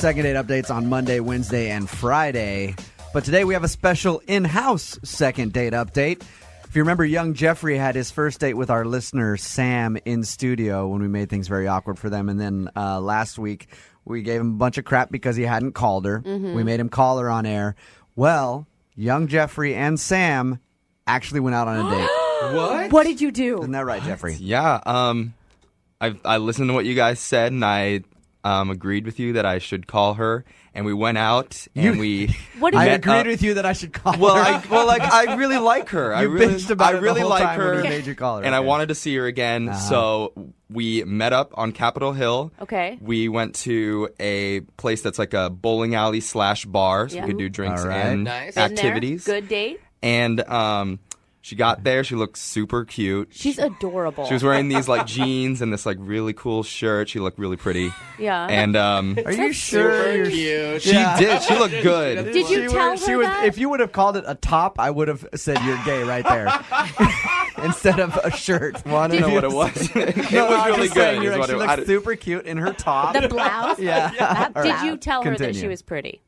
second date updates on Monday, Wednesday, and Friday. But today we have a special in-house second date update. If you remember, young Jeffrey had his first date with our listener, Sam, in studio when we made things very awkward for them. And then last week, we gave him a bunch of crap because he hadn't called her. Mm-hmm. We made him call her on air. Well, young Jeffrey and Sam actually went out on a date. What? What did you do? Isn't that right, Jeffrey? Yeah. I listened to what you guys said, and I agreed with you that I should call her. And we went out, and I agreed with you that I should call her. I really like her. You bitched about it the whole time her, when we made you call her. And I wanted to see her again. Uh-huh. So we met up on Capitol Hill. Okay. We went to a place that's like a bowling alley / bar, so we could do drinks and activities. Good date. And she got there. She looked super cute. She's adorable. She was wearing these like jeans and this like really cool shirt. She looked really pretty. Yeah. And are you sure? Super cute. She did. She looked good. Did you tell her that? If you would have called it a top, I would have said you're gay right there. Instead of a shirt. Well, I don't know what it was. It was really good. She looked super cute in her top. The blouse? Yeah. Did you tell her that Continue. she was pretty?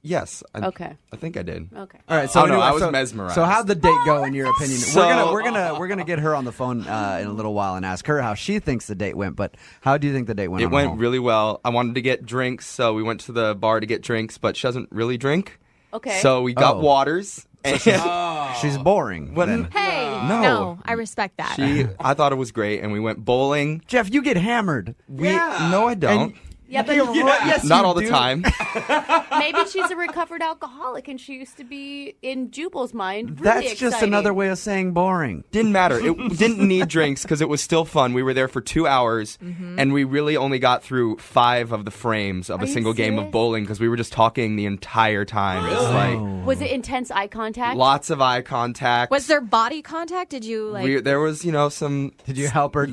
Yes. Okay. I think I did. Okay. All right. So anyway, I was so, mesmerized. So how'd the date go in your opinion? So- we're gonna get her on the phone in a little while and ask her how she thinks the date went. But how do you think the date went? It went really well. I wanted to get drinks, so we went to the bar to get drinks, but she doesn't really drink. Okay. So we got waters. And She's boring. then. Hey. No, I respect that. I thought it was great, and we went bowling. Jeff, you get hammered. No, I don't. Yeah, but Yes, Not you all the do. time. maybe she's a recovered alcoholic, and she used to be, in Jubal's mind, really That's exciting. just another way of saying boring. Didn't matter. It didn't need drinks because it was still fun. We were there for 2 hours, and we really only got through 5 of the frames of a you single game of serious? bowling because we were just talking the entire time. It's like Was it intense eye contact? lots of eye contact. Was there body contact? Did you There was, some. Did you help her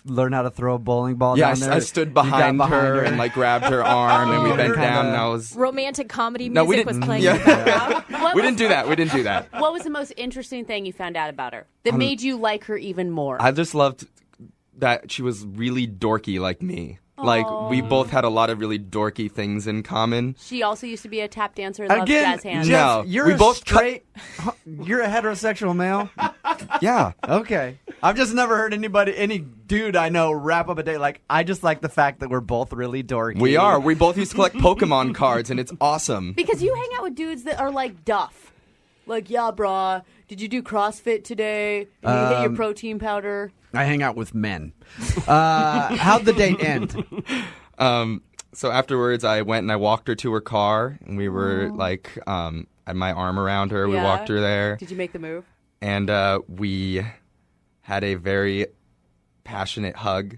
learn how to throw a bowling ball Yeah, down there? I stood You got behind her and like grabbed her arm, and we bent down, and I was. romantic comedy No, we music was didn't. playing Yeah. in the background? We didn't do that. We didn't do that. What was the most interesting thing you found out about her that made you like her even more? I just loved that she was really dorky like me. Like, we both had a lot of really dorky things in common. She also used to be a tap dancer and loved Again, jazz hands. Jeff, No, you're we a both straight. You're a heterosexual male. Yeah. Okay, I've just never heard any dude I know wrap up a date like. I just like the fact that we're both really dorky. We are. We both used to collect Pokemon cards, and it's awesome. Because you hang out with dudes that are like Duff. Like, yeah, brah, did you do CrossFit today? Did you hit your protein powder? I hang out with men. How'd the date end? So afterwards, I went and I walked her to her car, and we were like, had my arm around her. We Yeah. walked her there, Did you make the move? and we had a very passionate hug.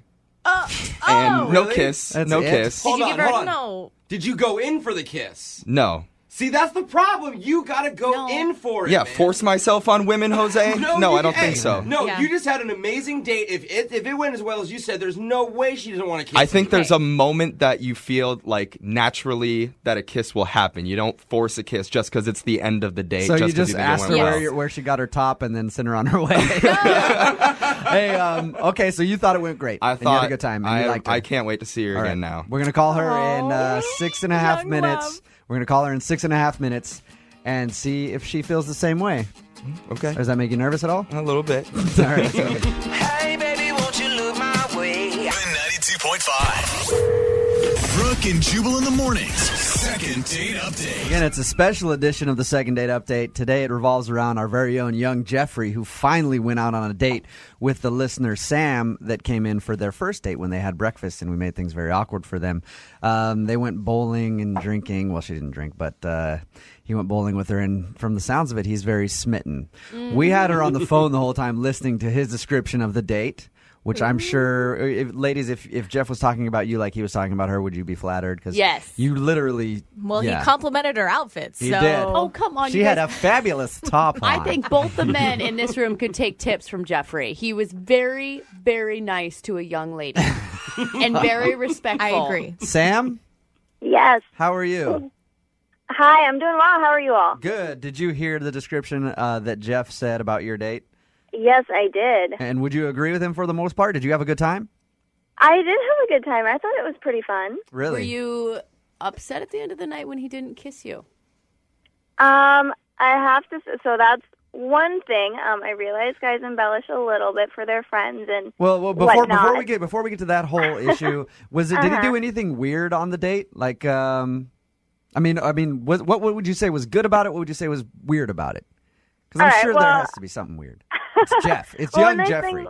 And no kiss. That's no it? kiss. Hold you on, give her- hold on. No. Did you go in for the kiss? No. See, that's the problem. You gotta go No. in for it. Yeah, man. force myself on women, Jose? No, I don't think so. No, Yeah. you just had an amazing date. If it went as well as you said, there's no way she doesn't want to kiss I think you. there's a moment that you feel like naturally that a kiss will happen. You don't force a kiss just because it's the end of the date. So you 'cause just think it asked her went well. where she got her top and then sent her on her way. Hey, okay, so you thought it went great. I and thought you had a good time. And you liked her. I can't wait to see her All right. again now. We're gonna call her in 6.5 young minutes. love. We're gonna call her in 6.5 minutes and see if she feels the same way. Okay. Does that make you nervous at all? A little bit. All right. So. Hey, baby, won't you look my way? 92.5. Brooke and Jubal in the mornings. Second date update. Again, it's a special edition of the Second Date Update. Today it revolves around our very own young Jeffrey, who finally went out on a date with the listener Sam that came in for their first date when they had breakfast, and we made things very awkward for them. They went bowling and drinking. Well, she didn't drink, but he went bowling with her, and from the sounds of it, he's very smitten. We had her on the phone the whole time listening to his description of the date. Which I'm sure, ladies, if Jeff was talking about you like he was talking about her, would you be flattered? Cause Yes. You literally. Well, yeah. he complimented her outfits. He so. did. Oh, come on. She you had guys. a fabulous top on. I think both the men in this room could take tips from Jeffrey. He was very, very nice to a young lady and very respectful. I agree. Sam, Yes. how are you? Hi, I'm doing well. How are you all? Good. Did you hear the description that Jeff said about your date? Yes, I did. And would you agree with him for the most part? Did you have a good time? I did have a good time. I thought it was pretty fun. Really? Were you upset at the end of the night when he didn't kiss you? I have to. So that's one thing. I realize guys embellish a little bit for their friends and Well, whatnot. before we get to that whole issue, did he do anything weird on the date? Like, what would you say was good about it? What would you say was weird about it? Because I'm sure there has to be something weird. It's Jeff. It's young Jeffrey.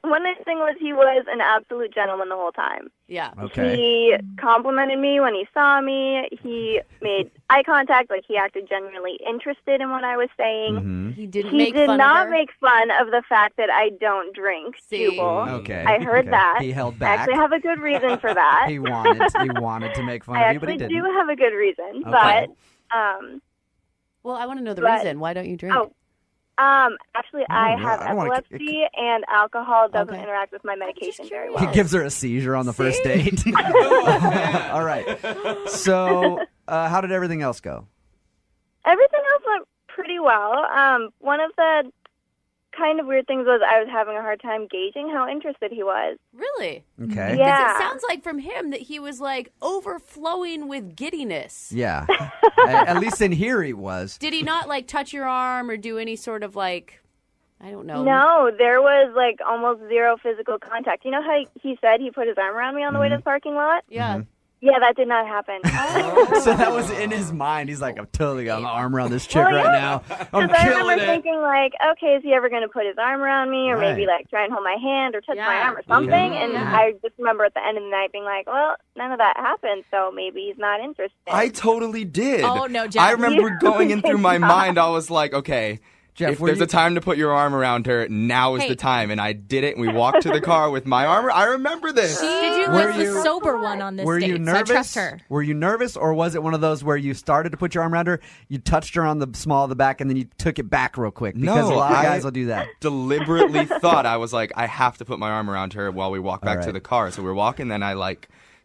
One nice thing was he was an absolute gentleman the whole time. Yeah. Okay. He complimented me when he saw me. He made eye contact, like he acted genuinely interested in what I was saying. Mm-hmm. He didn't He make did fun not of her. make fun of the fact that I don't drink, See? Jubal. Okay. I heard that. He held I back. actually have a good reason for that. He wanted to make fun I of you, but he actually didn't. do have a good reason, Okay. but Well, I want to know the But- reason. Why don't you drink? actually, I no, have I don't wanna- epilepsy, and alcohol doesn't Okay. interact with my medication very curious. well. He gives her a seizure on the first date. All right. So, how did everything else go? Everything else went pretty well. One of the kind of weird things was I was having a hard time gauging how interested he was. Really? Okay. Yeah. It sounds like from him that he was like overflowing with giddiness. Yeah. At least in here he was. Did he not like touch your arm or do any sort of like, I don't know. No, there was like almost zero physical contact. You know how he said he put his arm around me on the way to the parking lot? Yeah. Yeah, that did not happen. So that was in his mind. He's like, I'm totally got my arm around this chick Well, right yeah. now. I'm Because I killing remember it. thinking, like, okay, is he ever going to put his arm around me or maybe, Right. like, try and hold my hand or touch my Yeah. arm or something? And Yeah. I just remember at the end of the night being like, well, none of that happened, so maybe he's not interested. I totally did. Oh, no, Jeff. I remember You going in through my did not. mind. I was like, okay, Jeff, if were there's you- a time to put your arm around her, now is Hey. the time. And I did it. And we walked to the car with my arm. I remember this. Did you Were was you- the sober one on this Were date, you so I nervous? trust her. Were you nervous, or was it one of those where you started to put your arm around her, you touched her on the small of the back, and then you took it back real quick? Because No, a lot of I- guys will do that. Deliberately thought I was like, I have to put my arm around her while we walk back All to right. the car. So we're walking. Then I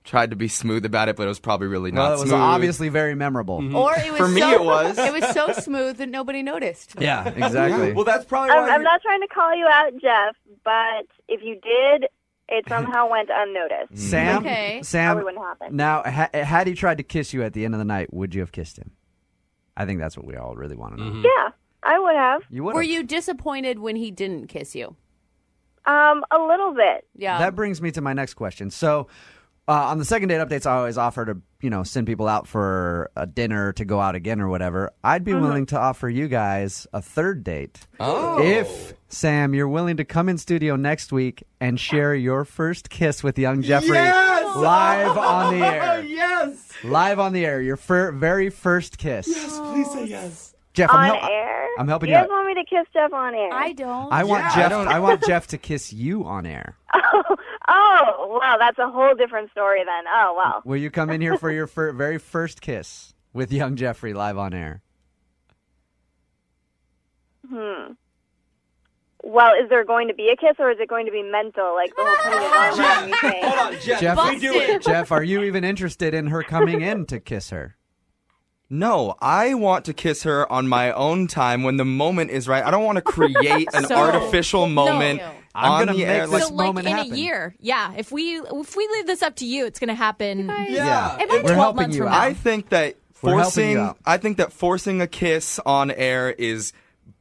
tried to be smooth about it, but it was probably really not Well, it was smooth. obviously very memorable. Or it was For me, so, it was. It was so smooth that nobody noticed. Yeah, exactly. Well, that's probably why. I'm not trying to call you out, Jeff, but if you did, it somehow went unnoticed. Sam, Okay. Sam. Probably wouldn't happen. Now, had he tried to kiss you at the end of the night, would you have kissed him? I think that's what we all really want to know. Yeah, I would have. You would. Were you disappointed when he didn't kiss you? A little bit. Yeah. That brings me to my next question. So, on the second date updates, I always offer to, send people out for a dinner to go out again or whatever. I'd be willing to offer you guys a third date. Oh. If, Sam, you're willing to come in studio next week and share your first kiss with young Jeffrey Yes! live on the air. Yes. Live on the air. Your very first kiss. Yes, please say yes. Jeff, On I'm air? I'm helping you you guys out. want me to kiss Jeff on air? I don't. I want Yeah, Jeff. I don't- I want Jeff to kiss you on air. Oh, wow, that's a whole different story then. Oh, wow. Will you come in here for your very first kiss with young Jeffrey live on air? Well, is there going to be a kiss or is it going to be mental? Like the whole thing is arm around me thing. Hold on, Jeff. Jeff, we do it. Jeff, are you even interested in her coming in to kiss her? No, I want to kiss her on my own time when the moment is right. I don't want to create an So- artificial moment I'm on gonna the air. make Like, this So, like moment in happen. a year, yeah. If we leave this up to you, it's going to happen. Yeah, It might be we're 12 helping months you from out. now. I think that We're helping you forcing a kiss on air is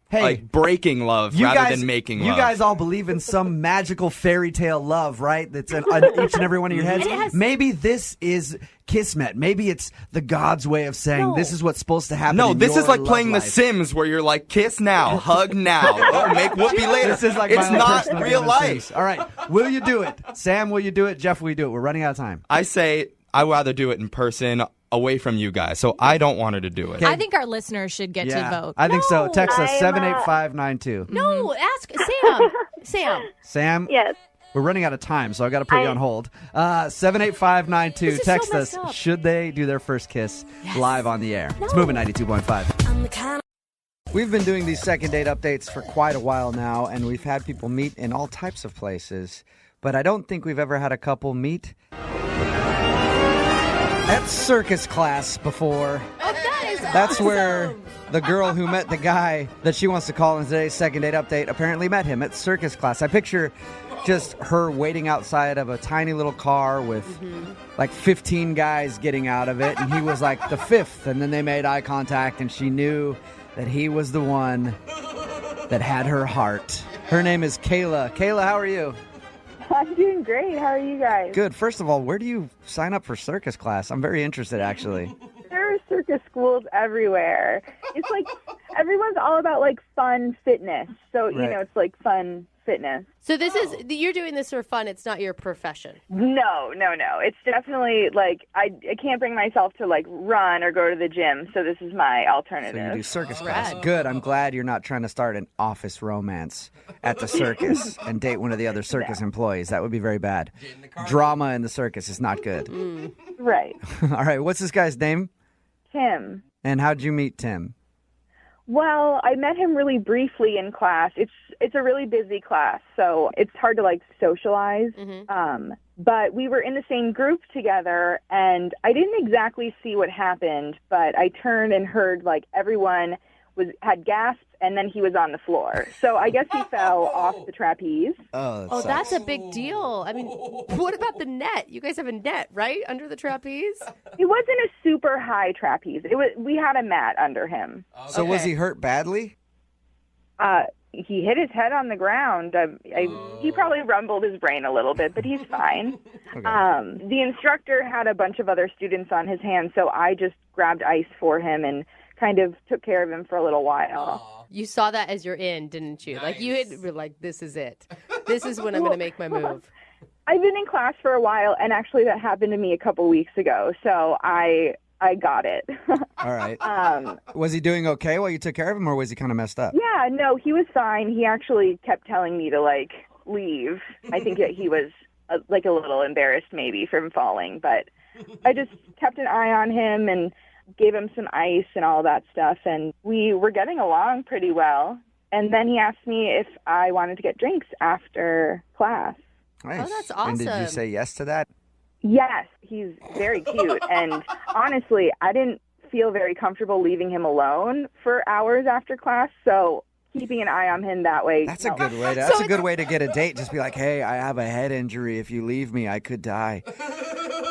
Hey, like breaking love you rather guys, than making you love. guys all believe in some magical fairy tale love, right? That's in each and every one of your heads. And it has- Maybe this is Kismet. Maybe it's the God's way of saying this is what's supposed to happen. No, in this your is like love playing The life. Sims where you're like, kiss now, hug now, or make whoopee later. This is like it's my own not personal real game of life. Sims. All right, will you do it? Sam, will you do it? Jeff, will you do it? We're running out of time. I say I'd rather do it in person, away from you guys. So I don't want her to do it. I think our listeners should get to vote. I think so. No, Text us I'm, 78592. No, ask Sam. Sam. Sam, Yes. we're running out of time, so I got to put you on hold. 78592. This is so Text us. messed up. Should they do their first kiss live on the air? It's moving 92.5. We've been doing these second date updates for quite a while now, and we've had people meet in all types of places. But I don't think we've ever had a couple meet at circus class before. Oh, that is That's awesome. where the girl who met the guy that she wants to call in today's second date update apparently met him at circus class. I picture just her waiting outside of a tiny little car with like 15 guys getting out of it, and he was like the fifth, and then they made eye contact, and she knew that he was the one that had her heart. Her name is Kayla. Kayla, how are you? I'm doing great. How are you guys? Good. First of all, where do you sign up for circus class? I'm very interested, actually. There are circus schools everywhere. It's like everyone's all about like fun fitness. So, you Right. know, it's like fun fitness. So you're doing this for fun. It's not your profession. No. It's definitely like I can't bring myself to like run or go to the gym. So this is my So alternative. you do circus Oh, class. rad. Good. I'm glad you're not trying to start an office romance at the circus and date one of the other circus employees. That would be very bad. Drama in the circus is not good. Right. All right. What's this guy's name? Tim. And how'd you meet Tim? Well, I met him really briefly in class. It's a really busy class, so it's hard to like socialize. But we were in the same group together, and I didn't exactly see what happened, but I turned and heard like everyone had gasped, and then he was on the floor. So I guess he fell off the trapeze. Oh, Oh, that's a big deal. I mean, what about the net? You guys have a net, right, under the trapeze? It wasn't a super high trapeze. We had a mat under him. So was he hurt badly? He hit his head on the ground. He probably rumbled his brain a little bit, but he's fine. The instructor had a bunch of other students on his hands, so I just grabbed ice for him and kind of took care of him for a little while. You saw that as you're in, didn't you? Like were like, this is it. This is when I'm going to make my move. I've been in class for a while, and actually that happened to me a couple weeks ago, so I got it. All right. Was he doing okay while you took care of him, or was he kind of messed up? Yeah, no, he was fine. He actually kept telling me to, like, leave. I think that he was, a little embarrassed maybe from falling, but I just kept an eye on him and gave him some ice and all that stuff, and we were getting along pretty well. And then he asked me if I wanted to get drinks after class. Nice. Oh, that's And did you awesome. say yes to that? Yes, he's very cute. And honestly, I didn't feel very comfortable leaving him alone for hours after class, so keeping an eye on him that way. That's a good way. That's a good way to get a date. Just be like, hey, I have a head injury. If you leave me, I could die.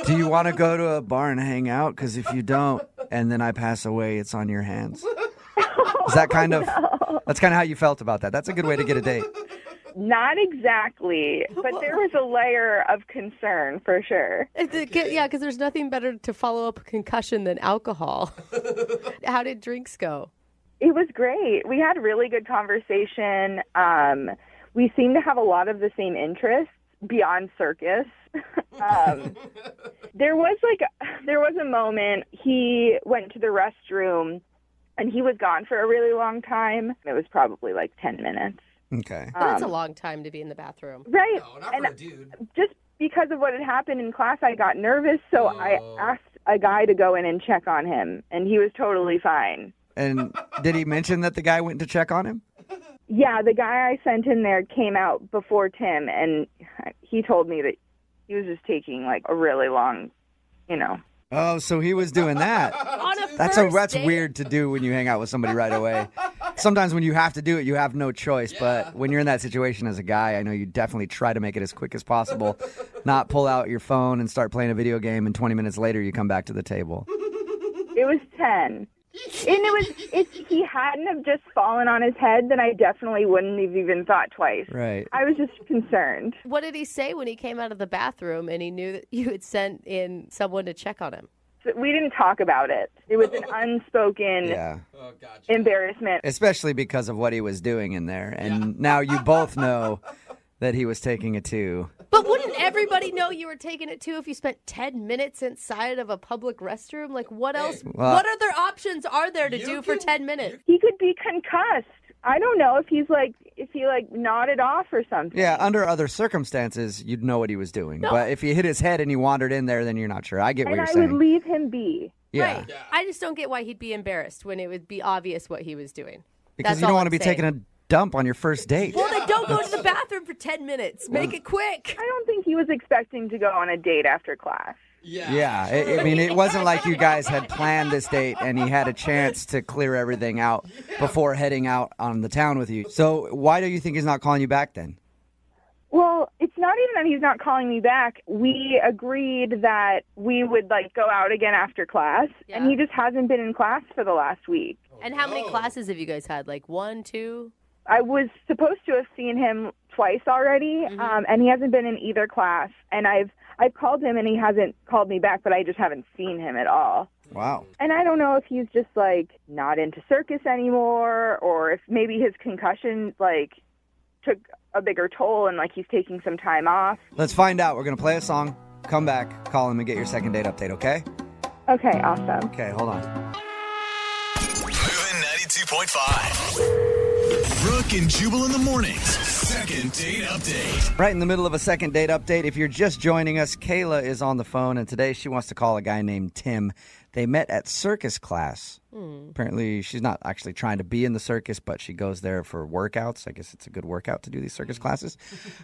Do you want to go to a bar and hang out? Because if you don't, and then I pass away, it's on your hands. Is that kind of? That's kind of how you felt about that. That's a good way to get a date. Not exactly, but there was a layer of concern for sure. Yeah, because there's nothing better to follow up a concussion than alcohol. How did drinks go? It was great. We had really good conversation. We seemed to have a lot of the same interests beyond circus. There was a moment he went to the restroom and he was gone for a really long time. It was probably like 10 minutes. Okay. That's a long time to be in the bathroom. Right. No, not for a dude. Just because of what had happened in class, I got nervous, so I asked a guy to go in and check on him, and he was totally fine. And did he mention that the guy went to check on him? Yeah, the guy I sent in there came out before Tim, and he told me that he was just taking like a really long, Oh, so he was doing that. On a That's first date? weird to do when you hang out with somebody right away. Sometimes when you have to do it, you have no choice. But when you're in that situation as a guy, I know you definitely try to make it as quick as possible. Not pull out your phone and start playing a video game, and 20 minutes later you come back to the table. It was 10. And if he hadn't have just fallen on his head, then I definitely wouldn't have even thought twice. Right. I was just concerned. What did he say when he came out of the bathroom and he knew that you had sent in someone to check on him? We didn't talk about it. It was an unspoken Yeah. embarrassment. Especially because of what he was doing in there. And now you both know that he was taking it too. But wouldn't everybody know you were taking it too if you spent 10 minutes inside of a public restroom? Like, what else? Well, what other options are there to do for 10 minutes? He could be concussed. I don't know if he nodded off or something. Yeah, under other circumstances, you'd know what he was doing. No. But if he hit his head and he wandered in there, then you're not sure. I get what And you're I saying. would leave him be. Yeah. Right. I just don't get why he'd be embarrassed when it would be obvious what he was doing. Because That's you don't all want to I'm be saying. taking a dump on your first date. Well, then don't go to the bathroom for 10 minutes. Make it quick. I don't think he was expecting to go on a date after class. Yeah, I mean, it wasn't like you guys had planned this date and he had a chance to clear everything out before heading out on the town with you. So why do you think he's not calling you back then? Well, it's not even that he's not calling me back. We agreed that we would, go out again after class, and he just hasn't been in class for the last week. And how many classes have you guys had? Like 1, 2? I was supposed to have seen him twice already, and he hasn't been in either class. And I've called him, and he hasn't called me back, but I just haven't seen him at all. Wow. And I don't know if he's just, not into circus anymore, or if maybe his concussion, took a bigger toll and, he's taking some time off. Let's find out. We're going to play a song, come back, call him, and get your second date update, okay? Okay, awesome. Okay, hold on. Moving 92.5. Brooke and Jubal in the mornings. Second date update. Right in the middle of a second date update. If you're just joining us, Kayla is on the phone, and today she wants to call a guy named Tim. They met at circus class. Apparently, she's not actually trying to be in the circus, but she goes there for workouts. I guess it's a good workout to do these circus classes.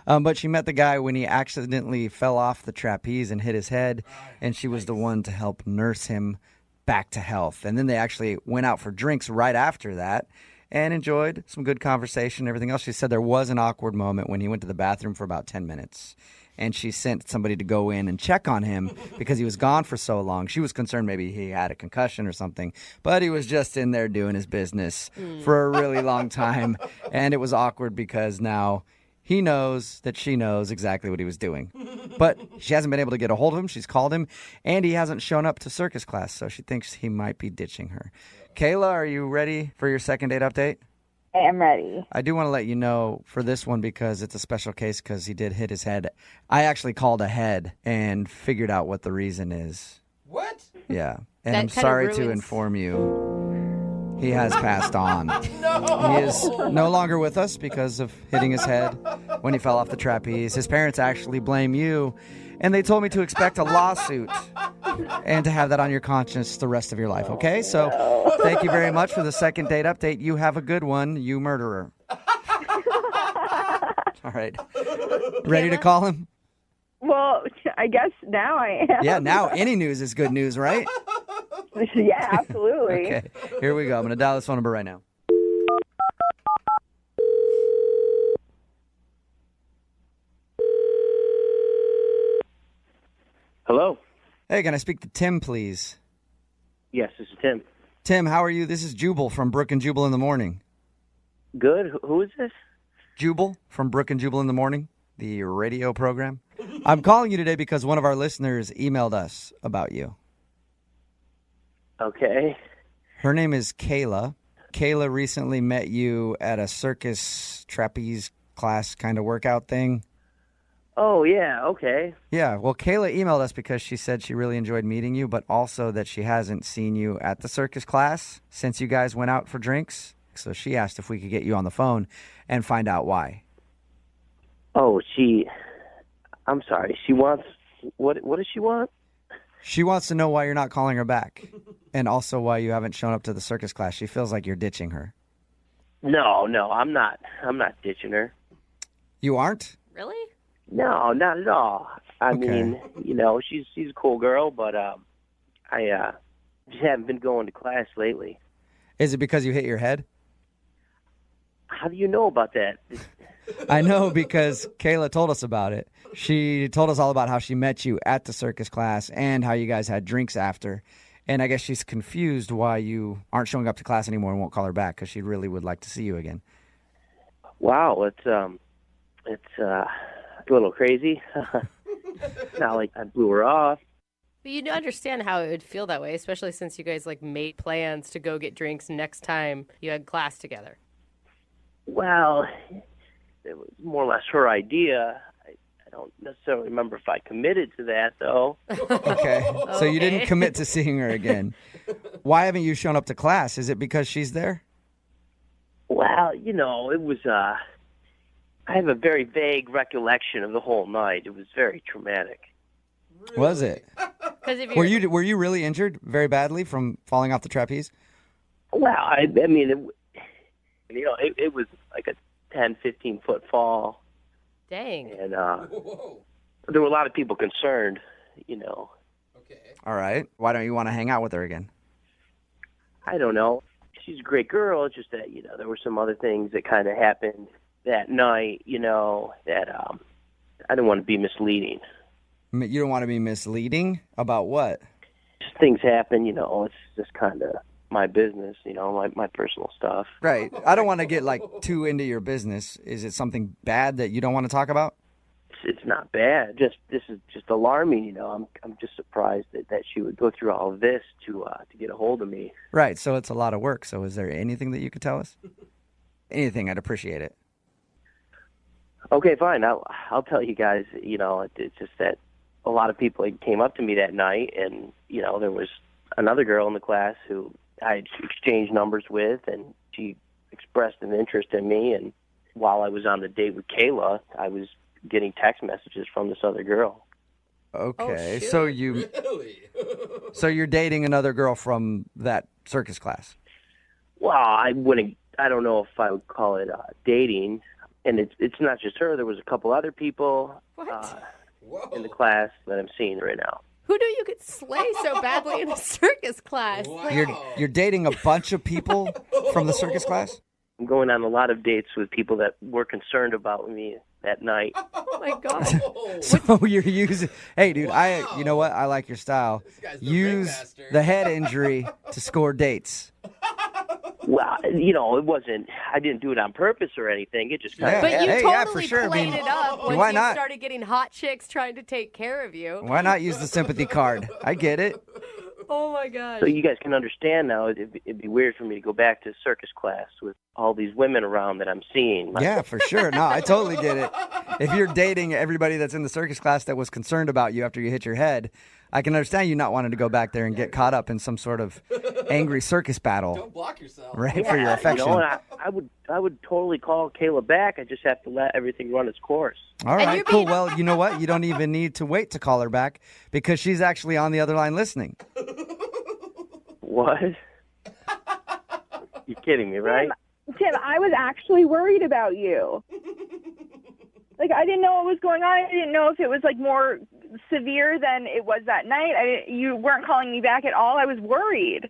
But she met the guy when he accidentally fell off the trapeze and hit his head, and she was the one to help nurse him back to health. And then they actually went out for drinks right after that and enjoyed some good conversation and everything else. She said there was an awkward moment when he went to the bathroom for about 10 minutes. And she sent somebody to go in and check on him because he was gone for so long. She was concerned maybe he had a concussion or something, but he was just in there doing his business for a really long time. And it was awkward because now he knows that she knows exactly what he was doing. But she hasn't been able to get a hold of him. She's called him, and he hasn't shown up to circus class, so she thinks he might be ditching her. Kayla, are you ready for your second date update? I am ready. I do want to let you know for this one because it's a special case because he did hit his head. I actually called ahead and figured out what the reason is. What? Yeah. And That I'm kinda sorry to ruins- inform you, he has passed on. No! He is no longer with us because of hitting his head when he fell off the trapeze. His parents actually blame you, and they told me to expect a lawsuit and to have that on your conscience the rest of your life, okay? So thank you very much for the second date update. You have a good one, you murderer. All right. Ready to call him? Well, I guess now I am. Yeah, now any news is good news, right? Yeah, absolutely. Okay, here we go. I'm going to dial this phone number right now. Hello. Hey, can I speak to Tim, please? Yes, this is Tim. Tim, how are you? This is Jubal from Brooke and Jubal in the Morning. Good. Who is this? Jubal from Brooke and Jubal in the Morning, the radio program. I'm calling you today because one of our listeners emailed us about you. Okay. Her name is Kayla. Kayla recently met you at a circus trapeze class kind of workout thing. Oh, yeah. Okay. Yeah, well, Kayla emailed us because she said she really enjoyed meeting you, but also that she hasn't seen you at the circus class since you guys went out for drinks. So she asked if we could get you on the phone and find out why. Oh, I'm sorry. She wants... What does she want? She wants to know why you're not calling her back and also why you haven't shown up to the circus class. She feels like you're ditching her. No, I'm not ditching her. You aren't? Really? No, not at all. I Okay. mean, she's a cool girl, but I just haven't been going to class lately. Is it because you hit your head? How do you know about that? I know because Kayla told us about it. She told us all about how she met you at the circus class and how you guys had drinks after. And I guess she's confused why you aren't showing up to class anymore and won't call her back because she really would like to see you again. Wow, it's a little crazy. Not like I blew her off. But you understand how it would feel that way, especially since you guys made plans to go get drinks next time you had class together. Well, it was more or less her idea. I don't necessarily remember if I committed to that, though. Okay. So you didn't commit to seeing her again. Why haven't you shown up to class? Is it because she's there? Well, it was, I have a very vague recollection of the whole night. It was very traumatic. Was it? If Were you really injured very badly from falling off the trapeze? Well, I mean, it was like a 10, 15-foot fall. Dang. And there were a lot of people concerned, Okay. All right. Why don't you want to hang out with her again? I don't know. She's a great girl. It's just that, there were some other things that kind of happened that night, that I didn't want to be misleading. You don't want to be misleading about what? Just things happen, it's just kind of my business, my personal stuff. Right. I don't want to get like too into your business. Is it something bad that you don't want to talk about? It's not bad. This is just alarming. I'm just surprised that she would go through all of this to get a hold of me. Right. So it's a lot of work. So is there anything that you could tell us? Anything, I'd appreciate it. Okay, fine. I'll tell you guys. It's just that a lot of people came up to me that night, and there was another girl in the class who I had exchanged numbers with, and she expressed an interest in me. And while I was on the date with Kayla, I was getting text messages from this other girl. Okay, Oh, so you're dating another girl from that circus class? Well, I don't know if I would call it dating, and it's not just her. There was a couple other people in the class that I'm seeing right now. Who knew you could slay so badly in a circus class? You're dating a bunch of people from the circus class? I'm going on a lot of dates with people that were concerned about me that night. Oh my God. So you're using... Hey, dude, you know what? I like your style. Use the head injury to score dates. Well, it wasn't... I didn't do it on purpose or anything. It just kind of... But you Hey, totally yeah, for sure. played it up why once you not? started getting hot chicks trying to take care of you. Why not use the sympathy card? I get it. Oh my gosh. So you guys can understand now, it'd be weird for me to go back to circus class with all these women around that I'm seeing. Yeah, for sure. No, I totally get it. If you're dating everybody that's in the circus class that was concerned about you after you hit your head, I can understand you not wanting to go back there and get caught up in some sort of angry circus battle. Don't block yourself. Right, for your affection. And I would totally call Kayla back. I just have to let everything run its course. All And right, you're cool. being- Well, you know what? You don't even need to wait to call her back because she's actually on the other line listening. What? You're kidding me, right? Tim, I was actually worried about you. Like, I didn't know what was going on. I didn't know if it was, like, more severe than it was that night. You weren't calling me back at all. I was worried.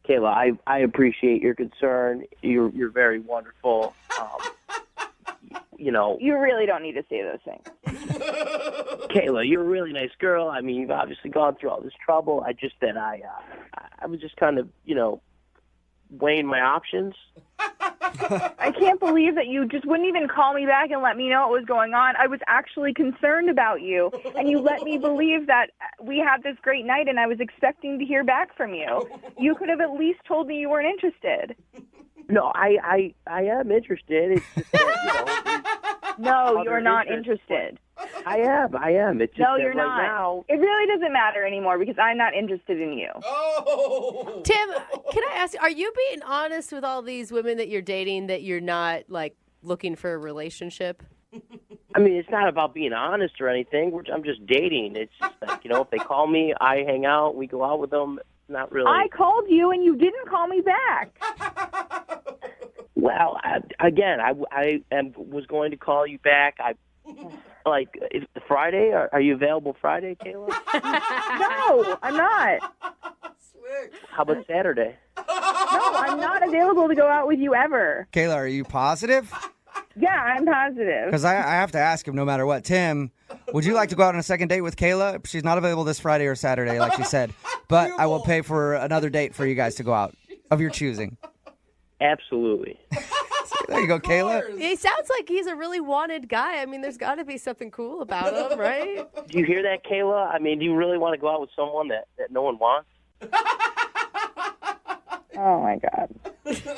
Kayla, I appreciate your concern. You're very wonderful. You really don't need to say those things. Kayla, you're a really nice girl. I mean, you've obviously gone through all this trouble. I was just kind of, weighing my options. I can't believe that you just wouldn't even call me back and let me know what was going on. I was actually concerned about you, and you let me believe that we had this great night, and I was expecting to hear back from you. You could have at least told me you weren't interested. No, I am interested. It's just that, No, you're not interested. I am. It's just No, that you're right not. now. It really doesn't matter anymore because I'm not interested in you. Oh. Tim, can I ask, are you being honest with all these women that you're dating that you're not, like, looking for a relationship? I mean, it's not about being honest or anything. I'm just dating. It's just like, if they call me, I hang out, we go out with them. Not really. I called you and you didn't call me back. Well, I was going to call you back. Is Friday? Are you available Friday, Kayla? No, I'm not. How about Saturday? No, I'm not available to go out with you ever. Kayla, are you positive? Yeah, I'm positive. Because I have to ask him no matter what. Tim, would you like to go out on a second date with Kayla? She's not available this Friday or Saturday, like she said. But I will pay for another date for you guys to go out of your choosing. Absolutely. There you go, Kayla. He sounds like he's a really wanted guy. I mean, there's got to be something cool about him, right? Do you hear that, Kayla? I mean, do you really want to go out with someone that no one wants? Oh, my God.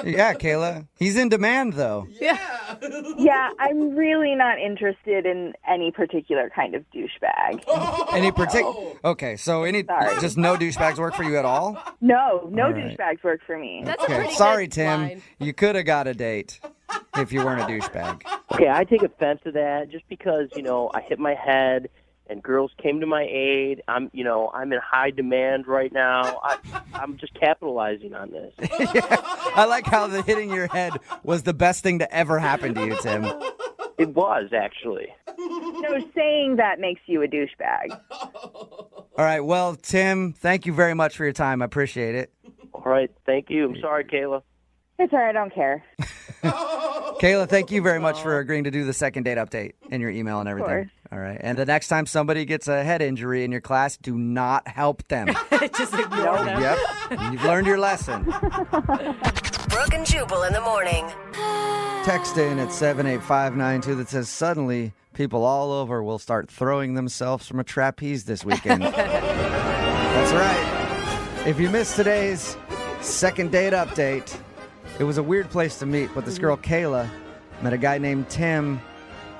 Yeah, Kayla. He's in demand, though. Yeah, I'm really not interested in any particular kind of douchebag. Any particular? Okay, so Sorry. just no douchebags work for you at all? No All right. douchebags work for me. That's a Okay, pretty sorry, good Tim. line. You could have got a date if you weren't a douchebag. Okay, I take offense to that just because, I hit my head and girls came to my aid. I'm in high demand right now. I'm just capitalizing on this. I like how the hitting your head was the best thing to ever happen to you, Tim. It was, actually. No, saying that makes you a douchebag. All right, well, Tim, thank you very much for your time. I appreciate it. All right, thank you. I'm sorry, Kayla. It's all right, I don't care. Kayla, thank you very much for agreeing to do the second date update in your email and everything. course. All right. And the next time somebody gets a head injury in your class, do not help them. Just ignore them. Yep. You've learned your lesson. Brooke and Jubal in the morning. Text in at 78592 that says, suddenly people all over will start throwing themselves from a trapeze this weekend. That's right. If you missed today's second date update, it was a weird place to meet, but this girl, Kayla, met a guy named Tim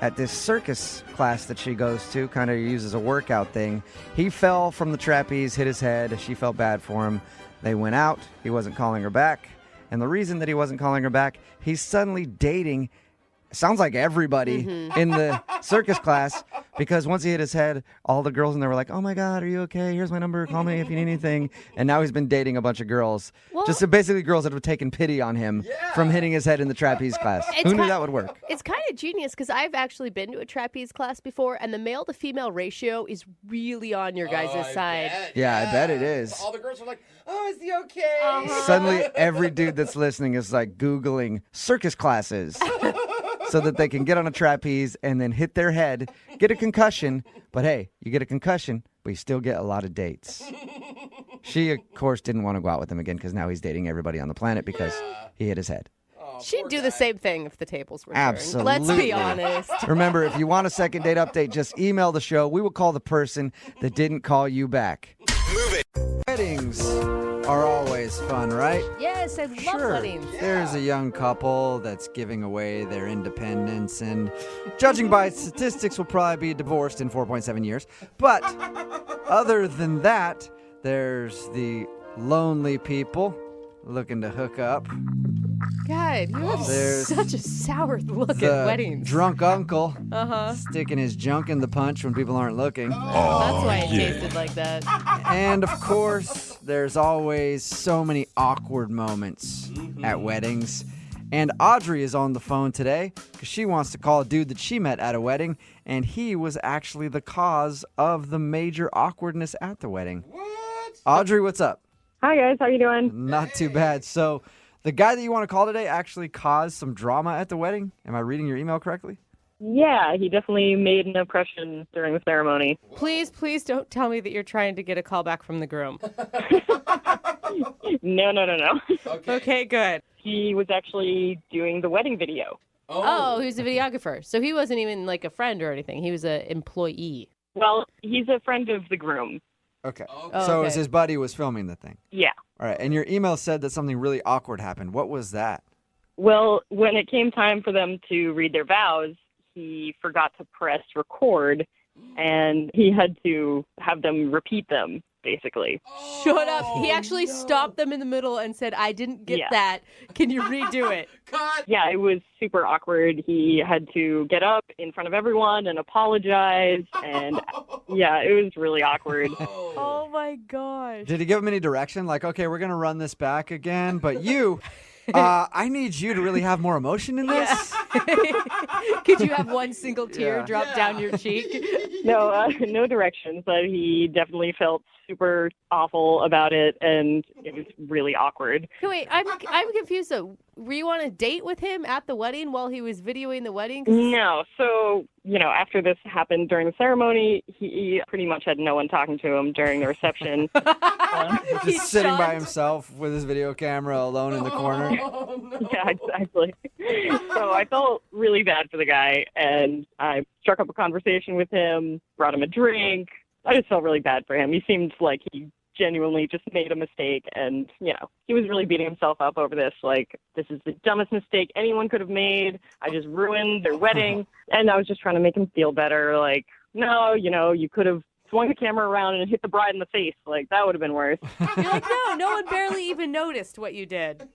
at this circus class that she goes to, kind of uses a workout thing. He fell from the trapeze, hit his head. She felt bad for him. They went out. He wasn't calling her back. And the reason that he wasn't calling her back, he's suddenly dating, sounds like everybody in the circus class, because once he hit his head, all the girls in there were like, oh my God, are you okay? Here's my number. Call me if you need anything. And now he's been dating a bunch of girls. Well, just basically girls that have taken pity on him from hitting his head in the trapeze class. Who knew that would work? It's kind of genius because I've actually been to a trapeze class before, and the male to female ratio is really on your guys' side. Yeah, I bet it is. All the girls are like, oh, is he okay? Suddenly, every dude that's listening is like Googling circus classes so that they can get on a trapeze and then hit their head, get a concussion. But hey, you get a concussion, but you still get a lot of dates. She, of course, didn't want to go out with him again because now he's dating everybody on the planet because he hit his head. She'd do the same thing if the tables were turned. Absolutely. Let's be honest. Remember, if you want a second date update, just email the show. We will call the person that didn't call you back. Move it. Weddings are always fun, right? Yes, I love weddings. There's a young couple that's giving away their independence, and judging by statistics, will probably be divorced in 4.7 years. But other than that, there's the lonely people looking to hook up. God, you have There's such a sour look The at weddings. drunk uncle Uh-huh. sticking his junk in the punch when people aren't looking. That's why it tasted like that. And of course, there's always so many awkward moments at weddings. And Audrey is on the phone today because she wants to call a dude that she met at a wedding, and he was actually the cause of the major awkwardness at the wedding. What? Audrey, what's up? Hi, guys. How you doing? Not too bad. So the guy that you want to call today actually caused some drama at the wedding? Am I reading your email correctly? Yeah, he definitely made an impression during the ceremony. Please don't tell me that you're trying to get a call back from the groom. No. Okay, good. He was actually doing the wedding video. Oh, he was a videographer. So he wasn't even like a friend or anything. He was an employee. Well, he's a friend of the groom. Okay. Oh, So it was okay. his buddy was filming the thing. Yeah. All right. And your email said that something really awkward happened. What was that? Well, when it came time for them to read their vows, he forgot to press record, and he had to have them repeat them, basically. Shut up. He actually stopped them in the middle and said, I didn't get that. Can you redo it? Yeah, it was super awkward. He had to get up in front of everyone and apologize, and yeah, it was really awkward. Oh my gosh. Did he give him any direction? Like, okay, we're going to run this back again, but you, I need you to really have more emotion in this. Could you have one single tear drop down your cheek? No, no directions, but he definitely felt super awful about it, and it was really awkward. Wait, I'm confused though. Were you on a date with him at the wedding while he was videoing the wedding? No, so, after this happened during the ceremony, he pretty much had no one talking to him during the reception. Just sitting by himself with his video camera alone in the corner. Yeah, exactly. So I felt really bad for the guy, and I struck up a conversation with him, brought him a drink. I just felt really bad for him. He seemed like he genuinely just made a mistake, and, he was really beating himself up over this. Like, this is the dumbest mistake anyone could have made. I just ruined their wedding. And I was just trying to make him feel better. Like, no, you could have swung the camera around and hit the bride in the face. Like, that would have been worse. You're like, no one barely even noticed what you did.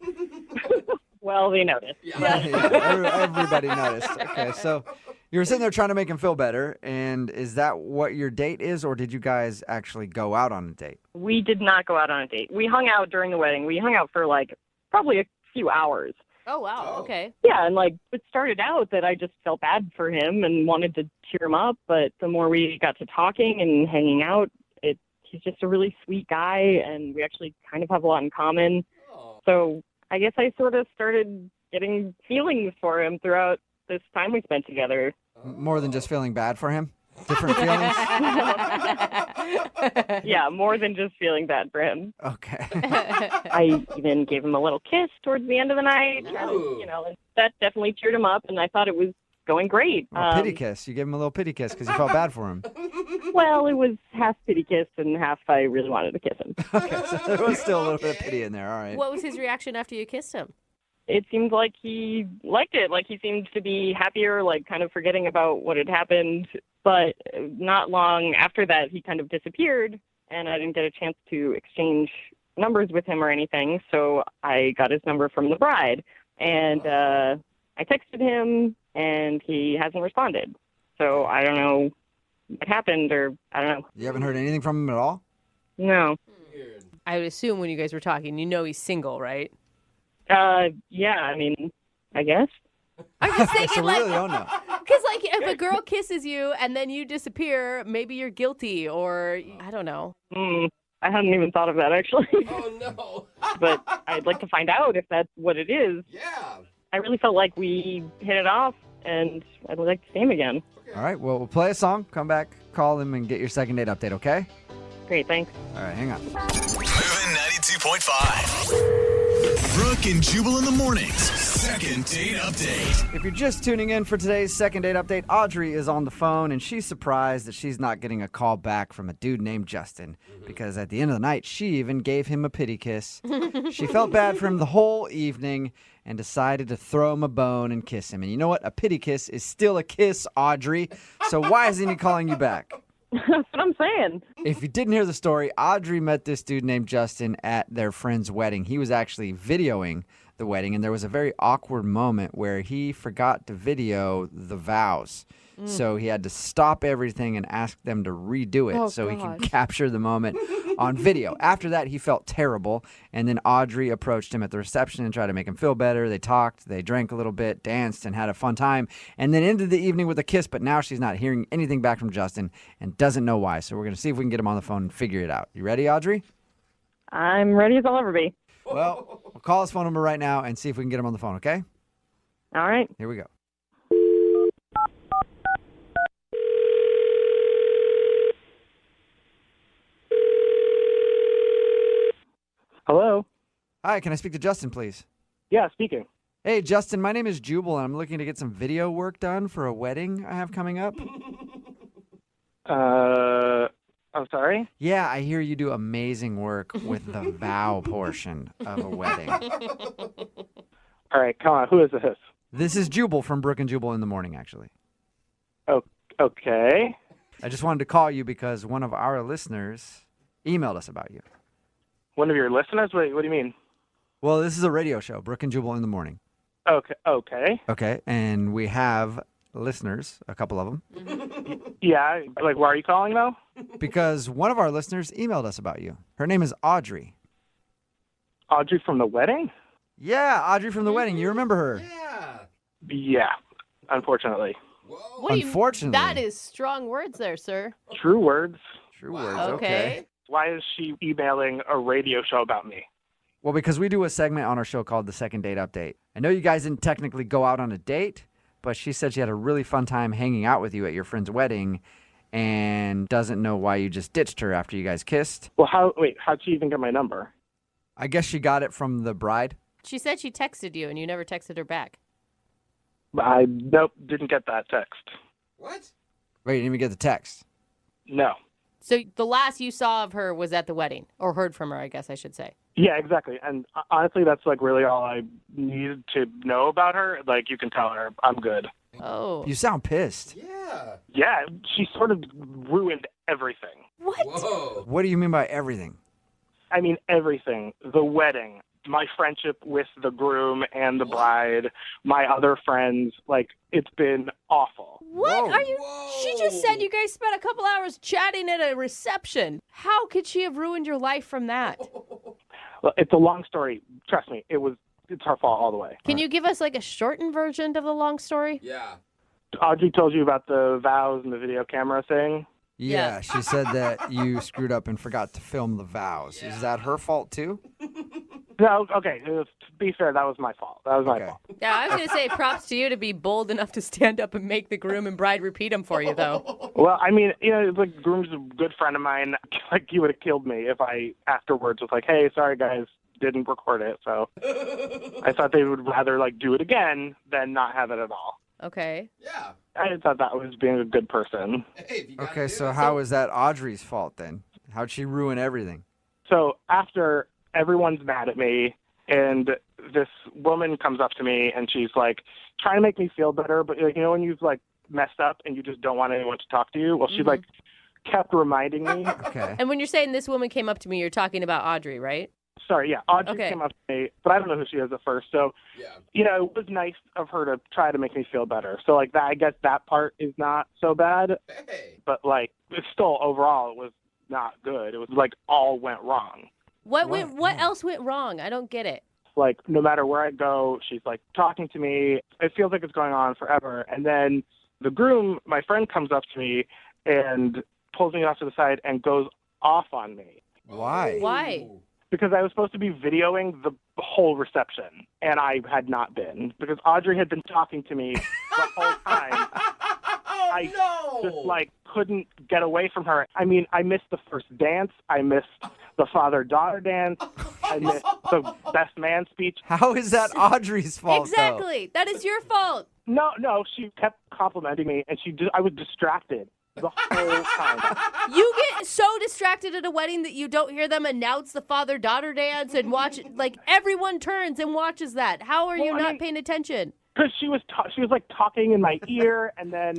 Well, they noticed. Everybody noticed. Okay, so you were sitting there trying to make him feel better, and is that what your date is, or did you guys actually go out on a date? We did not go out on a date. We hung out during the wedding. We hung out for, probably a few hours. Oh, wow. Okay. Yeah, and, it started out that I just felt bad for him and wanted to cheer him up, but the more we got to talking and hanging out, he's just a really sweet guy, and we actually kind of have a lot in common. So I guess I sort of started getting feelings for him throughout this time we spent together. More than just feeling bad for him? Different feelings? Yeah, more than just feeling bad for him. Okay. I even gave him a little kiss towards the end of the night. And, that definitely cheered him up, and I thought it was going great. Pity kiss. You gave him a little pity kiss because you felt bad for him. Well, it was half pity kiss and half I really wanted to kiss him. Okay, so there was still a little bit of pity in there. All right. What was his reaction after you kissed him? It seemed like he liked it. Like he seemed to be happier, like kind of forgetting about what had happened. But not long after that, he kind of disappeared, and I didn't get a chance to exchange numbers with him or anything. So I got his number from the bride, and I texted him, and he hasn't responded. So I don't know what happened, or I don't know. You haven't heard anything from him at all? No. I would assume when you guys were talking, he's single, right? Yeah, I mean, I guess. I'm just thinking, So we really don't know. because if a girl kisses you and then you disappear, maybe you're guilty, or I don't know. I hadn't even thought of that, actually. Oh, no. But I'd like to find out if that's what it is. Yeah. I really felt like we hit it off, and I'd like to see him again. All right, well, we'll play a song, come back, call him, and get your second date update, okay? Great, thanks. All right, hang on. Moving 92.5. Brooke and Jubal in the mornings. Second date update. If you're just tuning in for today's second date update, Audrey is on the phone, and she's surprised that she's not getting a call back from a dude named Justin, because at the end of the night, she even gave him a pity kiss. She felt bad for him the whole evening and decided to throw him a bone and kiss him. And you know what? A pity kiss is still a kiss, Audrey. So why isn't he calling you back? That's what I'm saying. If you didn't hear the story, Audrey met this dude named Justin at their friend's wedding. He was actually videoing the wedding, and there was a very awkward moment where he forgot to video the vows. So he had to stop everything and ask them to redo it so he could capture the moment on video. After that, he felt terrible, and then Audrey approached him at the reception and tried to make him feel better. They talked, they drank a little bit, danced, and had a fun time, and then ended the evening with a kiss, but now she's not hearing anything back from Justin and doesn't know why. So we're going to see if we can get him on the phone and figure it out. You ready, Audrey? I'm ready as I'll ever be. Well, we'll call his phone number right now and see if we can get him on the phone, okay? All right. Here we go. Hello? Hi, can I speak to Justin, please? Yeah, speaking. Hey, Justin, my name is Jubal, and I'm looking to get some video work done for a wedding I have coming up. I'm sorry? Yeah, I hear you do amazing work with the vow portion of a wedding. All right, come on. Who is this? This is Jubal from Brooke and Jubal in the morning, actually. Oh, okay. I just wanted to call you because one of our listeners emailed us about you. One of your listeners? Wait, what do you mean? Well, this is a radio show, Brooke and Jubal in the morning. Okay. Okay, and we have listeners, a couple of them. Yeah, like, why are you calling, though? Because one of our listeners emailed us about you. Her name is Audrey. Audrey from the wedding? Yeah, Audrey from the wedding. You remember her? Yeah, unfortunately. What do you- Unfortunately. that is strong words there, sir. True words. True words, Okay. Why is she emailing a radio show about me? Well, because we do a segment on our show called the Second Date Update. I know you guys didn't technically go out on a date, but she said she had a really fun time hanging out with you at your friend's wedding and doesn't know why you just ditched her after you guys kissed. Well, how'd she even get my number? I guess she got it from the bride. She said she texted you and you never texted her back. Nope, didn't get that text. What? Wait, you didn't even get the text. No. So the last you saw of her was at the wedding, or heard from her, I guess I should say. Yeah, exactly. And honestly, that's like really all I needed to know about her. Like, you can tell her I'm good. Oh. You sound pissed. Yeah. Yeah, she sort of ruined everything. What? Whoa. What do you mean by everything? I mean, everything. The wedding, my friendship with the groom and the bride, my other friends. Like, it's been awful. What Whoa. are you? Whoa. She just said you guys spent a couple hours chatting at a reception. How could she have ruined your life from that? Well, it's a long story. Trust me, it's her fault all the way. Can you give us like a shortened version of the long story? Yeah. Audrey told you about the vows and the video camera thing? Yeah, she said that you screwed up and forgot to film the vows. Is that her fault too? No, okay. be fair, that was my fault. That was my fault. Yeah, I was going to say props to you to be bold enough to stand up and make the groom and bride repeat them for you, though. Well, I mean, the groom's a good friend of mine. Like, he would have killed me if I afterwards was like, hey, sorry, guys, didn't record it. So I thought they would rather, like, do it again than not have it at all. Okay. Yeah. I thought that was being a good person. Okay, so how is that Audrey's fault then? How'd she ruin everything? So after everyone's mad at me, and this woman comes up to me, and she's like trying to make me feel better, but like, when you've like messed up and you just don't want anyone to talk to you. Well, she like kept reminding me. Okay. And when you're saying this woman came up to me, you're talking about Audrey, right? Sorry, yeah, Audrey came up to me, but I don't know who she is at first. So, it was nice of her to try to make me feel better. So, like, that, I guess that part is not so bad. But, like, it's still, overall, it was not good. It was, like, all went wrong. What else went wrong? I don't get it. Like, no matter where I go, she's, like, talking to me. It feels like it's going on forever. And then the groom, my friend, comes up to me and pulls me off to the side and goes off on me. Why? Why? Because I was supposed to be videoing the whole reception, and I had not been. Because Audrey had been talking to me the whole time. I just, like, couldn't get away from her. I mean, I missed the first dance. I missed the father-daughter dance. I missed the best man speech. How is that Audrey's fault, Exactly. That is your fault. No, she kept complimenting me, and I was distracted the whole time. You get so distracted at a wedding that you don't hear them announce the father-daughter dance and watch, like, everyone turns and watches that. How are you not paying attention? Because she was like talking in my ear, and then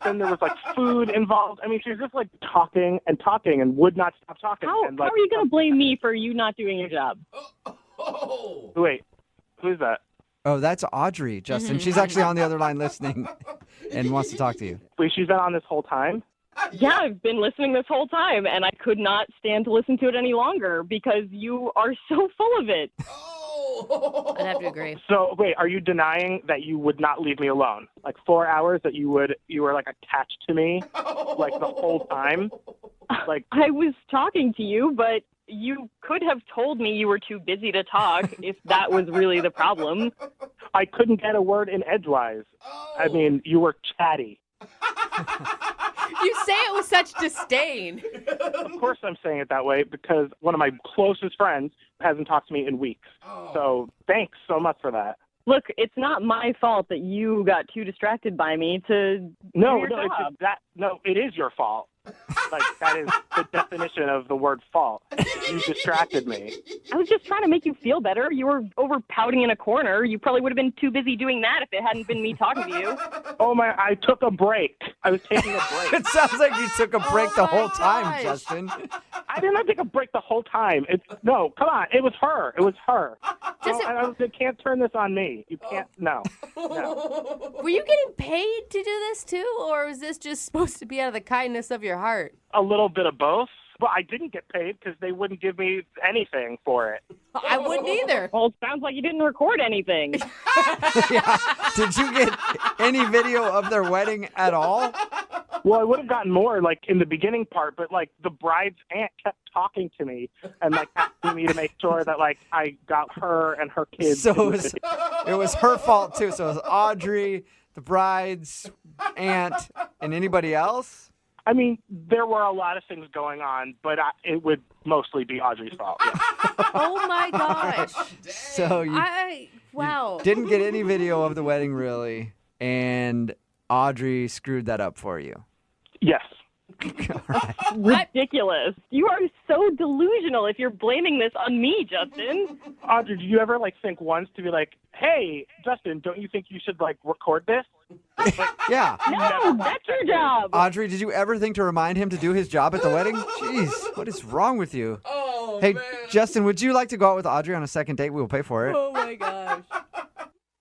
there was like food involved. I mean, she was just like talking and would not stop talking. How are you going to blame me for you not doing your job? Wait, who's that? Oh, that's Audrey, Justin. She's actually on the other line listening and wants to talk to you. Wait, she's been on this whole time? Yeah, I've been listening this whole time, and I could not stand to listen to it any longer because you are so full of it. I'd have to agree. So, wait, are you denying that you would not leave me alone? Like 4 hours that you were like attached to me, like the whole time? Like, I was talking to you, but you could have told me you were too busy to talk if that was really the problem. I couldn't get a word in edgewise. I mean, you were chatty. You say it with such disdain. Of course I'm saying it that way because one of my closest friends hasn't talked to me in weeks. So thanks so much for that. Look, it's not my fault that you got too distracted by me to do your job. It is your fault. Like, that is the definition of the word fault. You distracted me. I was just trying to make you feel better. You were over pouting in a corner. You probably would have been too busy doing that if it hadn't been me talking to you. Oh, my, I took a break. I was taking a break. It sounds like you took a break the whole time, Justin. I did not take a break the whole time. No, come on. It was her. It was her. You can't turn this on me. You can't. No. Were you getting paid to do this too, or was this just supposed to be out of the kindness of your heart? A little bit of both. Well, I didn't get paid because they wouldn't give me anything for it. I wouldn't either. Well, it sounds like you didn't record anything. Yeah. Did you get any video of their wedding at all? Well, I would have gotten more, like, in the beginning part, but, like, the bride's aunt kept talking to me and, like, asking me to make sure that, like, I got her and her kids. So it was her fault, too. So it was Audrey, the bride's aunt, and anybody else? I mean, there were a lot of things going on, but it would mostly be Audrey's fault. Yeah. Oh, my gosh. So wow. You didn't get any video of the wedding, really, and Audrey screwed that up for you. Yes. Ridiculous. You are so delusional if you're blaming this on me, Justin. Audrey, did you ever, like, think once to be like, hey, Justin, don't you think you should, like, record this? Like, yeah. No, that's your job. Audrey, did you ever think to remind him to do his job at the wedding? Jeez, what is wrong with you? Hey, man. Justin, would you like to go out with Audrey on a second date? We will pay for it. Oh, my gosh.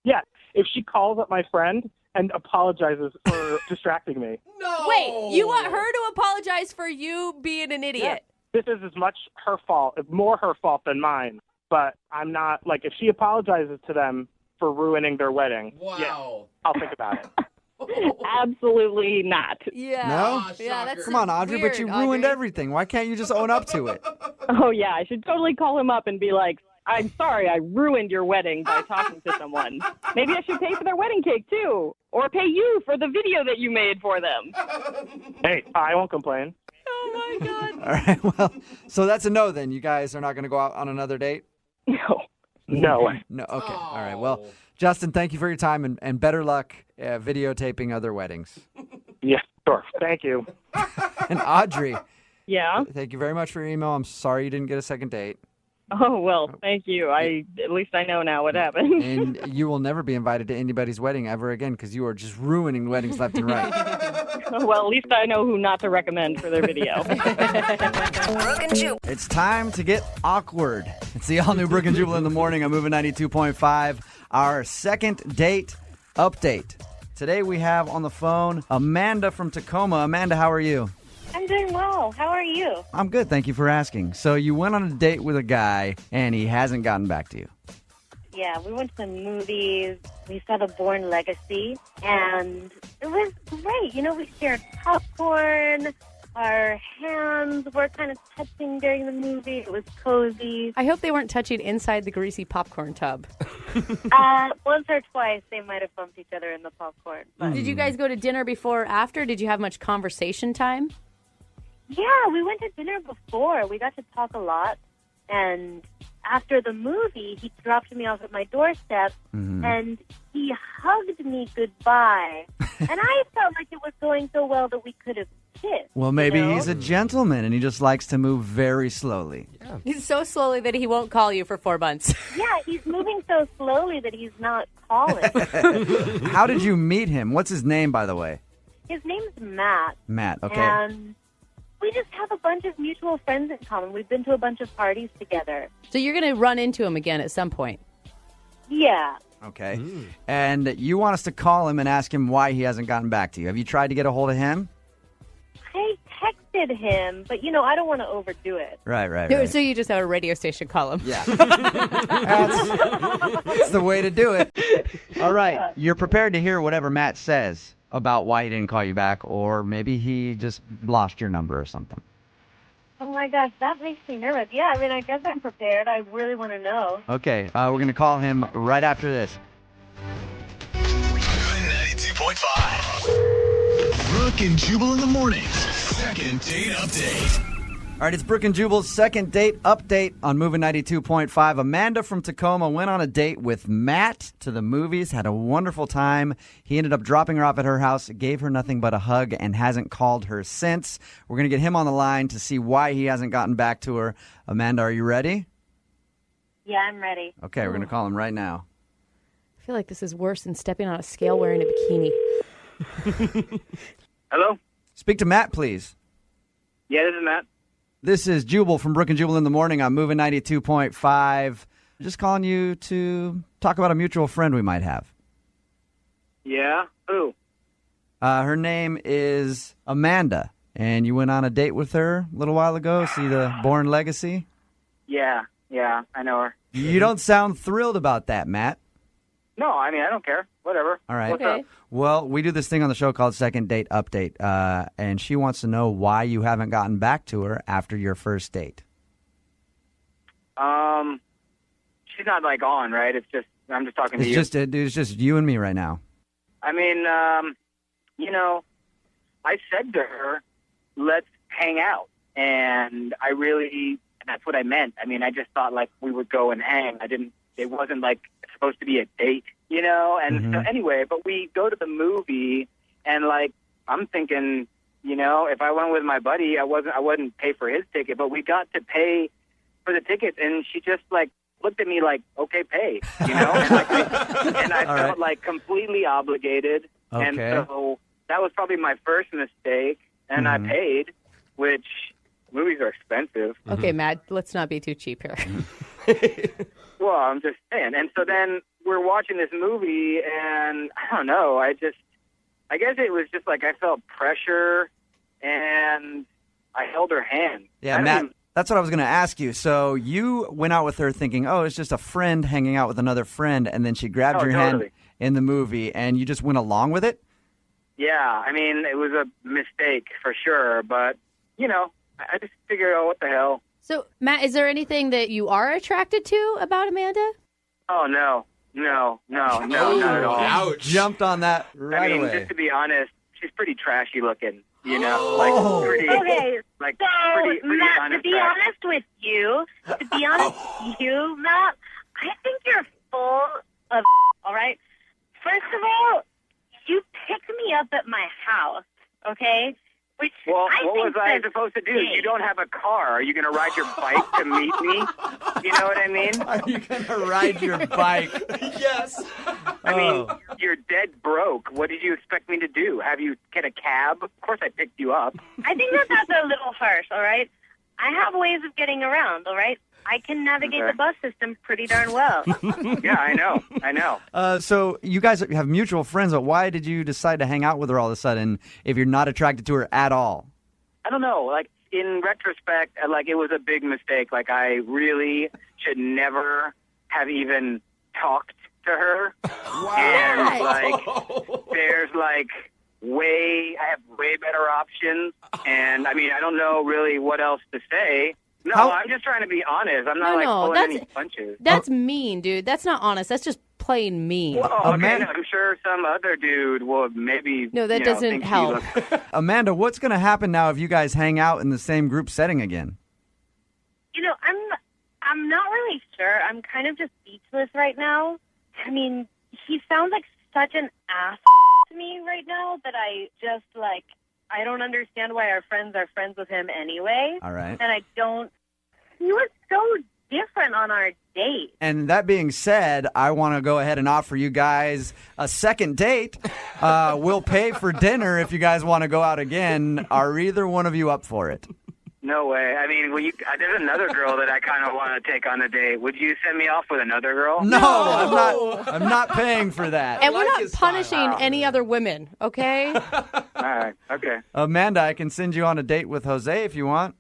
Yeah, if she calls up my friend and apologizes for distracting me. No! Wait, you want her to apologize for you being an idiot? Yeah. This is as much her fault, more her fault than mine. But I'm not, like, if she apologizes to them for ruining their wedding, yeah, I'll think about it. Absolutely not. Yeah. No? Yeah, that's Come on, Audrey, weird, but you ruined Audrey. everything. Why can't you just own up to it? Oh, yeah, I should totally call him up and be like, I'm sorry I ruined your wedding by talking to someone. Maybe I should pay for their wedding cake, too. Or pay you for the video that you made for them. Hey, I won't complain. Oh, my God. All right, well, so that's a no then. You guys are not going to go out on another date? No. No way. No, okay. All right, well, Justin, thank you for your time and better luck videotaping other weddings. Yeah, sure. Thank you. And Audrey, Yeah? thank you very much for your email. I'm sorry you didn't get a second date. Oh, well, thank you. At least I know now what happened. And you will never be invited to anybody's wedding ever again because you are just ruining weddings left and right. Well, at least I know who not to recommend for their video. Brooke and Jubal. It's time to get awkward. It's the all-new Brooke and Jubal in the morning. I'm moving 92.5. Our second date update. Today we have on the phone Amanda from Tacoma. Amanda, how are you? I'm doing well. How are you? I'm good. Thank you for asking. So you went on a date with a guy and he hasn't gotten back to you. Yeah, we went to the movies. We saw The Bourne Legacy, and it was great. You know, we shared popcorn. Our hands were kind of touching during the movie. It was cozy. I hope they weren't touching inside the greasy popcorn tub. Once or twice, they might have bumped each other in the popcorn. But Did you guys go to dinner before or after? Did you have much conversation time? yeah, we went to dinner before. We got to talk a lot. And after the movie, he dropped me off at my doorstep, and he hugged me goodbye. And I felt like it was going so well that we could have kissed. Well, maybe you know? he's a gentleman and he just likes to move very slowly. He's so slowly that he won't call you for 4 months. Yeah, he's moving so slowly that he's not calling. How did you meet him? What's his name, by the way? His name's Matt. Matt, okay. And we just have a bunch of mutual friends in common. We've been to a bunch of parties together. So you're going to run into him again at some point. Yeah. Okay. And you want us to call him and ask him why he hasn't gotten back to you. Have you tried to get a hold of him? I texted him, but, you know, I don't want to overdo it. Right. So you just have a radio station call him. Yeah. That's the way to do it. All right. You're prepared to hear whatever Matt says about why he didn't call you back, or maybe he just lost your number or something. Oh, my gosh, that makes me nervous. Yeah, I mean, I guess I'm prepared. I really want to know. Okay. We're going to call him right after this. 92.5. Brooke and Jubal in the morning. Second date update. All right, it's Brooke and Jubal's second date update on Moving 92.5. Amanda from Tacoma went on a date with Matt to the movies, had a wonderful time. He ended up dropping her off at her house, gave her nothing but a hug, and hasn't called her since. We're going to get him on the line to see why he hasn't gotten back to her. Amanda, are you ready? Yeah, I'm ready. Okay, we're going to call him right now. I feel like this is worse than stepping on a scale wearing a bikini. Hello? Speak to Matt, please. Yeah, this is Matt. This is Jubal from Brooke and Jubal in the morning. I'm Moving 92.5. Just calling you to talk about a mutual friend we might have. Yeah? Who? Her name is Amanda, and you went on a date with her a little while ago. See the Bourne Legacy? Yeah, I know her. You don't sound thrilled about that, Matt. No, I mean, I don't care. Whatever. All right. What's up? Well, we do this thing on the show called Second Date Update, and she wants to know why you haven't gotten back to her after your first date. She's not, like, on, right? It's just, I'm just talking to you. It's just you and me right now. I mean, you know, I said to her, let's hang out. And that's what I meant. I mean, I just thought, like, we would go and hang. It wasn't, like, supposed to be a date, you know? And so anyway, but we go to the movie, and, like, I'm thinking, you know, if I went with my buddy, I wouldn't pay for his ticket, but we got to pay for the tickets, and she just, like, looked at me like, okay, pay, you know? And I felt, like, completely obligated. Okay. And so that was probably my first mistake, and I paid, which movies are expensive. Okay, Matt, let's not be too cheap here. Well, I'm just saying. And so then we're watching this movie, and I don't know, I guess it was just like I felt pressure, and I held her hand. Yeah, Matt, that's what I was going to ask you. So you went out with her thinking, oh, it's just a friend hanging out with another friend, and then she grabbed your hand in the movie, and you just went along with it? Yeah, I mean, it was a mistake for sure, but, you know, I just figured, oh, what the hell. So, Matt, is there anything that you are attracted to about Amanda? Oh, no, not at all. Ouch. Jumped on that right I mean, away. just to be honest, she's pretty trashy looking. You know, like pretty. Okay, Like so pretty Matt, to be honest with you, Matt, I think you're full of all right? First of all, you picked me up at my house, okay? Which Well, I what think was I says supposed to do? gay. You don't have a car. Are you going to ride your bike to meet me? You know what I mean? Are you going to ride your bike? Yes. I mean, you're dead broke. What did you expect me to do? Have you get a cab? Of course I picked you up. I think that's a little harsh, all right? I have ways of getting around, all right? I can navigate the bus system pretty darn well. Yeah, I know. So you guys have mutual friends, but why did you decide to hang out with her all of a sudden if you're not attracted to her at all? I don't know. Like, in retrospect, like, it was a big mistake. Like, I really should never have even talked to her. Wow. And, like, there's, like, I have way better options. And, I mean, I don't know really what else to say. No, I'm just trying to be honest. I'm not, pulling any punches. That's mean, dude. That's not honest. That's just plain mean. Well, okay, no, I'm sure some other dude will maybe. No, that doesn't think help. Amanda, what's going to happen now if you guys hang out in the same group setting again? You know, I'm not really sure. I'm kind of just speechless right now. I mean, he sounds like such an ass to me right now that I just, like, I don't understand why our friends are friends with him anyway. All right. And he was so different on our date. And that being said, I want to go ahead and offer you guys a second date. We'll pay for dinner if you guys want to go out again. Are either one of you up for it? No way. I mean, there's another girl that I kind of want to take on a date. Would you send me off with another girl? No, I'm not paying for that. And we're not punishing any other women, okay? All right. Okay. Amanda, I can send you on a date with Jose if you want.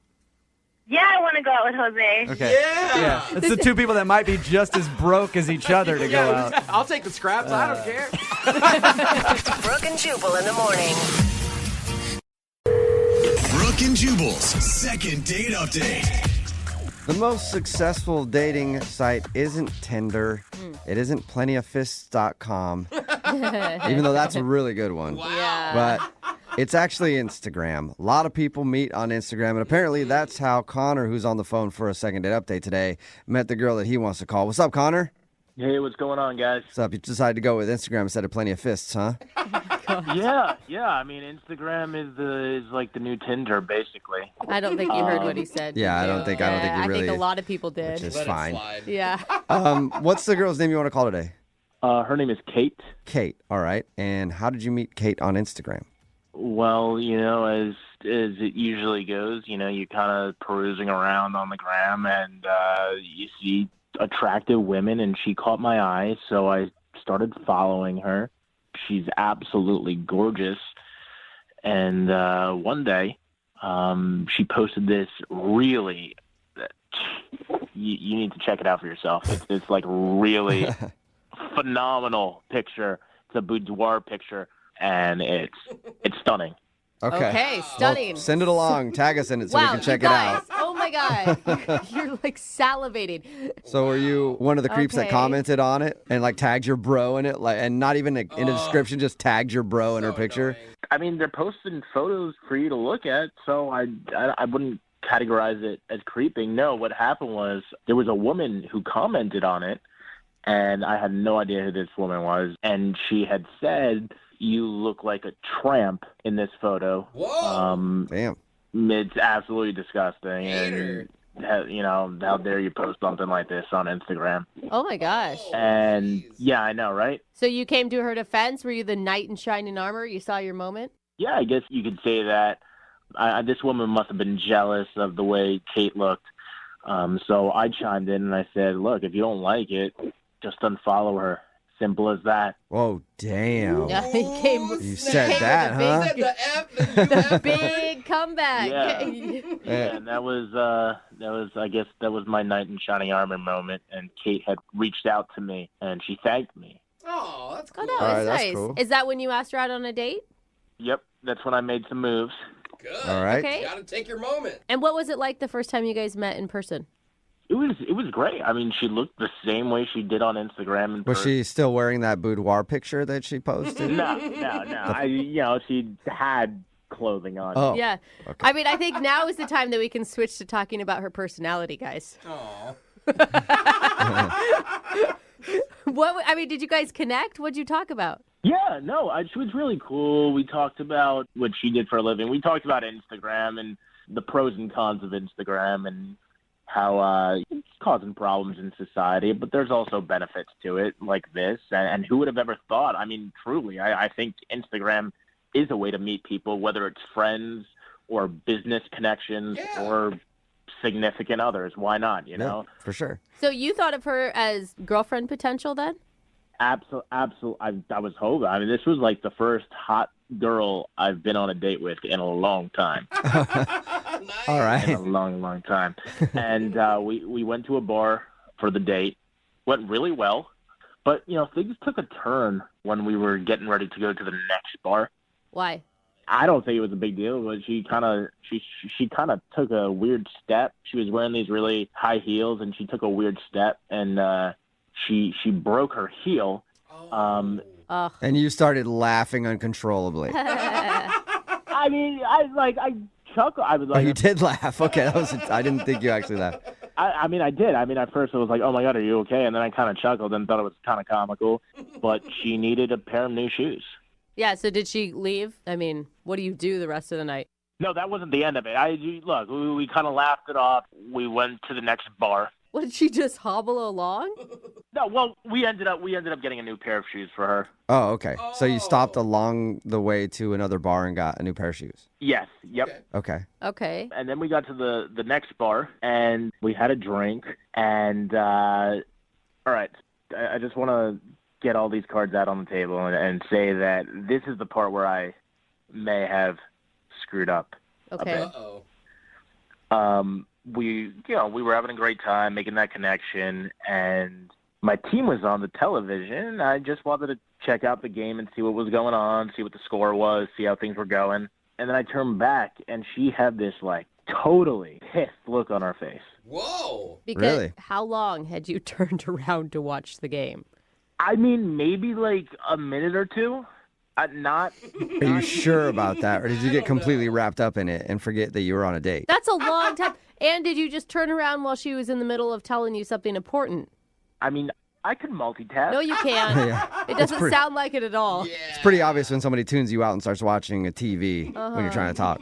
Yeah, I want to go out with Jose. Okay. Yeah. It's the two people that might be just as broke as each other to go out. I'll take the scraps. I don't care. Brooke and Jubal in the morning. Brooke and Jubal's second date update. The most successful dating site isn't Tinder. It isn't plentyoffists.com, even though that's a really good one. Wow. Yeah. But it's actually Instagram. A lot of people meet on Instagram, and apparently that's how Connor, who's on the phone for a second date update today, met the girl that he wants to call. What's up, Connor? Hey, what's going on, guys? What's up? You decided to go with Instagram instead of Plenty of Fists, huh? Yeah. I mean, Instagram is like the new Tinder, basically. I don't think you heard what he said. Yeah, I don't think you really. I think a lot of people did. Which is fine. Yeah. What's the girl's name you want to call today? Her name is Kate. Kate. All right. And how did you meet Kate on Instagram? Well, as it usually goes, you kind of perusing around on the gram, and you see attractive women, and she caught my eye, so I started following her. She's absolutely gorgeous. And one day, she posted this really, you need to check it out for yourself. It's like really phenomenal picture. It's a boudoir picture, and it's stunning. Okay, stunning. Well, send it along. Tag us in it so we can check it out. Oh my God. You're like salivating. So were you one of the creeps that Okay. commented on it and like tagged your bro in it, and not even in a description, just tagged your bro in her picture? I mean, they're posting photos for you to look at, so I wouldn't categorize it as creeping. No, what happened was there was a woman who commented on it, and I had no idea who this woman was, and she had said, "You look like a tramp in this photo." Whoa! Damn. It's absolutely disgusting. And, how dare you post something like this on Instagram? Oh my gosh. And, yeah, I know, right? So you came to her defense? Were you the knight in shining armor? You saw your moment? Yeah, I guess you could say that. This woman must have been jealous of the way Kate looked. So I chimed in and I said, look, if you don't like it, just unfollow her. Simple as that. Whoa, damn. Yeah, he came. You said that, huh? The big comeback. Yeah. And that was I guess that was my knight in shining armor moment, and Kate had reached out to me and she thanked me. Oh, that's Oh, cool. no, All right, that's that's nice. cool. Is that when you asked her out on a date? Yep, that's when I made some moves. Good. All right. Okay. You gotta take your moment. And what was it like the first time you guys met in person? It was great. I mean, she looked the same way she did on Instagram. In Was person. she still wearing that boudoir picture that she posted? No. She had clothing on. Oh. Yeah. Okay. I mean, I think now is the time that we can switch to talking about her personality, guys. Aw. Did you guys connect? What'd you talk about? Yeah, no, she was really cool. We talked about what she did for a living. We talked about Instagram and the pros and cons of Instagram and how it's causing problems in society, but there's also benefits to it like this. And who would have ever thought? I mean, truly, I think Instagram is a way to meet people, whether it's friends or business connections or significant others. Why not, you know? For sure. So you thought of her as girlfriend potential then? Absolutely. I was hoping. I mean, this was like the first hot girl I've been on a date with in a long time. All right. In a long, long time. And we went to a bar for the date. Went really well. But, things took a turn when we were getting ready to go to the next bar. Why? I don't think it was a big deal, but she kind of took a weird step. She was wearing these really high heels, and she took a weird step, and she broke her heel. And you started laughing uncontrollably. I mean, I chuckled. I was like, you did laugh. Okay, I didn't think you actually laughed. I mean, I did. I mean, at first it was like, oh my God, are you okay? And then I kind of chuckled and thought it was kind of comical. But she needed a pair of new shoes. Yeah, so did she leave? I mean, what do you do the rest of the night? No, that wasn't the end of it. Look, we kind of laughed it off. We went to the next bar. What, did she just hobble along? No, well, we ended up getting a new pair of shoes for her. Oh, okay. So you stopped along the way to another bar and got a new pair of shoes. Yes. Yep. Okay. Okay. And then we got to the next bar, and we had a drink. And all right, I just want to get all these cards out on the table and say that this is the part where I may have screwed up. Okay. Uh-oh. We were having a great time making that connection, and my team was on the television. I just wanted to check out the game and see what was going on, see what the score was, see how things were going. And then I turned back, and she had this, totally pissed look on her face. Whoa! Because Really? How long had you turned around to watch the game? I mean, maybe, a minute or two. Not. Are you sure about that? Or did you get completely wrapped up in it and forget that you were on a date? That's a long time. And did you just turn around while she was in the middle of telling you something important? I mean, I could multitask. No, you can't. Yeah. It doesn't sound like it at all. It's pretty obvious when somebody tunes you out and starts watching a TV when you're trying to talk.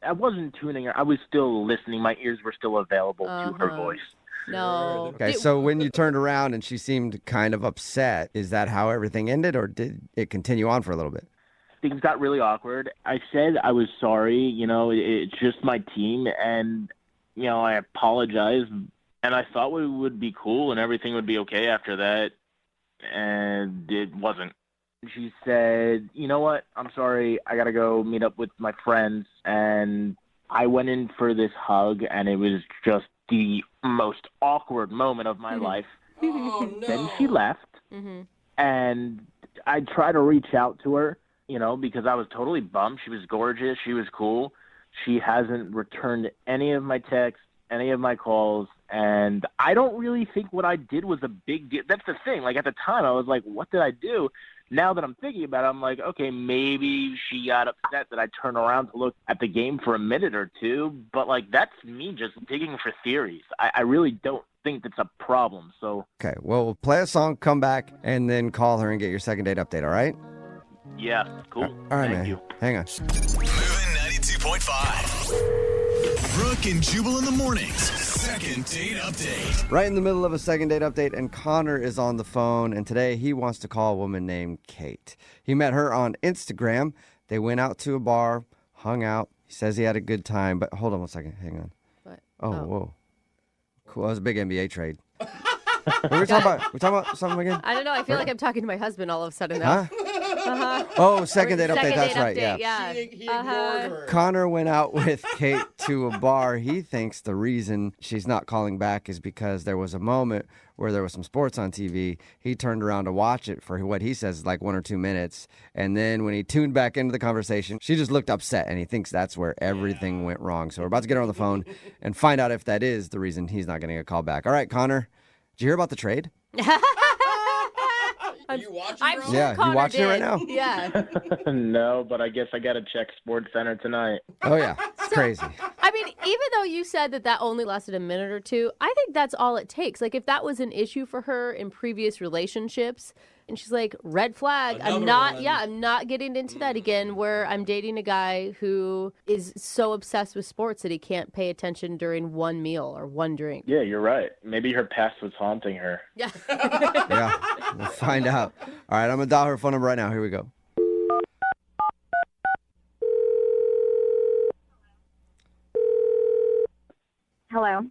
I wasn't tuning her. I was still listening. My ears were still available to her voice. No. Okay, so when you turned around and she seemed kind of upset, is that how everything ended, or did it continue on for a little bit? Things got really awkward. I said I was sorry. It's just my team, and I apologized. And I thought we would be cool and everything would be okay after that, and it wasn't. She said, "You know what? I'm sorry. I gotta go meet up with my friends." And I went in for this hug, and it was just the most awkward moment of my life. Oh, no. Then she left, and I tried to reach out to her, because I was totally bummed. She was gorgeous. She was cool. She hasn't returned any of my texts, any of my calls, and I don't really think what I did was a big deal. That's the thing. At the time, I was like, what did I do? Now that I'm thinking about it, I'm like, okay, maybe she got upset that I turned around to look at the game for a minute or two, but, that's me just digging for theories. I really don't think that's a problem, so... Okay, well, we'll play a song, come back, and then call her and get your second date update, all right? Yeah, cool. All right, Thank man. you. Hang on. Moving 92.5. Brooke and Jubal in the mornings. Second date update. Right in the middle of a second date update, and Connor is on the phone, and today he wants to call a woman named Kate. He met her on Instagram. They went out to a bar, hung out. He says he had a good time, but hold on one second. Hang on. What? Oh, whoa. Cool. That was a big NBA trade. What are we talking about? We talking about something again? I don't know. I feel like I'm talking to my husband all of a sudden now. Huh? Oh, second date update. Second That's date right. update, Yeah. yeah. He ignored her. Connor went out with Kate to a bar. He thinks the reason she's not calling back is because there was a moment where there was some sports on TV. He turned around to watch it for what he says is like 1 or 2 minutes. And then when he tuned back into the conversation, she just looked upset, and he thinks that's where everything went wrong. So we're about to get her on the phone and find out if that is the reason he's not getting a call back. All right, Connor, did you hear about the trade? Are you watching, I'm bro? sure Yeah, you Connor watching it right did. now? Yeah. No, but I guess I got to check Sports Center tonight. Oh, yeah. It's crazy. I mean, even though you said that only lasted a minute or two, I think that's all it takes. Like, if that was an issue for her in previous relationships, and she's like, red flag, I'm not getting into that again, where I'm dating a guy who is so obsessed with sports that he can't pay attention during one meal or one drink. Yeah, you're right. Maybe her past was haunting her. Yeah. Yeah, we'll find out. All right, I'm going to dial her phone number right now. Here we go. Hello.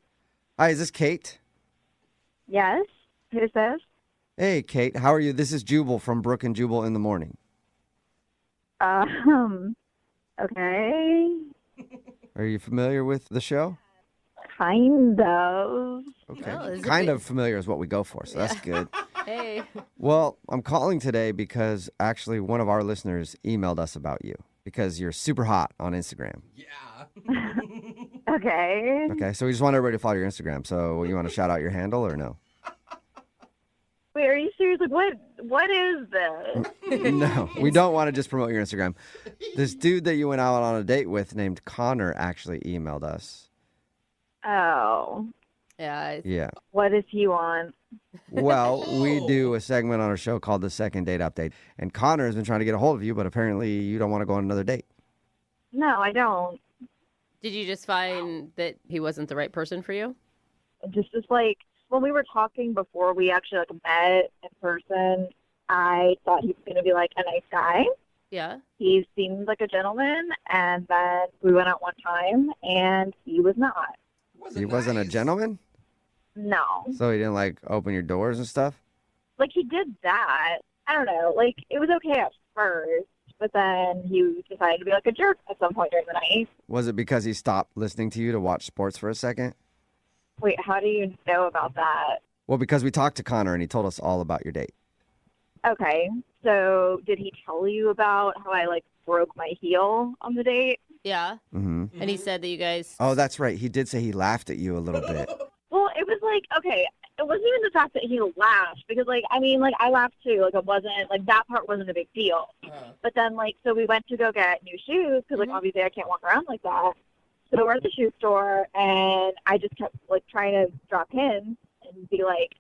Hi, is this Kate? Yes. Who's this? Hey, Kate. How are you? This is Jubal from Brooke and Jubal in the morning. Okay. Are you familiar with the show? Kind of. Okay. Oh, is it kind big? of familiar is what we go for, so that's good. Hey. Well, I'm calling today because actually one of our listeners emailed us about you because you're super hot on Instagram. Okay. Okay, so we just want everybody to follow your Instagram. So you want to shout out your handle or no? Wait, are you serious? Like, what is this? No, we don't want to just promote your Instagram. This dude that you went out on a date with named Connor actually emailed us. Oh. Yeah. Yeah. What does he want? Well, we do a segment on our show called The Second Date Update. And Connor has been trying to get a hold of you, but apparently you don't want to go on another date. No, I don't. Did you just find that he wasn't the right person for you? Just like when we were talking before we actually met in person, I thought he was going to be like a nice guy. Yeah. He seemed like a gentleman, and then we went out one time, and he was not. He wasn't a gentleman? No. So he didn't like open your doors and stuff? Like, he did that. I don't know. Like, it was okay at first, but then he decided to be like a jerk at some point during the night. Was it because he stopped listening to you to watch sports for a second? Wait, how do you know about that? Well, because we talked to Connor and he told us all about your date. Okay, so did he tell you about how I, like, broke my heel on the date? Yeah. Mm-hmm. And he said that you guys... Oh, that's right. He did say he laughed at you a little bit. Well, it was like, okay, it wasn't even the fact that he laughed, because, like, I mean, like, I laughed too. Like, it wasn't, like, that part wasn't a big deal. But then, like, so we went to go get new shoes, because, like, obviously I can't walk around like that. So we're at the shoe store, and I just kept, like, trying to drop hints and be like,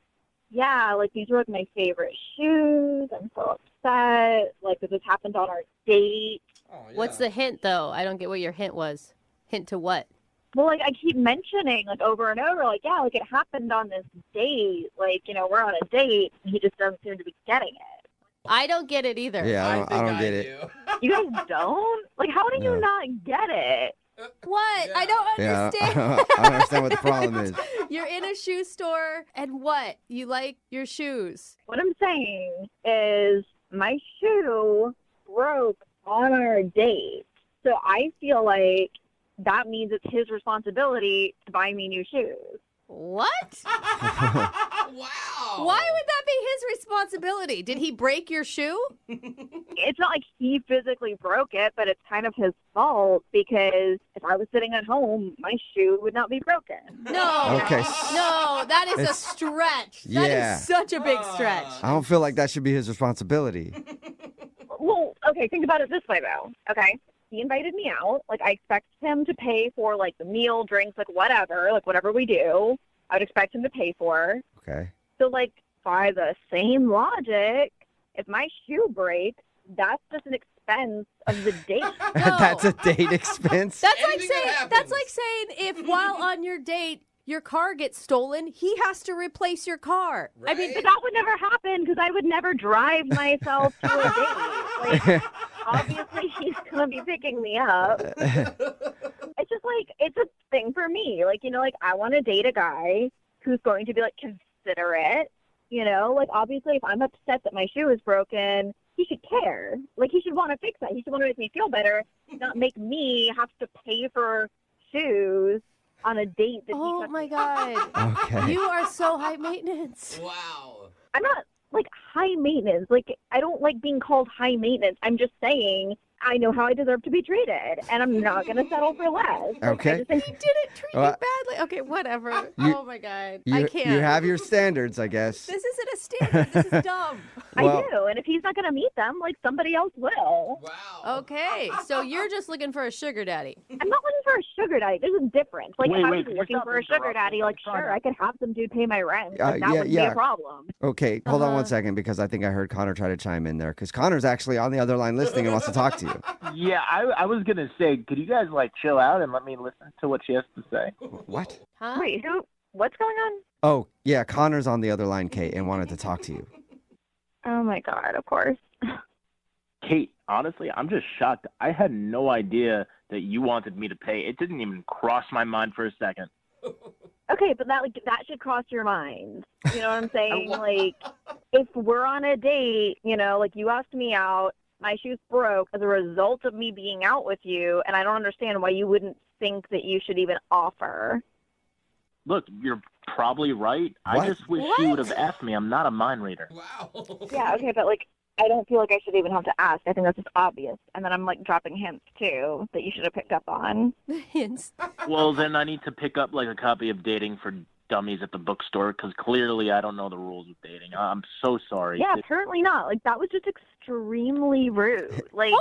yeah, like, these were, like, my favorite shoes. I'm so upset. Like, this happened on our date. What's the hint, though? I don't get what your hint was. Hint to what? Well, like, I keep mentioning, like, over and over, like, yeah, like, it happened on this date. Like, you know, we're on a date, and he just doesn't seem to be getting it. I don't get it either. Yeah, I don't get it. You guys don't? Like, how do you not get it? What? I don't Yeah, understand. I don't understand what the problem is. You're in a shoe store, and what? You like your shoes. What I'm saying is my shoe broke on our date. So I feel like that means it's his responsibility to buy me new shoes. What? Wow. Why would that be his responsibility? Did he break your shoe? It's not like he physically broke it, but it's kind of his fault, because if I was sitting at home, my shoe would not be broken. No. Okay. No, that is a It's- stretch. That Yeah. is such a big stretch. I don't feel like that should be his responsibility. Well, okay, think about it this way, though. Okay, he invited me out. Like, I expect him to pay for, like, the meal, drinks, like, whatever we do, I would expect him to pay for. Okay. So, like, by the same logic, if my shoe breaks, that's just an expense of the date. That's a date expense? That's like saying if while on your date your car gets stolen, he has to replace your car. I mean, but that would never happen, because I would never drive myself to a date. Like, obviously, he's going to be picking me up. It's just like, it's a thing for me. Like, you know, like, I want to date a guy who's going to be, like, considerate. You know, like, obviously, if I'm upset that my shoe is broken, he should care. Like, he should want to fix that. He should want to make me feel better, not make me have to pay for shoes on a date that Oh my God. Okay. You are so high maintenance. Wow. I'm not, like, high maintenance. Like, I don't like being called high maintenance. I'm just saying I know how I deserve to be treated, and I'm not going to settle for less. Okay. I just think He didn't treat you badly. Okay, whatever. You- Oh my God. You, I can't. You have your standards, I guess. This isn't a standard. This is dumb. Well- I do, and if he's not going to meet them, like, somebody else will. Wow. Okay, so you're just looking for a sugar daddy. I'm not looking for a sugar daddy. There's a difference. Like, Wait, if I wait, was can you looking stop for a sugar interrupting? daddy, like, I'm trying sure, to- I could have some dude pay my rent. Like, that wouldn't be yeah. a problem. Okay, hold on Uh-huh. one second because I think I heard Connor try to chime in there because Connor's actually on the other line listening and wants to talk to you. Yeah, I was gonna say, could you guys like chill out and let me listen to what she has to say? What? Huh? Wait, what's going on? Oh, yeah, Connor's on the other line, Kate, and wanted to talk to you. Oh, my God, of course. Kate, honestly, I'm just shocked. I had no idea that you wanted me to pay. It didn't even cross my mind for a second. Okay, but that should cross your mind. You know what I'm saying? Like, if we're on a date, you know, like you asked me out, my shoes broke as a result of me being out with you, and I don't understand why you wouldn't think that you should even offer. Look, you're probably right. What? I just wish she would have asked me. I'm not a mind reader. Yeah, okay, but like, I don't feel like I should even have to ask. I think that's just obvious. And then I'm like dropping hints too that you should have picked up on. Hints. Well, then I need to pick up like a copy of Dating for Dummies at the bookstore because clearly I don't know the rules of dating. I'm so sorry. Yeah, apparently not. Like, that was just extremely rude. Like,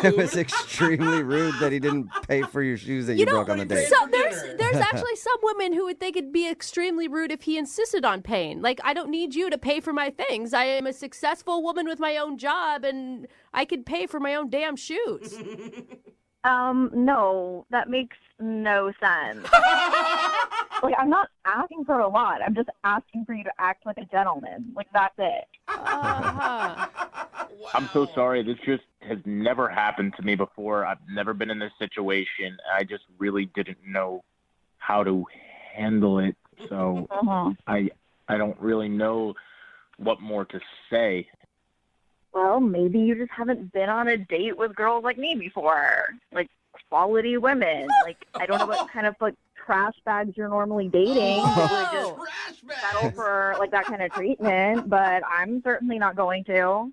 It was extremely rude that he didn't pay for your shoes that you broke on the date. So there's actually some women who would think it'd be extremely rude if he insisted on paying. Like, I don't need you to pay for my things. I am a successful woman with my own job, and I could pay for my own damn shoes. no, that makes no sense. Like, I'm not asking for a lot. I'm just asking for you to act like a gentleman. Like, that's it. Uh-huh. I'm so sorry. This just has never happened to me before. I've never been in this situation. I just really didn't know how to handle it. So I don't really know what more to say. Well, maybe you just haven't been on a date with girls like me before. Like, quality women. Like, I don't know what kind of, like, trash bags you're normally dating. That would just settle for, like, that kind of treatment. But I'm certainly not going to.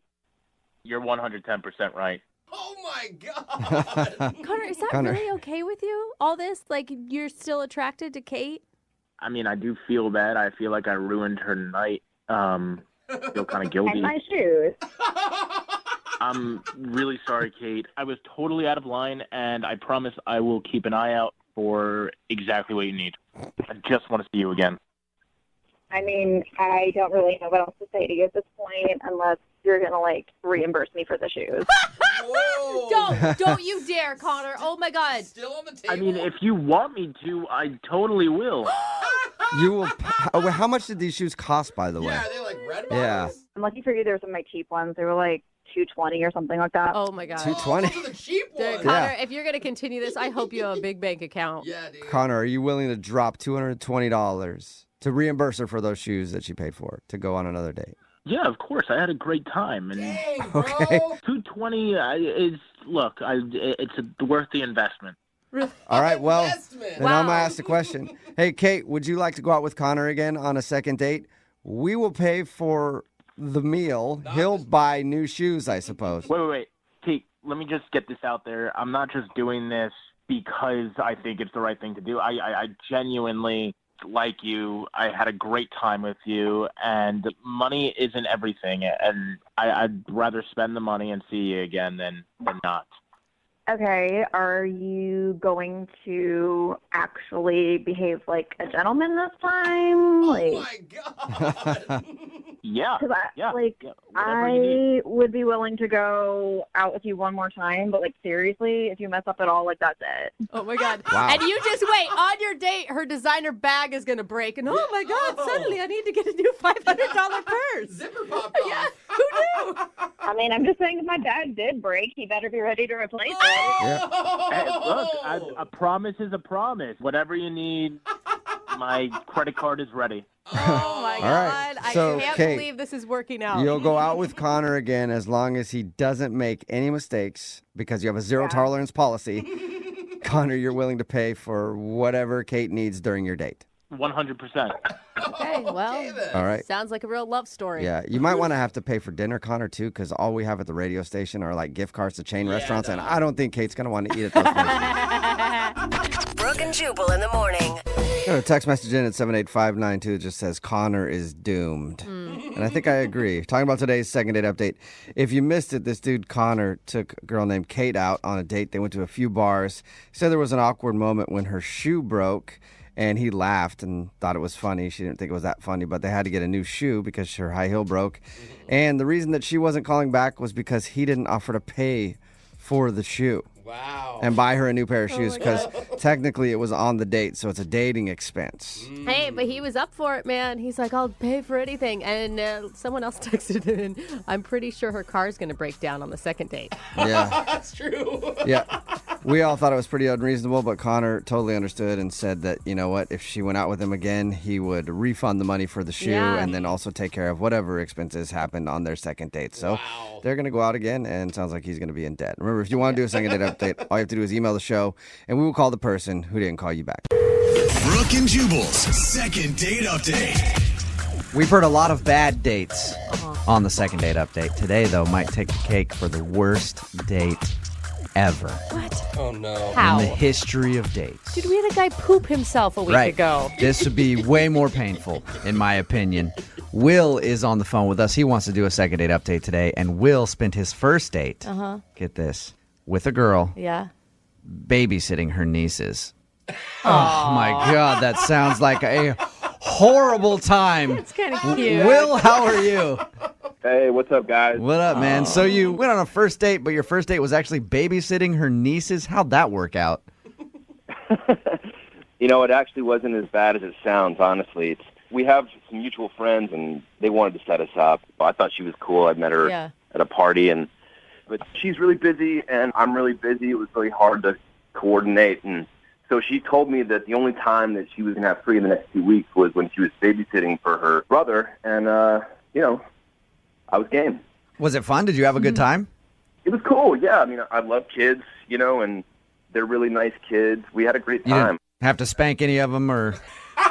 You're 110% right. Oh my God. Connor, is that Connor. really okay with you? All this? Like, you're still attracted to Kate? I mean, I do feel bad. I feel like I ruined her night. Feel kind of guilty. And my shoes. I'm really sorry, Kate. I was totally out of line, and I promise I will keep an eye out for exactly what you need. I just want to see you again. I mean, I don't really know what else to say to you at this point unless you're going to, like, reimburse me for the shoes. Don't you dare, Connor. Oh, my God. Still on the table. I mean, if you want me to, I totally will. You will. Oh, how much did these shoes cost, by the way? Yeah, are they like red Yeah. I'm lucky for you there were some of my cheap ones. They were, like, $220 or something like that. Oh, my God. $220. Those are the cheap Dude, ones. Connor, if you're going to continue this, I hope you have a big bank account. Yeah, dude. Connor, are you willing to drop $220 to reimburse her for those shoes that she paid for to go on another date? Yeah, of course. I had a great time. And Dang, bro. Okay. $220 is, look, it's worth the investment. All right, well, Investment. then I'm going to ask the question. Hey, Kate, would you like to go out with Connor again on a second date? We will pay for the meal. He'll buy new shoes, I suppose. Wait. Kate, let me just get this out there. I'm not just doing this because I think it's the right thing to do. I genuinely like you. I had a great time with you, and money isn't everything. And I'd rather spend the money and see you again than not. Okay, are you going to actually behave like a gentleman this time? Like, Oh my God. Yeah. Cause Whatever you need. I would be willing to go out with you one more time, but like seriously, if you mess up at all, like that's it. Oh, my God. Wow. And you just wait. On your date, her designer bag is going to break. And oh, my God, suddenly I need to get a new $500 purse. Zipper popped off. Yeah, who knew? I mean, I'm just saying if my bag did break, he better be ready to replace it. Hey, look, a promise is a promise. Whatever you need, my credit card is ready. Oh my All God! right. So, I can't Kate, believe this is working out. You'll go out with Connor again as long as he doesn't make any mistakes because you have a zero tolerance policy. Connor, you're willing to pay for whatever Kate needs during your date. 100%. Okay, well, All right. sounds like a real love story. Yeah, you might want to have to pay for dinner, Connor, too, because all we have at the radio station are like gift cards to chain restaurants, and I don't think Kate's going to want to eat at those places. Brooke and Jubal in the morning. Got a text message in at 78592. It just says Connor is doomed. And I think I agree. Talking about today's second date update. If you missed it, this dude Connor took a girl named Kate out on a date. They went to a few bars. He said there was an awkward moment when her shoe broke. And he laughed and thought it was funny. She didn't think it was that funny, but they had to get a new shoe because her high heel broke. And the reason that she wasn't calling back was because he didn't offer to pay for the shoe. Wow. And buy her a new pair of shoes because technically it was on the date, so it's a dating expense. Hey, but he was up for it, man. He's like, I'll pay for anything. And someone else texted in, I'm pretty sure her car's going to break down on the second date. Yeah. That's true. Yeah. We all thought it was pretty unreasonable, but Connor totally understood and said that, you know what, if she went out with him again, he would refund the money for the shoe and then also take care of whatever expenses happened on their second date. So they're going to go out again, and sounds like he's going to be in debt. Remember, if you want to do a second date update, all you have to do is email the show, and we will call the person who didn't call you back. Brooke and Jubal's second date update. We've heard a lot of bad dates on the second date update. Today, though, might take the cake for the worst date ever. What? Oh, no. How? In the history of dates. Dude, we had a guy poop himself a week ago. This would be way more painful, in my opinion. Will is on the phone with us. He wants to do a second date update today, and Will spent his first date, get this, with a girl, Yeah. babysitting her nieces. Oh, my God. That sounds like a horrible time. It's kind of cute. Will, how are you? Hey, what's up, guys? What up, man? So you went on a first date, but your first date was actually babysitting her nieces? How'd that work out? You know, it actually wasn't as bad as it sounds, honestly. We have some mutual friends, and they wanted to set us up. I thought she was cool. I met her at a party, but she's really busy, and I'm really busy. It was really hard to coordinate, and so she told me that the only time that she was going to have free in the next 2 weeks was when she was babysitting for her brother, and, you know, I was game. Was it fun? Did you have a good time? It was cool, yeah. I mean, I love kids, you know, and they're really nice kids. We had a great You time. didn't have to spank any of them or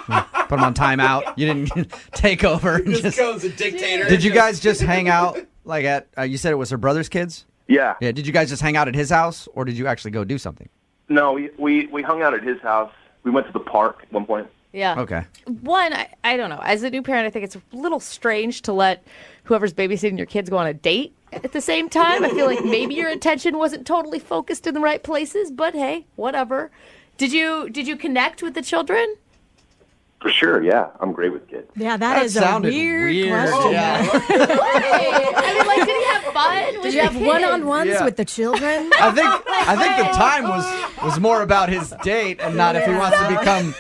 put them on timeout? You didn't take over? And Just goes a dictator. Did you guys just hang out like at, you said it was her brother's kids? Yeah. Yeah. Did you guys just hang out at his house or did you actually go do something? No, we hung out at his house. We went to the park at one point. Yeah. Okay. One, I don't know. As a new parent, I think it's a little strange to let whoever's babysitting your kids go on a date at the same time. I feel like maybe your attention wasn't totally focused in the right places, but hey, whatever. Did you connect with the children? For sure, yeah. I'm great with kids. Yeah, that is a weird question. Yeah. I mean, like, did he have fun? Did you have one-on-ones with the children? I think the time was more about his date and not if he wants to become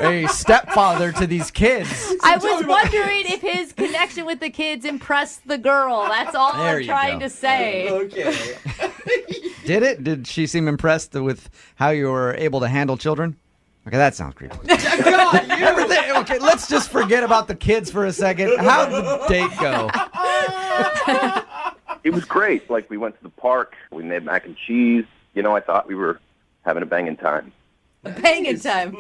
a stepfather to these kids. I was wondering if his connection with the kids impressed the girl. That's all There I'm you trying go. to say. Okay. Did it? Did she seem impressed with how you were able to handle children? Okay, that sounds creepy. Everything, okay, let's just forget about the kids for a second. How'd the date go? It was great. Like, we went to the park. We made mac and cheese. You know, I thought we were having a banging time. Banging time.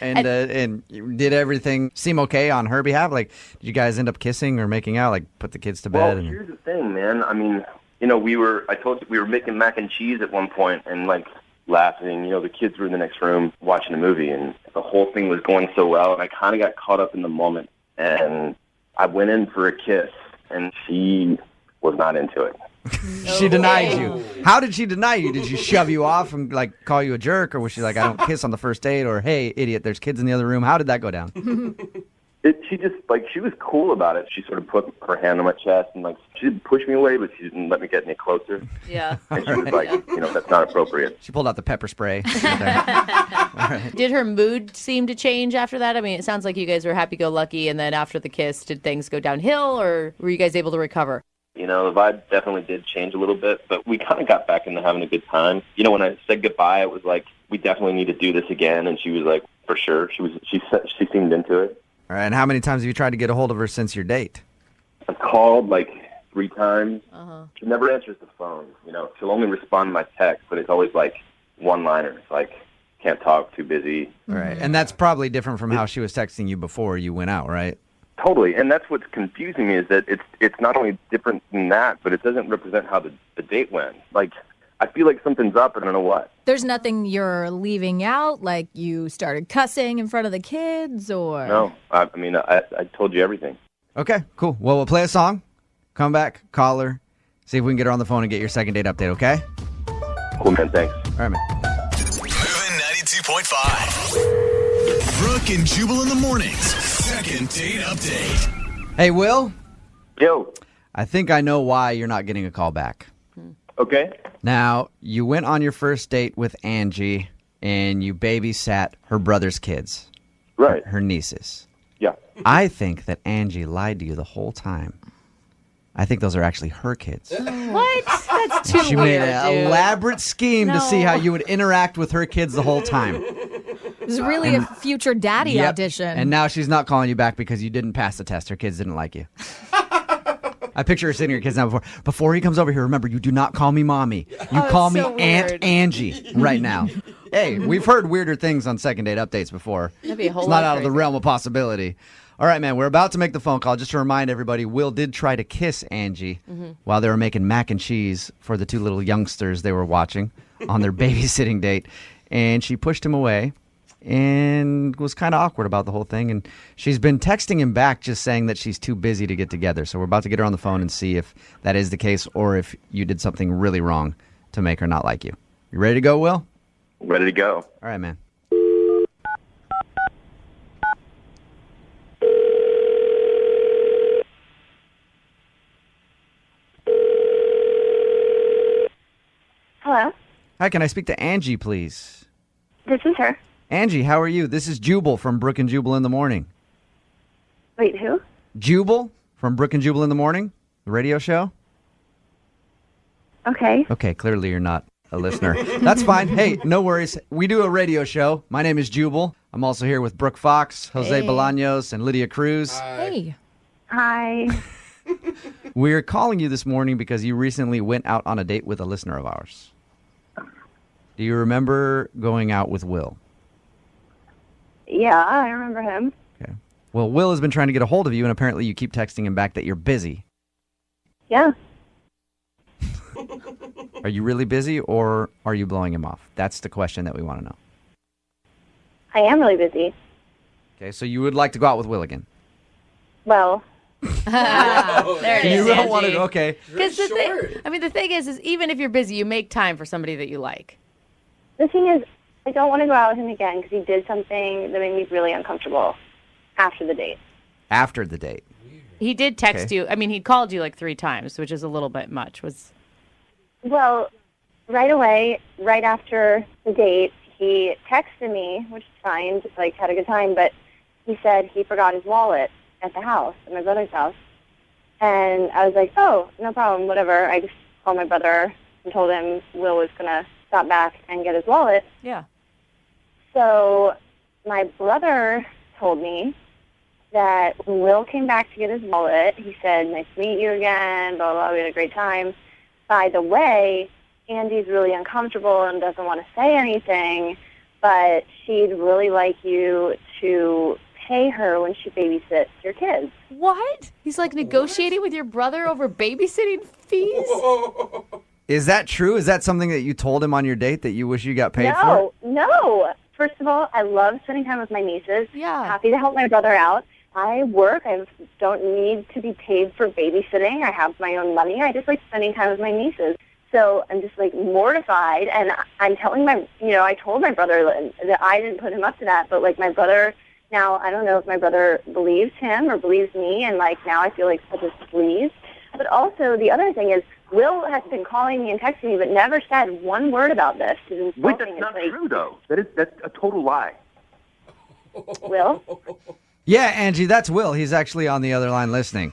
And did everything seem okay on her behalf? Like, did you guys end up kissing or making out? Like, put the kids to bed? Well, here's the thing, man. I mean, you know, I told you we were making mac and cheese at one point and, like, laughing. You know, the kids were in the next room watching a movie, and the whole thing was going so well, and I kind of got caught up in the moment, and I went in for a kiss, and she was not into it. She denied you. How did she deny you? Did she shove you off and, like, call you a jerk? Or was she like, I don't kiss on the first date? Or, hey, idiot, there's kids in the other room. How did that go down? She just, like, she was cool about it. She sort of put her hand on my chest and, like, she didn't push me away, but she didn't let me get any closer. Yeah. And she was like, you know, that's not appropriate. She pulled out the pepper spray. Did her mood seem to change after that? I mean, it sounds like you guys were happy-go-lucky, and then after the kiss, did things go downhill, or were you guys able to recover? You know, the vibe definitely did change a little bit, but we kind of got back into having a good time. You know, when I said goodbye, it was like, we definitely need to do this again, and she was like, for sure. She seemed into it. All right, and how many times have you tried to get a hold of her since your date? I've called like 3 times. She never answers the phone. You know, she'll only respond to my text, but it's always like one-liners, like can't talk, too busy. All right, and that's probably different from how she was texting you before you went out, right? Totally, and that's what's confusing me is that it's not only different than that, but it doesn't represent how the date went. Like, I feel like something's up, and I don't know what. There's nothing you're leaving out, like you started cussing in front of the kids, or... No, I told you everything. Okay, cool. Well, we'll play a song, come back, call her, see if we can get her on the phone and get your second date update, okay? Cool, man, thanks. All right, man. Moving 92.5. Brooke and Jubal in the mornings. Second date update. Hey, Will? Yo. I think I know why you're not getting a call back. Okay. Now, you went on your first date with Angie, and you babysat her brother's kids. Right. Her nieces. Yeah. I think that Angie lied to you the whole time. I think those are actually her kids. What? That's too She weird, made an dude. elaborate scheme to see No. how you would interact with her kids the whole time. It was really a future daddy Yep. audition. And now she's not calling you back because you didn't pass the test. Her kids didn't like you. I picture her sitting to your kids now before he comes over here, remember, you do not call me mommy. You call me so Aunt weird. Angie right now. Hey, we've heard weirder things on second date updates before. That'd be a whole It's not lot out of the crazy. realm of possibility. All right, man, we're about to make the phone call. Just to remind everybody, Will did try to kiss Angie while they were making mac and cheese for the 2 little youngsters they were watching on their babysitting date. And she pushed him away and was kind of awkward about the whole thing. And she's been texting him back just saying that she's too busy to get together. So we're about to get her on the phone and see if that is the case or if you did something really wrong to make her not like you. You ready to go, Will? Ready to go. All right, man. Hello, Hi, can I speak to Angie, please? this is her. Angie, how are you? This is Jubal from Brooke and Jubal in the Morning. Wait, who? Jubal from Brooke and Jubal in the Morning, the radio show? Okay. Okay, clearly you're not a listener. That's fine. Hey, no worries. We do a radio show. My name is Jubal. I'm also here with Brooke Fox, Jose Hey. Bolaños, and Lydia Cruz. Hey. Hi. We're calling you this morning because you recently went out on a date with a listener of ours. Do you remember going out with Will? Yeah, I remember him. Okay. Well, Will has been trying to get a hold of you, and apparently you keep texting him back that you're busy. Yeah. Are you really busy, or are you blowing him off? That's the question that we want to know. I am really busy. Okay, so you would like to go out with Will again? Well, There it You is, don't want Angie. to, okay. Because the thing is even if you're busy, you make time for somebody that you like. the thing is, I don't want to go out with him again because he did something that made me really uncomfortable after the date. After the date. He did text Okay. you. I mean, he called you like 3 times, which is a little bit much. Well, right away, right after the date, he texted me, which is fine, just like had a good time, but he said he forgot his wallet at the house, at my brother's house. And I was like, oh, no problem, whatever. I just called my brother and told him Will was going to stop back and get his wallet. Yeah. So my brother told me that when Will came back to get his wallet, he said, nice to meet you again, blah, blah, we had a great time. By the way, Andy's really uncomfortable and doesn't want to say anything, but she'd really like you to pay her when she babysits your kids. What? He's like negotiating with your brother over babysitting fees? Is that true? Is that something that you told him on your date that you wish you got paid for? No. First of all, I love spending time with my nieces. Yeah. Happy to help my brother out. I work. I don't need to be paid for babysitting. I have my own money. I just like spending time with my nieces. So I'm just like mortified, and I'm telling I told my brother that I didn't put him up to that, but like my brother, now I don't know if my brother believes him or believes me, and like now I feel like such a squeeze. But also the other thing is, Will has been calling me and texting me, but never said one word about this. Wait, that's not true, though. That's a total lie. Will? Yeah, Angie, that's Will. He's actually on the other line listening.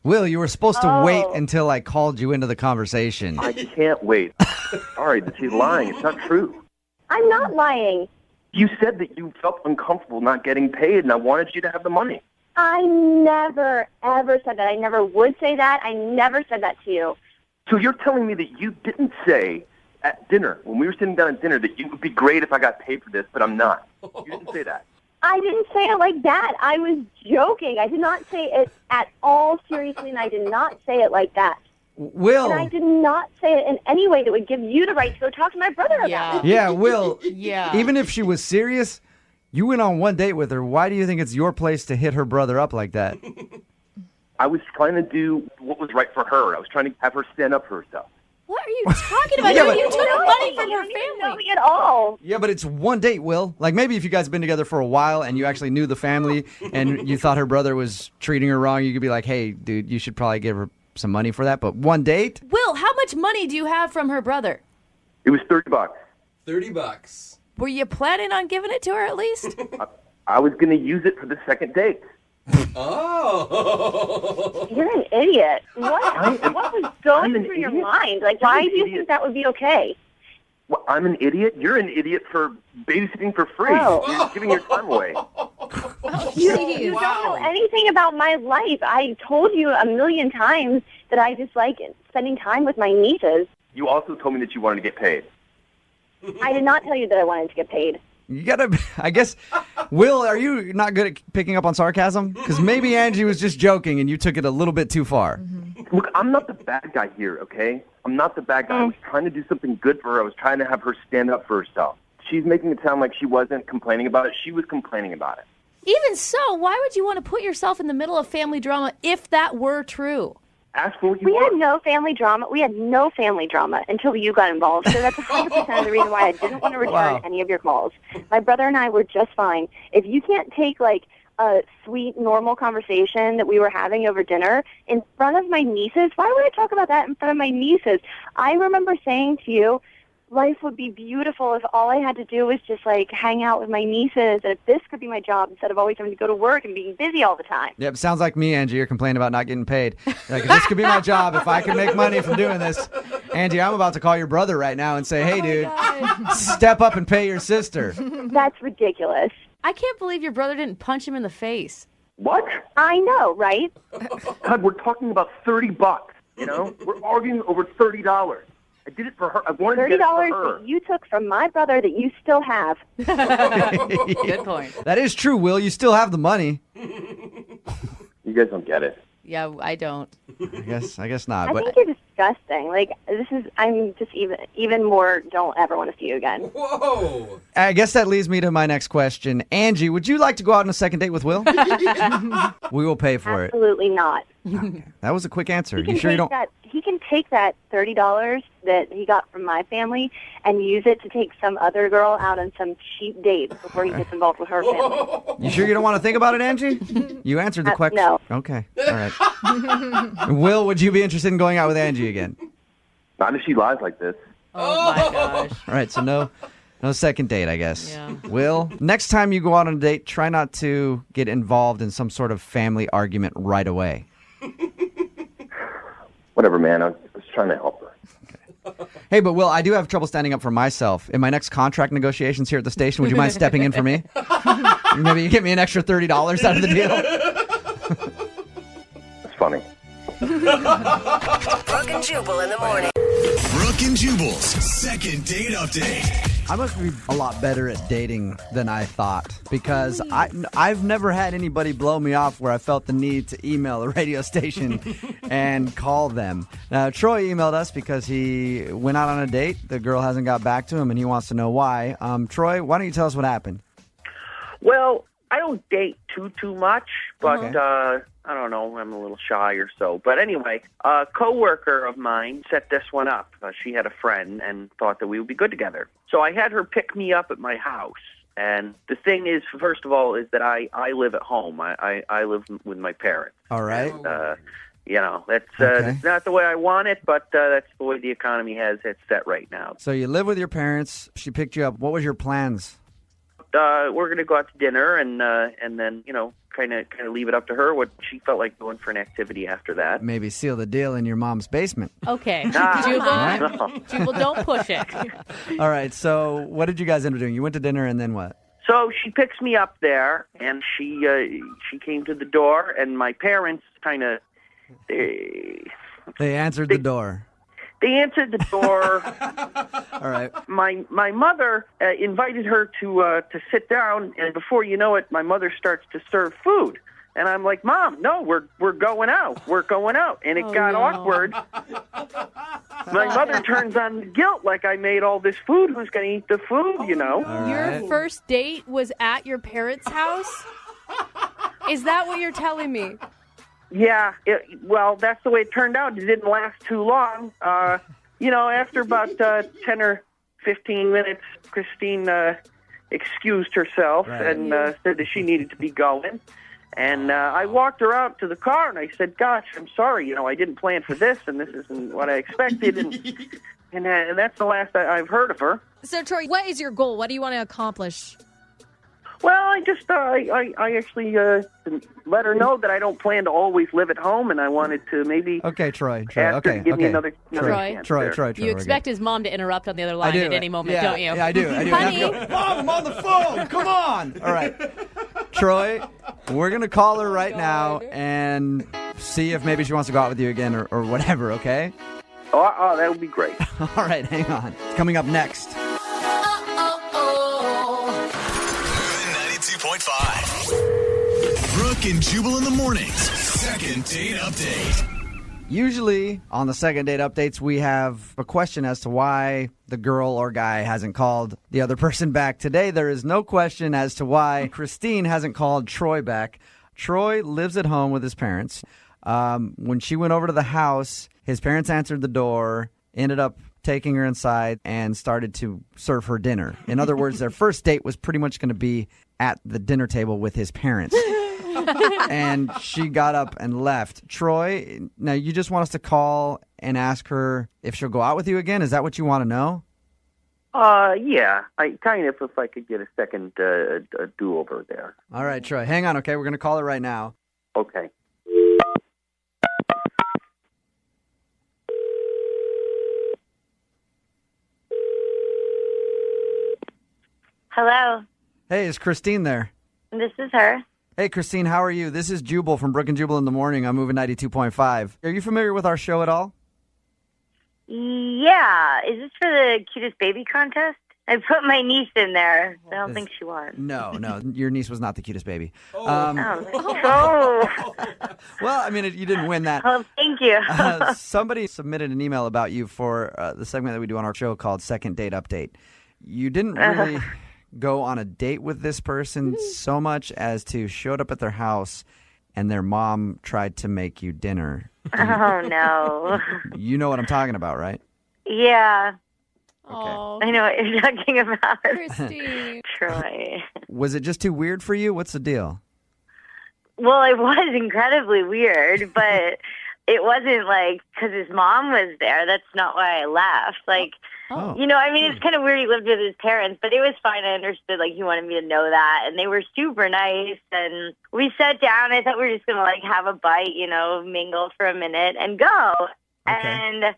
Will, you were supposed to wait until I called you into the conversation. I can't wait. Sorry, she's lying. It's not true. I'm not lying. You said that you felt uncomfortable not getting paid, and I wanted you to have the money. I never, ever said that. I never would say that. I never said that to you. So you're telling me that you didn't say at dinner, when we were sitting down at dinner, that it would be great if I got paid for this, but I'm not. You didn't say that. I didn't say it like that. I was joking. I did not say it at all seriously, and I did not say it like that. Will. And I did not say it in any way that would give you the right to go talk to my brother about it. Yeah, Will. Yeah. Even if she was serious, you went on one date with her. Why do you think it's your place to hit her brother up like that? I was trying to do what was right for her. I was trying to have her stand up for herself. What are you talking about? Yeah, You but- took money from her You don't know family. me at all. Yeah, but it's one date, Will. Like maybe if you guys have been together for a while and you actually knew the family and you thought her brother was treating her wrong, you could be like, hey, dude, you should probably give her some money for that. But one date? Will, how much money do you have from her brother? It was $30. $30. Were you planning on giving it to her at least? I was going to use it for the second date. Oh. You're an idiot. What was going I'm an through your idiot? mind? Like, why do you think that would be okay? Well, I'm an idiot. You're an idiot for babysitting for free. Oh. You're giving your time away. You don't know anything about my life. I told you a million times that I just like spending time with my nieces. You also told me that you wanted to get paid. I did not tell you that I wanted to get paid. You gotta, I guess, Will, are you not good at picking up on sarcasm? Because maybe Angie was just joking and you took it a little bit too far. Look, I'm not the bad guy here, okay? I'm not the bad guy. I was trying to do something good for her. I was trying to have her stand up for herself. She's making it sound like she wasn't complaining about it. She was complaining about it. Even so, why would you want to put yourself in the middle of family drama if that were true? Ask for what you We want. had no family drama. We had no family drama until you got involved. So that's 100% of the reason why I didn't want to return any of your calls. My brother and I were just fine. If you can't take, like, a sweet, normal conversation that we were having over dinner in front of my nieces, why would I talk about that in front of my nieces? I remember saying to you, life would be beautiful if all I had to do was just, like, hang out with my nieces, and if this could be my job instead of always having to go to work and being busy all the time. Yep, sounds like me, Angie. You're complaining about not getting paid. Like, if this could be my job, if I could make money from doing this. Angie, I'm about to call your brother right now and say, hey, dude, step up and pay your sister. That's ridiculous. I can't believe your brother didn't punch him in the face. What? I know, right? God, we're talking about $30, you know? We're arguing over $30. I did it for her. I wanted to get it for $30 her. that you took from my brother that you still have. Good point. That is true, Will. You still have the money. You guys don't get it. Yeah, I don't. I guess not. I But think you're disgusting. Like, I'm just even more don't ever want to see you again. Whoa. I guess that leads me to my next question. Angie, would you like to go out on a second date with Will? We will pay for it. Absolutely not. That was a quick answer. He can You sure you take don't? He can take that $30 that he got from my family and use it to take some other girl out on some cheap date before he gets involved with her family. You sure you don't want to think about it, Angie? You answered the question. No. Okay. All right. Will, would you be interested in going out with Angie again? Not if she lies like this. Oh, my gosh. All right. So no second date, I guess. Yeah. Will, next time you go out on a date, try not to get involved in some sort of family argument right away. Whatever, man. I was trying to help her. Hey, but Will, I do have trouble standing up for myself. In my next contract negotiations here at the station, would you mind stepping in for me? Maybe you get me an extra $30 out of the deal. It's funny. Brooke and Jubal in the morning. Brooke and Jubal's second date update. I must be a lot better at dating than I thought because I've never had anybody blow me off where I felt the need to email a radio station and call them. Now, Troy emailed us because he went out on a date. The girl hasn't got back to him, and he wants to know why. Troy, why don't you tell us what happened? Well, I don't date too much, but I don't know, I'm a little shy or so. But anyway, a coworker of mine set this one up. She had a friend and thought that we would be good together. So I had her pick me up at my house. And the thing is, first of all, is that I live at home. I live with my parents. All right. You know, that's not the way I want it, but that's the way the economy has it set right now. So you live with your parents. She picked you up. What was your plans? We're going to go out to dinner and then, you know, kind of leave it up to her what she felt like doing for an activity after that. Maybe seal the deal in your mom's basement. Okay. No. Jubal, don't push it. All right. So what did you guys end up doing? You went to dinner and then what? So she picks me up there, and she came to the door, and my parents kind of They answered the door. They answered the door. All right. My mother invited her to sit down, and before you know it, my mother starts to serve food. And I'm like, Mom, no, we're going out. We're going out. And it got awkward. My mother turns on the guilt like I made all this food. Who's going to eat the food, you know? Your first date was at your parents' house? Is that what you're telling me? Yeah, well, that's the way it turned out. It didn't last too long. After about 10 or 15 minutes, Christine excused herself and said that she needed to be going. And I walked her out to the car, and I said, gosh, I'm sorry. I didn't plan for this, and this isn't what I expected. And that's the last I've heard of her. So, Troy, what is your goal? What do you want to accomplish? Well, I just, I actually let her know that I don't plan to always live at home, and I wanted to maybe Okay, Troy. ask her to give me another Troy. chance there. You expect his mom to interrupt on the other line at any moment, yeah, don't you? Yeah, I do. Honey. Mom, I'm on the phone. Come on. All right. Troy, we're going to call her right now and see if maybe she wants to go out with you again or whatever, okay? Oh, that would be great. All right, hang on. It's coming up next. 92.5. Brooke and Jubal in the mornings. Second date update. Usually on the second date updates, we have a question as to why the girl or guy hasn't called the other person back. Today, there is no question as to why Christine hasn't called Troy back. Troy lives at home with his parents. When she went over to the house, his parents answered the door, ended up taking her inside, and started to serve her dinner. In other words, their first date was pretty much going to be at the dinner table with his parents. And she got up and left. Troy, now you just want us to call and ask her if she'll go out with you again? Is that what you want to know? Yeah. I kind of, if I could get a second do-over there. All right, Troy. Hang on, okay? We're going to call her right now. Okay. Hello, Hey, is Christine there? this is her. Hey, Christine, how are you? This is Jubal from Brooke and Jubal in the morning. I'm moving 92.5. Are you familiar with our show at all? Yeah, is this for the cutest baby contest? I put my niece in there. I don't think she won. No, your niece was not the cutest baby. Oh. Well, I mean, you didn't win that. Oh, thank you. Somebody submitted an email about you for the segment that we do on our show called Second Date Update. You didn't really go on a date with this person so much as to showed up at their house and their mom tried to make you dinner. Oh, no. You know what I'm talking about, right? Yeah. Okay. I know what you're talking about. Christine. Troy. Was it just too weird for you? What's the deal? Well, it was incredibly weird, but it wasn't like because his mom was there. That's not why I left. Like, I mean, it's kind of weird he lived with his parents, but it was fine. I understood, like, he wanted me to know that. And they were super nice. And we sat down. I thought we were just going to, like, have a bite, mingle for a minute and go. Okay. And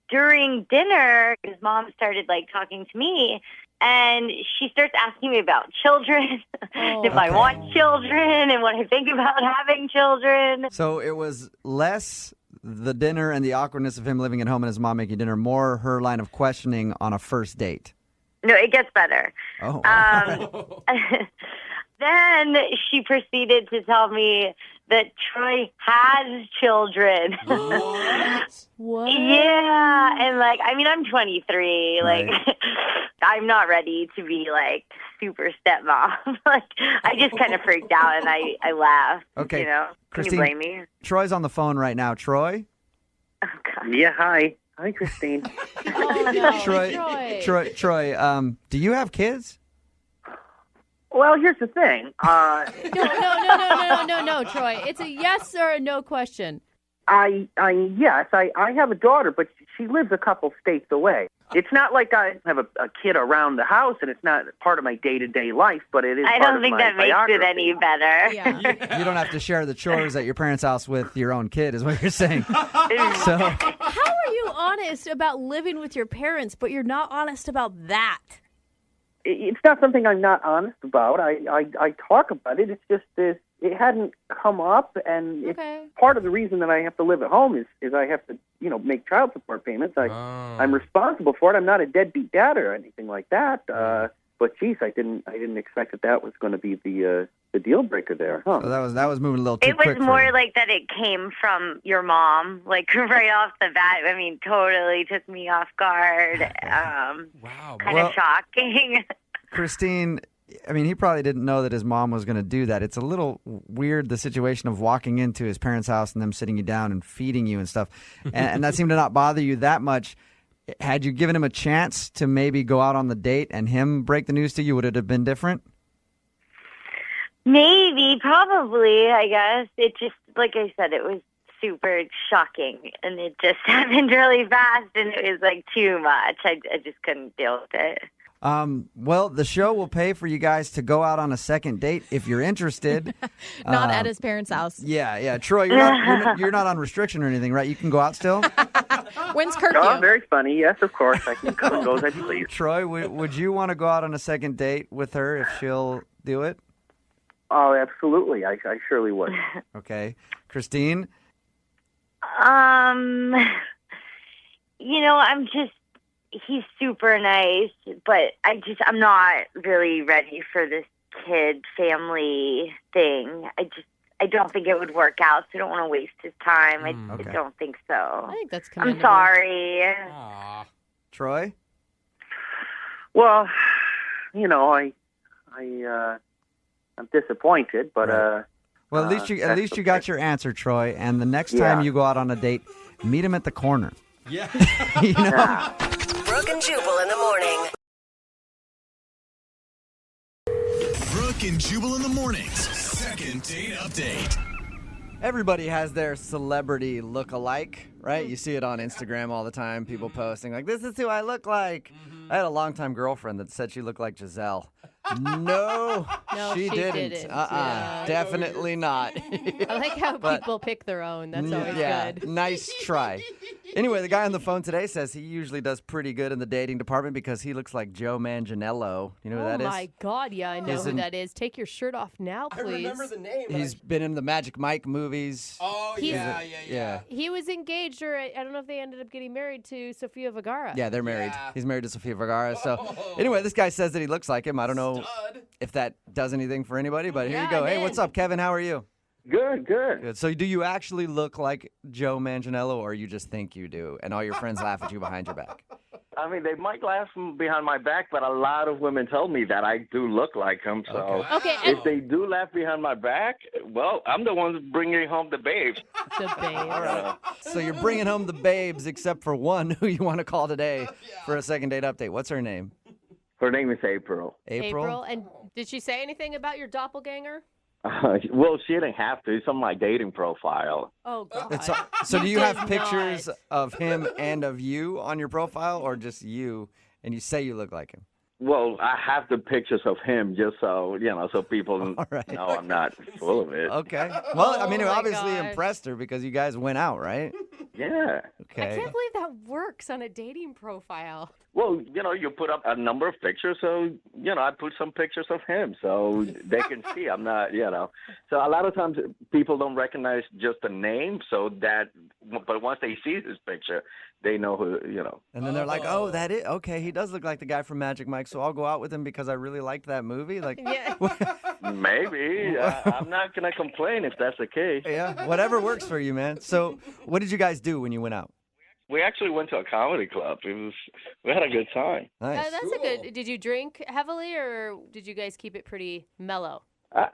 during dinner, his mom started, like, talking to me. And she starts asking me about children, if I want children and what I think about having children. So it was less the dinner and the awkwardness of him living at home and his mom making dinner, more her line of questioning on a first date. No, it gets better. Oh. Then she proceeded to tell me that Troy has children. What? Yeah, and I'm 23. Right. I'm not ready to be super stepmom. I just kind of freaked out and I laughed. Okay, Can Christine, you blame me? Troy's on the phone right now. Troy. Yeah, hi. Hi, Christine. Oh, no. Troy. Do you have kids? Well, here's the thing. No, Troy. It's a yes or a no question. I have a daughter, but she lives a couple states away. It's not like I have a kid around the house, and it's not part of my day-to-day life, but it is I part don't of think my that makes biography. it any better. Yeah. You don't have to share the chores at your parents' house with your own kid, is what you're saying. So, how are you honest about living with your parents, but you're not honest about that? it's not something I'm not honest about. I talk about it. It's just it hadn't come up, and it's part of the reason that I have to live at home is I have to, make child support payments. I'm responsible for it. I'm not a deadbeat dad or anything like that. But geez, I didn't expect that was going to be the deal breaker there. Huh? So that was moving a little too It was quick. more like that it came from your mom, like right off the bat. I mean, totally took me off guard. Wow. Kind of shocking. Christine, I mean, he probably didn't know that his mom was going to do that. It's a little weird, the situation of walking into his parents' house and them sitting you down and feeding you and stuff. And that seemed to not bother you that much. Had you given him a chance to maybe go out on the date and him break the news to you, would it have been different? Maybe, probably, I guess. It just, like I said, it was super shocking, and it just happened really fast, and it was like too much. I just couldn't deal with it. Well, the show will pay for you guys to go out on a second date if you're interested. Not at his parents' house. Yeah. Troy, you're not on restriction or anything, right? You can go out still? When's curfew? Oh, very funny. Yes, of course. I can come and go as I please. Troy, would you want to go out on a second date with her if she'll do it? Oh, absolutely. I surely would. Okay. Christine? He's super nice, but I'm not really ready for this kid family thing. I don't think it would work out, so I don't want to waste his time. I don't think so. I think that's I'm sorry. Troy? Well, I'm disappointed, but well, at least you got your answer, Troy. And the next time you go out on a date, meet him at the corner. Yeah. Brooke and Jubal in the morning. Brooke and Jubal in the mornings. Second date update. Everybody has their celebrity look-alike, right? You see it on Instagram all the time, people posting like, this is who I look like. I had a longtime girlfriend that said she looked like Giselle. No, she didn't. Yeah. Definitely not. I like how people pick their own. That's always good. Nice try. Anyway, the guy on the phone today says he usually does pretty good in the dating department because he looks like Joe Manganiello. You know who that is? Oh, my God. Yeah, I know who that is. Take your shirt off now, please. I remember the name. He's been in the Magic Mike movies. Oh, yeah. He was engaged, or I don't know if they ended up getting married to Sofia Vergara. Yeah, they're married. Yeah. He's married to Sofia Vergara. So anyway, this guy says that he looks like him. I don't know if that does anything for anybody, but here you go. Hey, what's up, Kevin? How are you? Good. So do you actually look like Joe Manganiello, or you just think you do, and all your friends laugh at you behind your back? I mean, they might laugh behind my back, but a lot of women tell me that I do look like him. So if they do laugh behind my back, well, I'm the one bringing home the babes. The babes. All right. So you're bringing home the babes, except for one who you want to call today for a second date update. What's her name? Her name is April. April. And did she say anything about your doppelganger? Well, she didn't have to. It's on my dating profile. Oh, God. So do you have pictures of him and of you on your profile, or just you, and you say you look like him? Well, I have the pictures of him just so, so people know I'm not full of it. Okay. Well, I mean, it obviously impressed her because you guys went out, right? Yeah. Okay. I can't believe that works on a dating profile. Well, you put up a number of pictures, so, I put some pictures of him so they can see I'm not, So a lot of times people don't recognize just the name, but once they see this picture, they know who, And then they're like, oh, that is, okay, he does look like the guy from Magic Mike, so I'll go out with him because I really liked that movie. Like, Maybe. I'm not going to complain if that's the case. Yeah, whatever works for you, man. So what did you guys do when you went out? We actually went to a comedy club. We had a good time. Nice. That's a good. Did you drink heavily, or did you guys keep it pretty mellow? I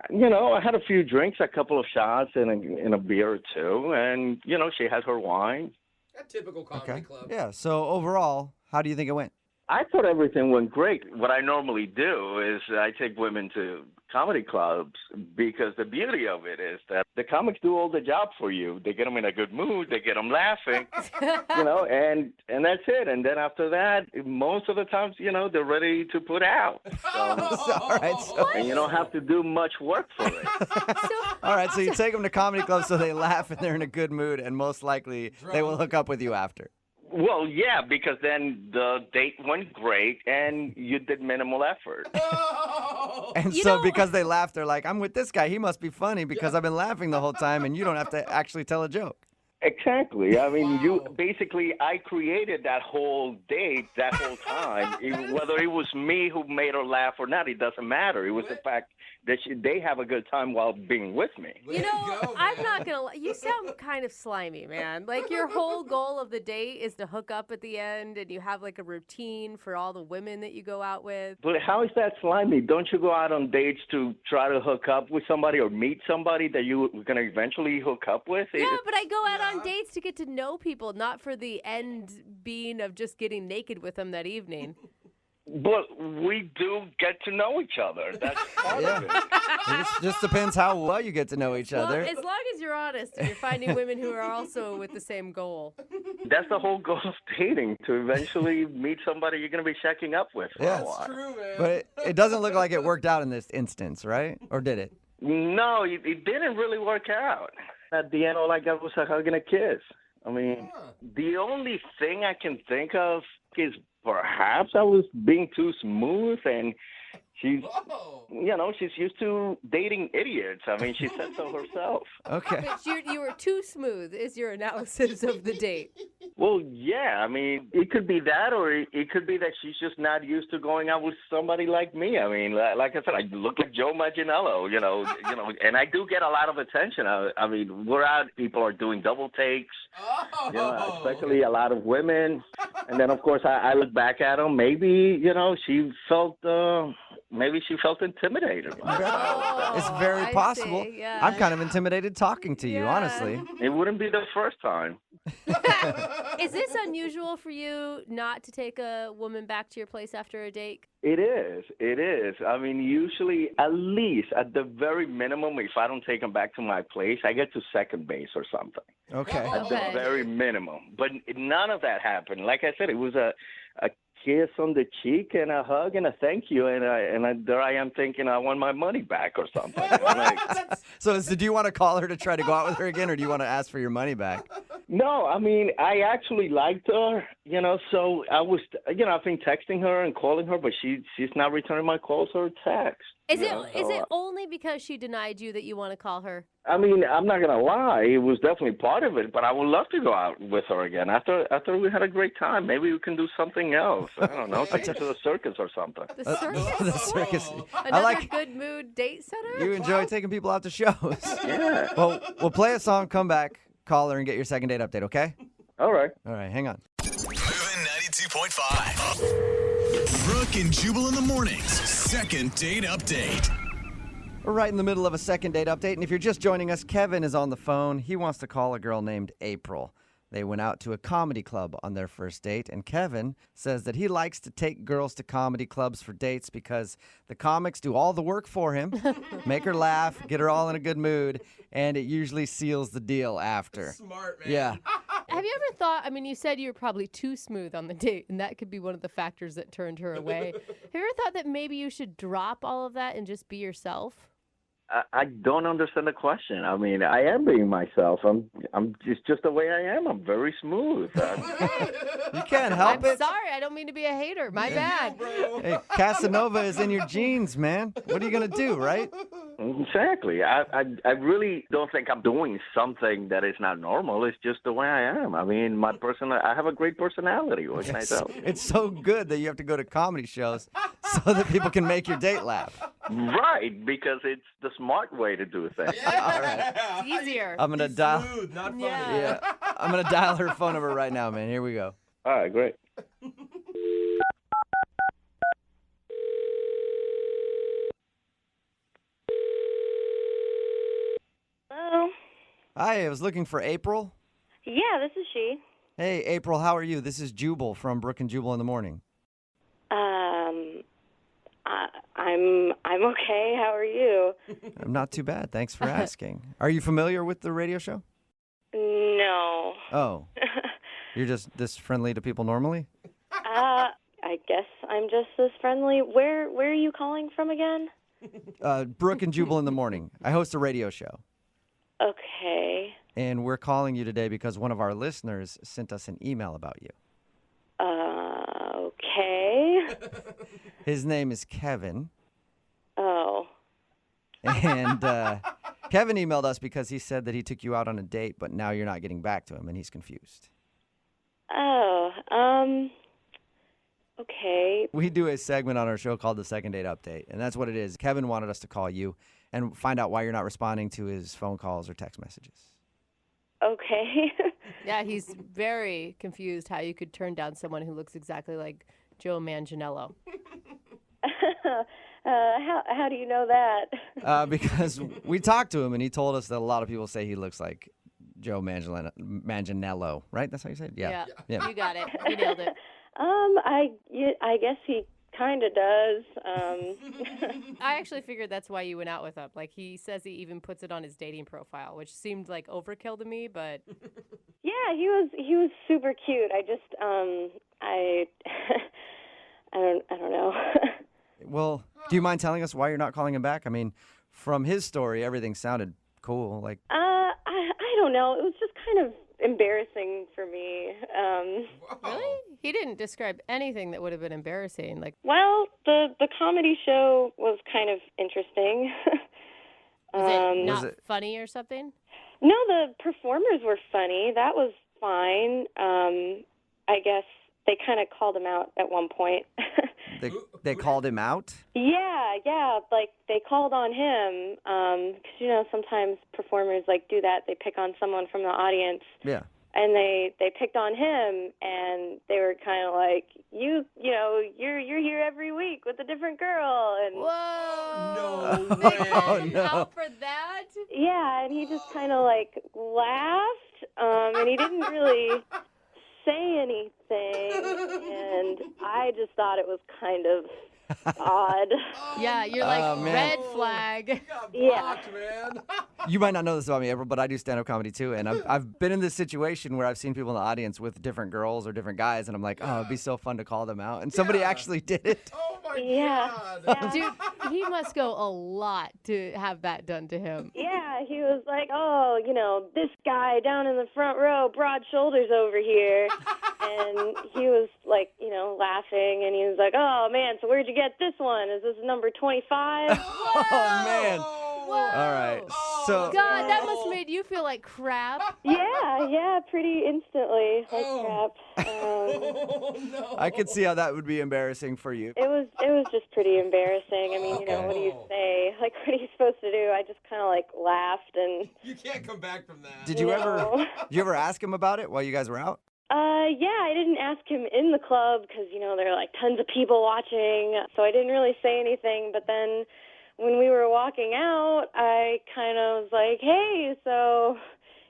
had a few drinks, a couple of shots, and a beer or two, and she had her wine. A typical comedy club. Yeah. So overall, how do you think it went? I thought everything went great. What I normally do is I take women to comedy clubs because the beauty of it is that the comics do all the job for you. They get them in a good mood. They get them laughing, and that's it. And then after that, most of the times, they're ready to put out. So, all right. So, and you don't have to do much work for it. All right. So you take them to comedy clubs so they laugh and they're in a good mood, and most likely they will hook up with you after. Well, yeah, because then the date went great and you did minimal effort. And so because they laughed, they're like, I'm with this guy. He must be funny because I've been laughing the whole time and you don't have to actually tell a joke. Exactly. I mean, I created that whole date, that whole time. Whether it was me who made her laugh or not, it doesn't matter. It was the fact that they have a good time while being with me. I'm not going to lie. You sound kind of slimy, man. Like, your whole goal of the date is to hook up at the end, and you have, like, a routine for all the women that you go out with. But how is that slimy? Don't you go out on dates to try to hook up with somebody or meet somebody that you're going to eventually hook up with? Yeah, but I go out on dates to get to know people, not for the end being of just getting naked with them that evening. But we do get to know each other. That's part of it. It just depends how well you get to know each other. Well, as long as you're honest and you're finding women who are also with the same goal. That's the whole goal of dating, to eventually meet somebody you're going to be checking up with for a while. That's true, man. But it doesn't look like it worked out in this instance, right? Or did it? No, it didn't really work out. At the end, all I got was a hug and a kiss. I mean, the only thing I can think of is perhaps I was being too smooth, and she's used to dating idiots. I mean, she said so herself. Okay. But you were too smooth is your analysis of the date. Well, yeah. I mean, it could be that, or it could be that she's just not used to going out with somebody like me. I mean, like I said, I look like Joe Manganiello, and I do get a lot of attention. I mean, we're out, people are doing double takes, especially a lot of women. And then, of course, I look back at them. Maybe, she felt intimidated. It's very possible. Yeah. I'm kind of intimidated talking to you, honestly. It wouldn't be the first time. Is this unusual for you not to take a woman back to your place after a date? It is. It is. I mean, usually, at least, at the very minimum, if I don't take them back to my place, I get to second base or something. Okay. At the very minimum. But none of that happened. Like I said, it was a kiss on the cheek and a hug and a thank you, and there I am thinking I want my money back or something. So do you want to call her to try to go out with her again, or do you want to ask for your money back? No, I mean, I actually liked her, so I was, I've been texting her and calling her, but she's not returning my calls or texts. Is it only because she denied you that you want to call her? I mean, I'm not going to lie. It was definitely part of it, but I would love to go out with her again. After we had a great time, maybe we can do something else. I don't know, take her to the circus or something. The circus? The circus. Another good mood date setter? You enjoy taking people out to shows. Yeah. Well, we'll play a song, come back, call her, and get your second date update, okay? All right. All right, hang on. Moving 92.5. Brooke and Jubal in the mornings. Second date update. We're right in the middle of a second date update, and if you're just joining us, Kevin is on the phone. He wants to call a girl named April. They went out to a comedy club on their first date, and Kevin says that he likes to take girls to comedy clubs for dates because the comics do all the work for him, make her laugh, get her all in a good mood, and it usually seals the deal after. Smart, man. Yeah. Have you ever thought, I mean, you said you were probably too smooth on the date, and that could be one of the factors that turned her away. Have you ever thought that maybe you should drop all of that and just be yourself? I don't understand the question. I mean, I am being myself. I'm just the way I am. I'm very smooth. You can't help I'm it. sorry, I don't mean to be a hater. My bad. Hey, Casanova is in your genes, man. What are you going to do, right? Exactly. I really don't think I'm doing something that is not normal. It's just the way I am. I mean, I have a great personality. What can I tell you? It's so good that you have to go to comedy shows so that people can make your date laugh. Right, because it's the smart way to do things. All right. It's easier. I'm going to dial. Smooth, not funny. Yeah. I'm going to dial her phone number right now, man. Here we go. All right, great. Hello. Hi, I was looking for April. Yeah, this is she. Hey, April, how are you? This is Jubal from Brooke and Jubal in the morning. I'm okay. How are you? I'm not too bad. Thanks for asking. Are you familiar with the radio show? No. Oh. You're just this friendly to people normally? I guess I'm just this friendly. Where are you calling from again? Brooke and Jubal in the morning. I host a radio show. Okay. And we're calling you today because one of our listeners sent us an email about you. Okay. His name is Kevin. Oh. And Kevin emailed us because he said that he took you out on a date, but now you're not getting back to him, and he's confused. Oh. Okay. We do a segment on our show called the Second Date Update, and that's what it is. Kevin wanted us to call you and find out why you're not responding to his phone calls or text messages. Okay. Yeah, he's very confused how you could turn down someone who looks exactly like Joe Manganiello. How do you know that? Because we talked to him, and he told us that a lot of people say he looks like Joe Manganiello, right? That's how you say it? Yeah. You got it. You nailed it. I guess he kind of does. I actually figured that's why you went out with him. Like, he says he even puts it on his dating profile, which seemed like overkill to me, but... Yeah, he was super cute. I just, I don't know. Well, do you mind telling us why you're not calling him back? I mean, from his story, everything sounded cool. Like, I don't know. It was just kind of embarrassing for me. Really? He didn't describe anything that would have been embarrassing. Like, well, the comedy show was kind of interesting. was it not funny or something? No, the performers were funny. That was fine. I guess they kind of called him out at one point. they called him out? Yeah. Like, they called on him. Because, sometimes performers, do that. They pick on someone from the audience. Yeah. And they picked on him, and they were kind of like, you're here every week with a different girl. And whoa! No way! Oh, no! Out for that? Yeah, and he just kind of laughed, and he didn't really say anything, and I just thought it was kind of odd. Yeah, you're like, red flag. Yeah. Man. You might not know this about me, April, but I do stand-up comedy too, and I've been in this situation where I've seen people in the audience with different girls or different guys, and I'm like, oh, it'd be so fun to call them out, and somebody actually did it. Oh my God. Dude, he must go a lot to have that done to him. Yeah, he was like, oh, this guy down in the front row, broad shoulders over here. And he was laughing, and he was like, oh, man, so where'd you get this one? Is this number 25? Oh, man. Whoa. All right. So God, that must have made you feel like crap. Yeah, pretty instantly like crap. No. I could see how that would be embarrassing for you. It was just pretty embarrassing. I mean, what do you say? Like, what are you supposed to do? I just kind of laughed, and you can't come back from that. Did you ever ask him about it while you guys were out? Yeah, I didn't ask him in the club because, there are tons of people watching, so I didn't really say anything. But then when we were walking out, I kind of was like, hey, so,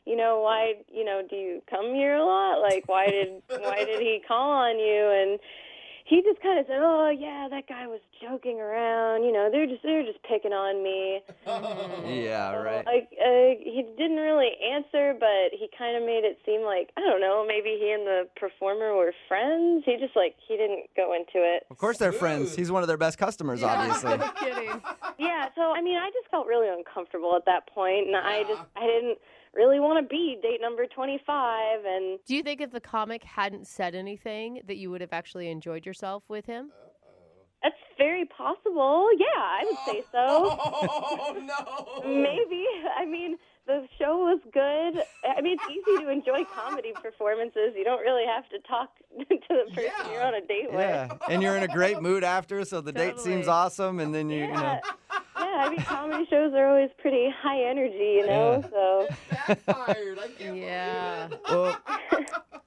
why, do you come here a lot? Like, why did he call on you? And he just kind of said, oh, yeah, that guy was joking around. They're just picking on me. Yeah, right. He didn't really answer, but he kind of made it seem like, I don't know, maybe he and the performer were friends. He just, he didn't go into it. Of course they're friends. He's one of their best customers, obviously. No kidding. Yeah, so, I just felt really uncomfortable at that point, and I didn't really want to be date number 25. And do you think if the comic hadn't said anything that you would have actually enjoyed yourself with him? That's very possible. Yeah, I would say so. Oh, no. Maybe. The show was good. It's easy to enjoy comedy performances. You don't really have to talk to the person you're on a date with. Yeah, and you're in a great mood after, so the date seems awesome, and then you know. Yeah, comedy shows are always pretty high energy, so. Backfired. I can't Yeah. Well,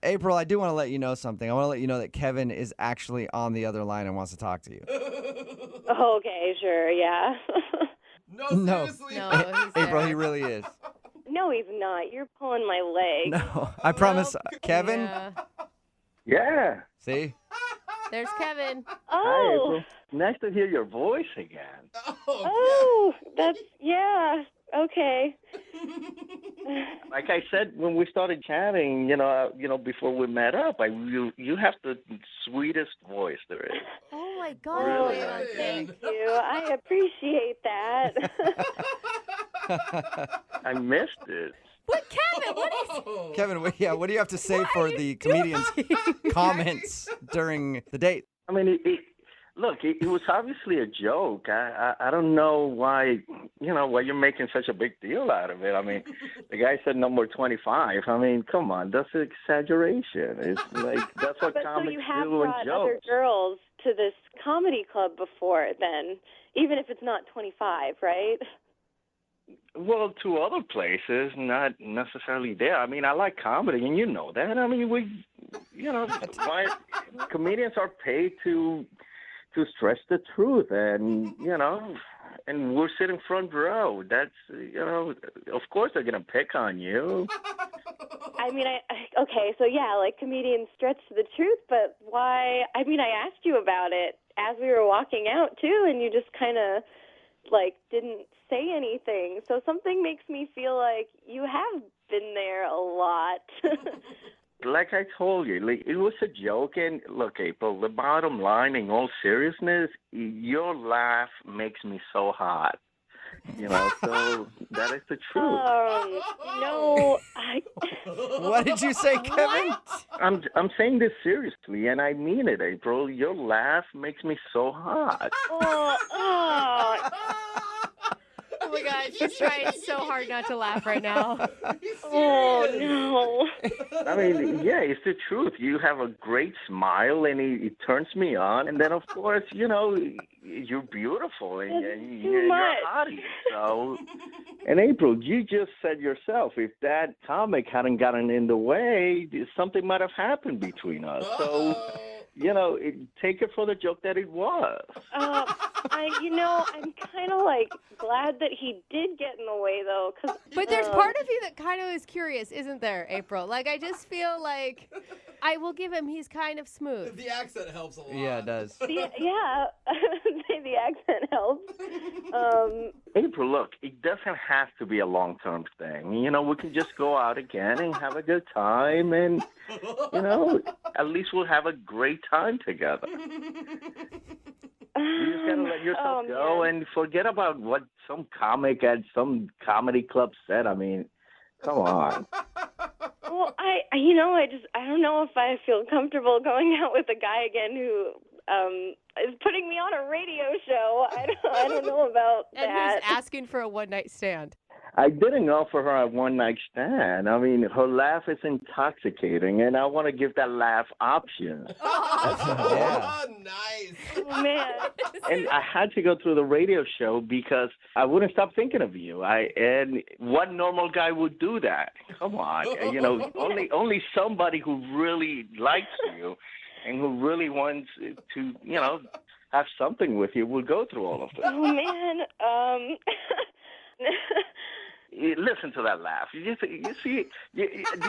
April, I do want to let you know something. I want to let you know that Kevin is actually on the other line and wants to talk to you. Okay, sure, yeah. No, seriously? No, April, he really is. No, he's not. You're pulling my leg. No, I promise. Kevin? Yeah. Yeah. See? There's Kevin. Hi, Oh. April. Nice to hear your voice again. Oh, that's, yeah, okay. Like I said when we started chatting, before we met up, you have the sweetest voice there is. Oh my God. Really? Thank you. I appreciate that. I missed it. But Kevin, what is... Kevin, what do you have to say for the comedian's comments during the date? I mean, look, it was obviously a joke. I don't know why, why you're making such a big deal out of it. I mean, the guy said number 25. I mean, come on, that's an exaggeration. It's like, that's what But so comics you have do in brought other jokes. girls to this comedy club before then, even if it's not 25, right? Well, to other places, not necessarily there. I mean, I like comedy, and you know that. I mean, why comedians are paid to stretch the truth, and and we're sitting front row. That's of course they're gonna pick on you. I mean, okay, so yeah, like comedians stretch to the truth, but why? I mean, I asked you about it as we were walking out too, and you just kind of like didn't say anything. So something makes me feel like you have been there a lot. Like I told you, it was a joke. And look, April, the bottom line, in all seriousness, your laugh makes me so hot. So that is the truth. No, What did you say, Kevin? I'm saying this seriously, and I mean it, April. Your laugh makes me so hot. Oh my God, she's trying so hard not to laugh right now. Oh no. I mean, yeah, it's the truth. You have a great smile, and it turns me on. And then, of course, you're beautiful, and you're hottie. So, and April, you just said yourself, if that comic hadn't gotten in the way, something might have happened between us. So, take it for the joke that it was. I'm kind of like glad that he did get in the way, though. But there's part of you that kind of is curious, isn't there, April? Like, I just feel like I will give him, he's kind of smooth. The accent helps a lot. Yeah, it does. Yeah, the accent helps. April, look, it doesn't have to be a long-term thing. We can just go out again and have a good time, and, at least we'll have a great time together. You just gotta let yourself go and forget about what some comic at some comedy club said. I mean, come on. Well, I don't know if I feel comfortable going out with a guy again who is putting me on a radio show. I don't know about and that. who's asking for a one-night stand? I didn't offer her a one-night stand. I mean, her laugh is intoxicating, and I want to give that laugh options. Oh, nice. Oh, man. And I had to go through the radio show because I wouldn't stop thinking of you. And what normal guy would do that? Come on. Only somebody who really likes you and who really wants to, have something with you will go through all of this. Oh, man. Listen to that laugh. You see, do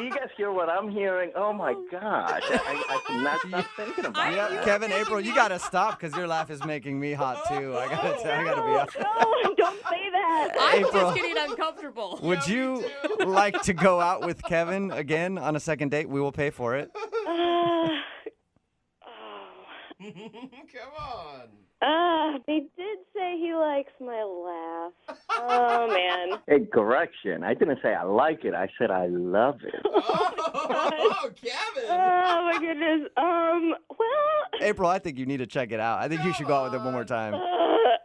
you guys hear what I'm hearing? Oh, my gosh. I cannot stop thinking about it. Kevin, April, you got to stop because your laugh is making me hot, too. I got to be honest. No, don't say that. I'm April, just getting uncomfortable. Would you like to go out with Kevin again on a second date? We will pay for it. Come on. They did say he likes my laugh. Oh, man. Hey, correction. I didn't say I like it. I said I love it. Oh, Kevin. Oh, my goodness. Well. April, I think you need to check it out. I think you should go out with him one more time.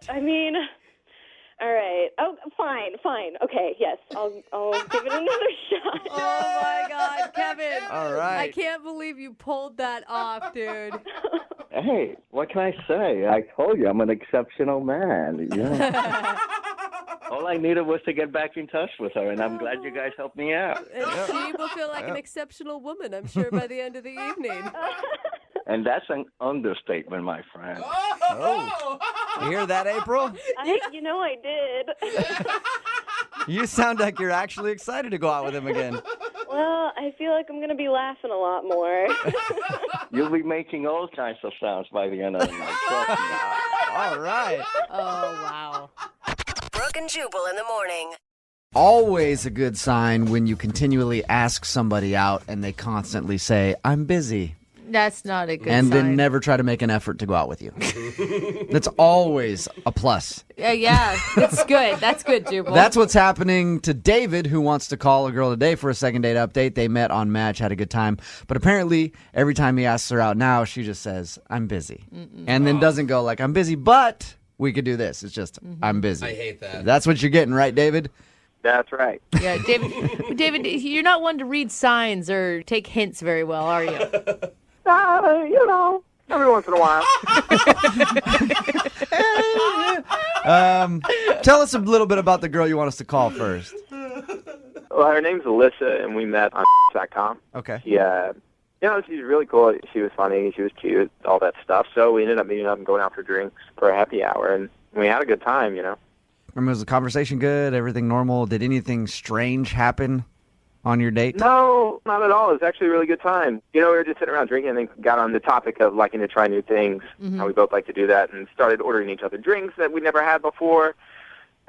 I mean, all right. Oh, fine. Okay, yes. I'll give it another shot. Oh, my God, Kevin. All right. I can't believe you pulled that off, dude. Hey, what can I say? I told you I'm an exceptional man. Yeah. All I needed was to get back in touch with her, and I'm glad you guys helped me out. And she will feel like an exceptional woman, I'm sure, by the end of the evening. And that's an understatement, my friend. Oh. You hear that, April? I did. You sound like you're actually excited to go out with him again. Well, I feel like I'm going to be laughing a lot more. You'll be making all kinds of sounds by the end of the night. Trust me. All right. Oh, wow. Brooke and Jubal in the morning. Always a good sign when you continually ask somebody out and they constantly say, I'm busy. That's not a good and sign. then never try to make an effort to go out with you. That's always a plus. Yeah, it's good. That's good, Jubal. That's what's happening to David, who wants to call a girl today for a second date update. They met on Match, had a good time. But apparently, every time he asks her out now, she just says, I'm busy. And then doesn't go like, I'm busy, but we could do this. It's just, I'm busy. I hate that. That's what you're getting, right, David? That's right. Yeah, David, you're not one to read signs or take hints very well, are you? Every once in a while. Tell us a little bit about the girl you want us to call first. Well, her name's Alyssa, and we met on .com. Okay. Yeah. She's really cool. She was funny. She was cute, all that stuff. So we ended up meeting up and going out for drinks for a happy hour, and we had a good time, Was the conversation good? Everything normal? Did anything strange happen on your date? No, not at all. It was actually a really good time. We were just sitting around drinking and then got on the topic of liking to try new things, how we both like to do that, and started ordering each other drinks that we never had before.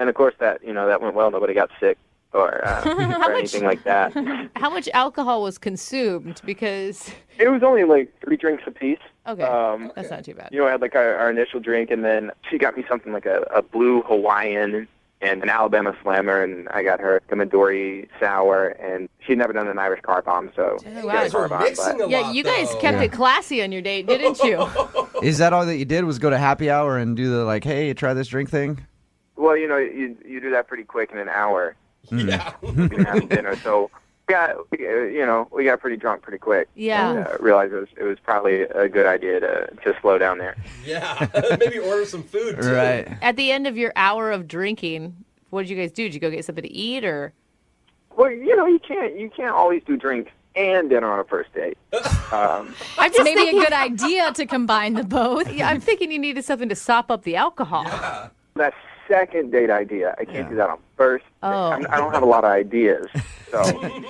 And, of course, that went well. Nobody got sick or anything like that. How much alcohol was consumed? Because It was only like 3 drinks apiece. Okay, that's not too bad. I had like our initial drink, and then she got me something like a blue Hawaiian and an Alabama Slammer, and I got her a Midori Sour, and she'd never done an Irish car bomb, so she got a car bomb. Yeah, you guys kept it classy on your date, didn't you? Is that all that you did was go to happy hour and do the like, hey, try this drink thing? Well, you do that pretty quick in an hour. Yeah. You can have dinner, so we got pretty drunk pretty quick. Yeah. And, realized it was probably a good idea to slow down there. Yeah, maybe order some food, too. Right. At the end of your hour of drinking, what did you guys do? Did you go get something to eat, or? Well, you can't always do drinks and dinner on a first date. I'm just maybe thinking, a good idea to combine the both. Yeah, I'm thinking you needed something to sop up the alcohol. Yeah. That second date idea, I can't do that on first. Oh. I don't have a lot of ideas. So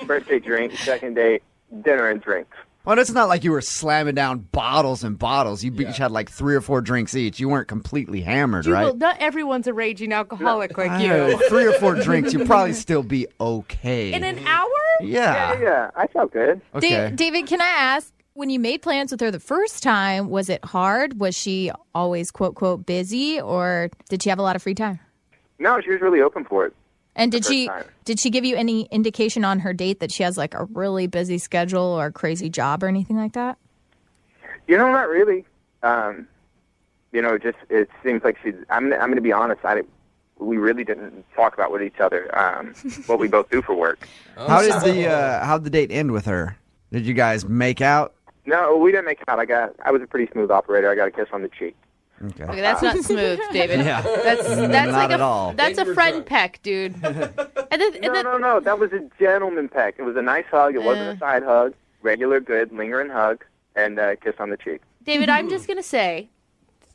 first date drink, second date dinner and drinks. Well, it's not like you were slamming down bottles and bottles. You each had like 3 or 4 drinks each. You weren't completely hammered, Jubal, right? not everyone's a raging alcoholic like you. 3 or 4 drinks, you'd probably still be okay. In an hour? Yeah. I felt good. Okay. David, can I ask, when you made plans with her the first time, was it hard? Was she always, quote, quote, busy, or did she have a lot of free time? No, she was really open for it. And the first time. did she give you any indication on her date that she has like a really busy schedule or a crazy job or anything like that? Not really. It seems like she's. I'm going to be honest. We really didn't talk about with each other what we both do for work. How'd the date end with her? Did you guys make out? No, we didn't make out. I was a pretty smooth operator. I got a kiss on the cheek. Okay, that's not smooth, David. Yeah. That's Not like at all. That's a friend peck, dude. No. That was a gentleman peck. It was a nice hug. It wasn't a side hug. Regular, good, lingering hug, and a kiss on the cheek. David, I'm just going to say,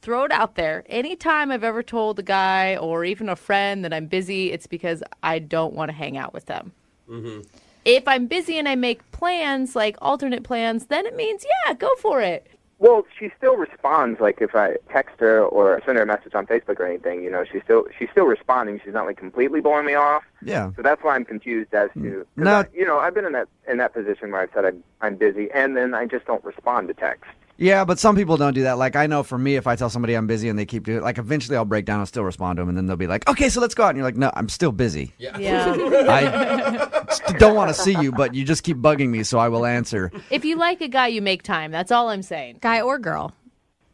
throw it out there. Anytime I've ever told a guy or even a friend that I'm busy, it's because I don't want to hang out with them. Mm-hmm. If I'm busy and I make plans, like alternate plans, then it means, yeah, go for it. Well, she still responds. Like if I text her or send her a message on Facebook or anything, she's still responding. She's not like completely blowing me off. Yeah. So that's why I'm confused as to. No. I've been in that position where I've said I'm busy, and then I just don't respond to text. Yeah, but some people don't do that. Like, I know for me, if I tell somebody I'm busy and they keep doing it, like, eventually I'll break down and still respond to them, and then they'll be like, okay, so let's go out. And you're like, no, I'm still busy. Yeah. I don't want to see you, but you just keep bugging me, so I will answer. If you like a guy, you make time. That's all I'm saying. Guy or girl?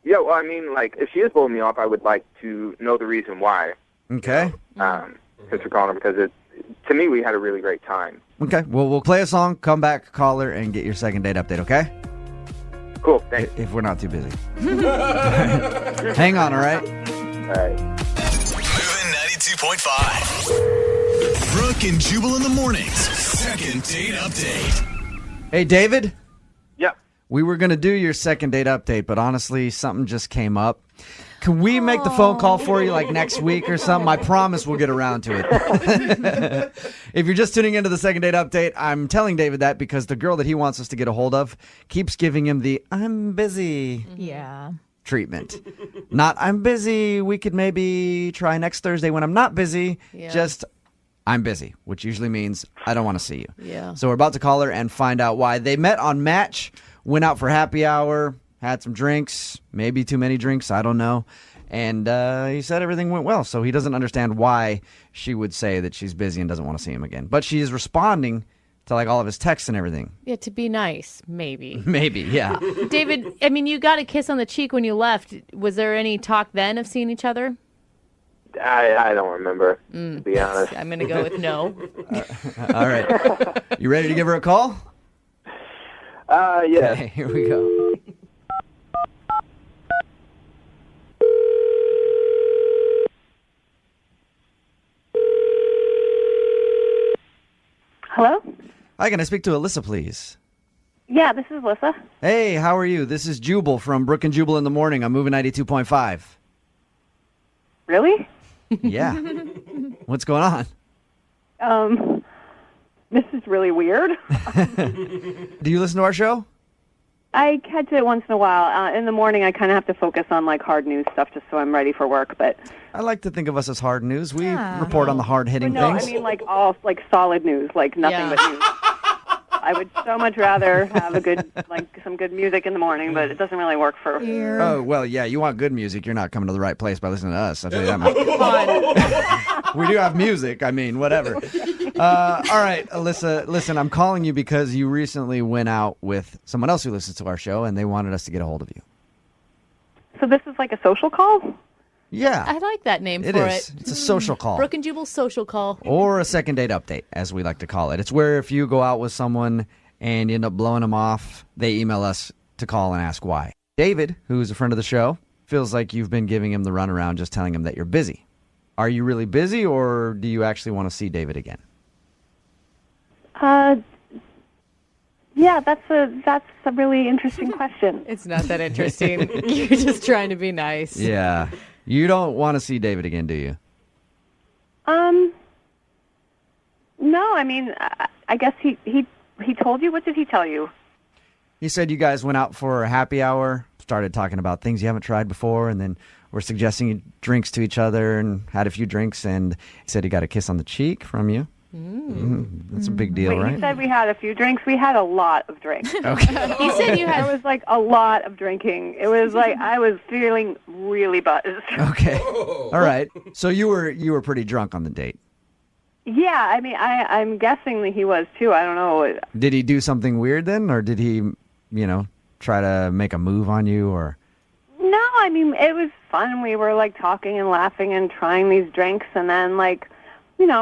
Yeah, well, I mean, like, if she is blowing me off, I would like to know the reason why. Okay. Since we're calling her, because to me, we had a really great time. Okay, well, we'll play a song, come back, call her, and get your second date update, okay? Cool, thanks. If we're not too busy. Hang on, all right? All right. Moving 92.5. Brooke and Jubal in the mornings. Second date update. Hey, David? Yeah. We were going to do your second date update, but honestly, something just came up. Can we make the phone call for you like next week or something? I promise we'll get around to it. If you're just tuning into the second date update, I'm telling David that because the girl that he wants us to get a hold of keeps giving him the I'm busy treatment. Not I'm busy, we could maybe try next Thursday when I'm not busy. Yeah. Just I'm busy, which usually means I don't want to see you. Yeah. So we're about to call her and find out why. They met on Match, went out for happy hour, had some drinks, maybe too many drinks, I don't know. And he said everything went well, so he doesn't understand why she would say that she's busy and doesn't want to see him again. But she is responding to like all of his texts and everything. Yeah, to be nice, maybe. Maybe, yeah. David, I mean, you got a kiss on the cheek when you left. Was there any talk then of seeing each other? I don't remember, to be honest. I'm going to go with no. All right. You ready to give her a call? Yeah. Okay, here we go. Hello? Hi, can I speak to Alyssa, please? Yeah, this is Alyssa. Hey, how are you? This is Jubal from Brooke and Jubal in the Morning. I'm moving 92.5. Really? Yeah. What's going on? This is really weird. Do you listen to our show? I catch it once in a while. In the morning, I kind of have to focus on like hard news stuff just so I'm ready for work. But I like to think of us as hard news. We report on the hard-hitting no, things. I mean like all like solid news, like nothing but news. I would so much rather have a good some good music in the morning, but it doesn't really work for. Oh, well, yeah, you want good music. You're not coming to the right place by listening to us. I'll tell you that much. We do have music. I mean, whatever. All right, Alyssa, listen, I'm calling you because you recently went out with someone else who listens to our show, and they wanted us to get a hold of you. So this is like a social call? Yeah. I like that name It for is. it. It's a social call. Brooke and Jubal's social call. Or a second date update, as we like to call it. It's where if you go out with someone and you end up blowing them off, they email us to call and ask why. David, who is a friend of the show, feels like you've been giving him the runaround just telling him that you're busy. Are you really busy, or do you actually want to see David again? Yeah, that's a really interesting question. It's not that interesting. You're just trying to be nice. Yeah. You don't want to see David again, do you? No, I mean, I guess he told you. What did he tell you? He said you guys went out for a happy hour, started talking about things you haven't tried before, and then were suggesting drinks to each other and had a few drinks, and he said he got a kiss on the cheek from you. That's a big deal, Wait, right? he said we had a few drinks. We had a lot of drinks. Okay. He said you had. It was like a lot of drinking. It was like I was feeling really buzzed. Okay. All right. So you were pretty drunk on the date. Yeah, I mean, I'm guessing that he was too. I don't know. Did he do something weird then, or did he, try to make a move on you, or? No, I mean, it was fun. We were like talking and laughing and trying these drinks, and then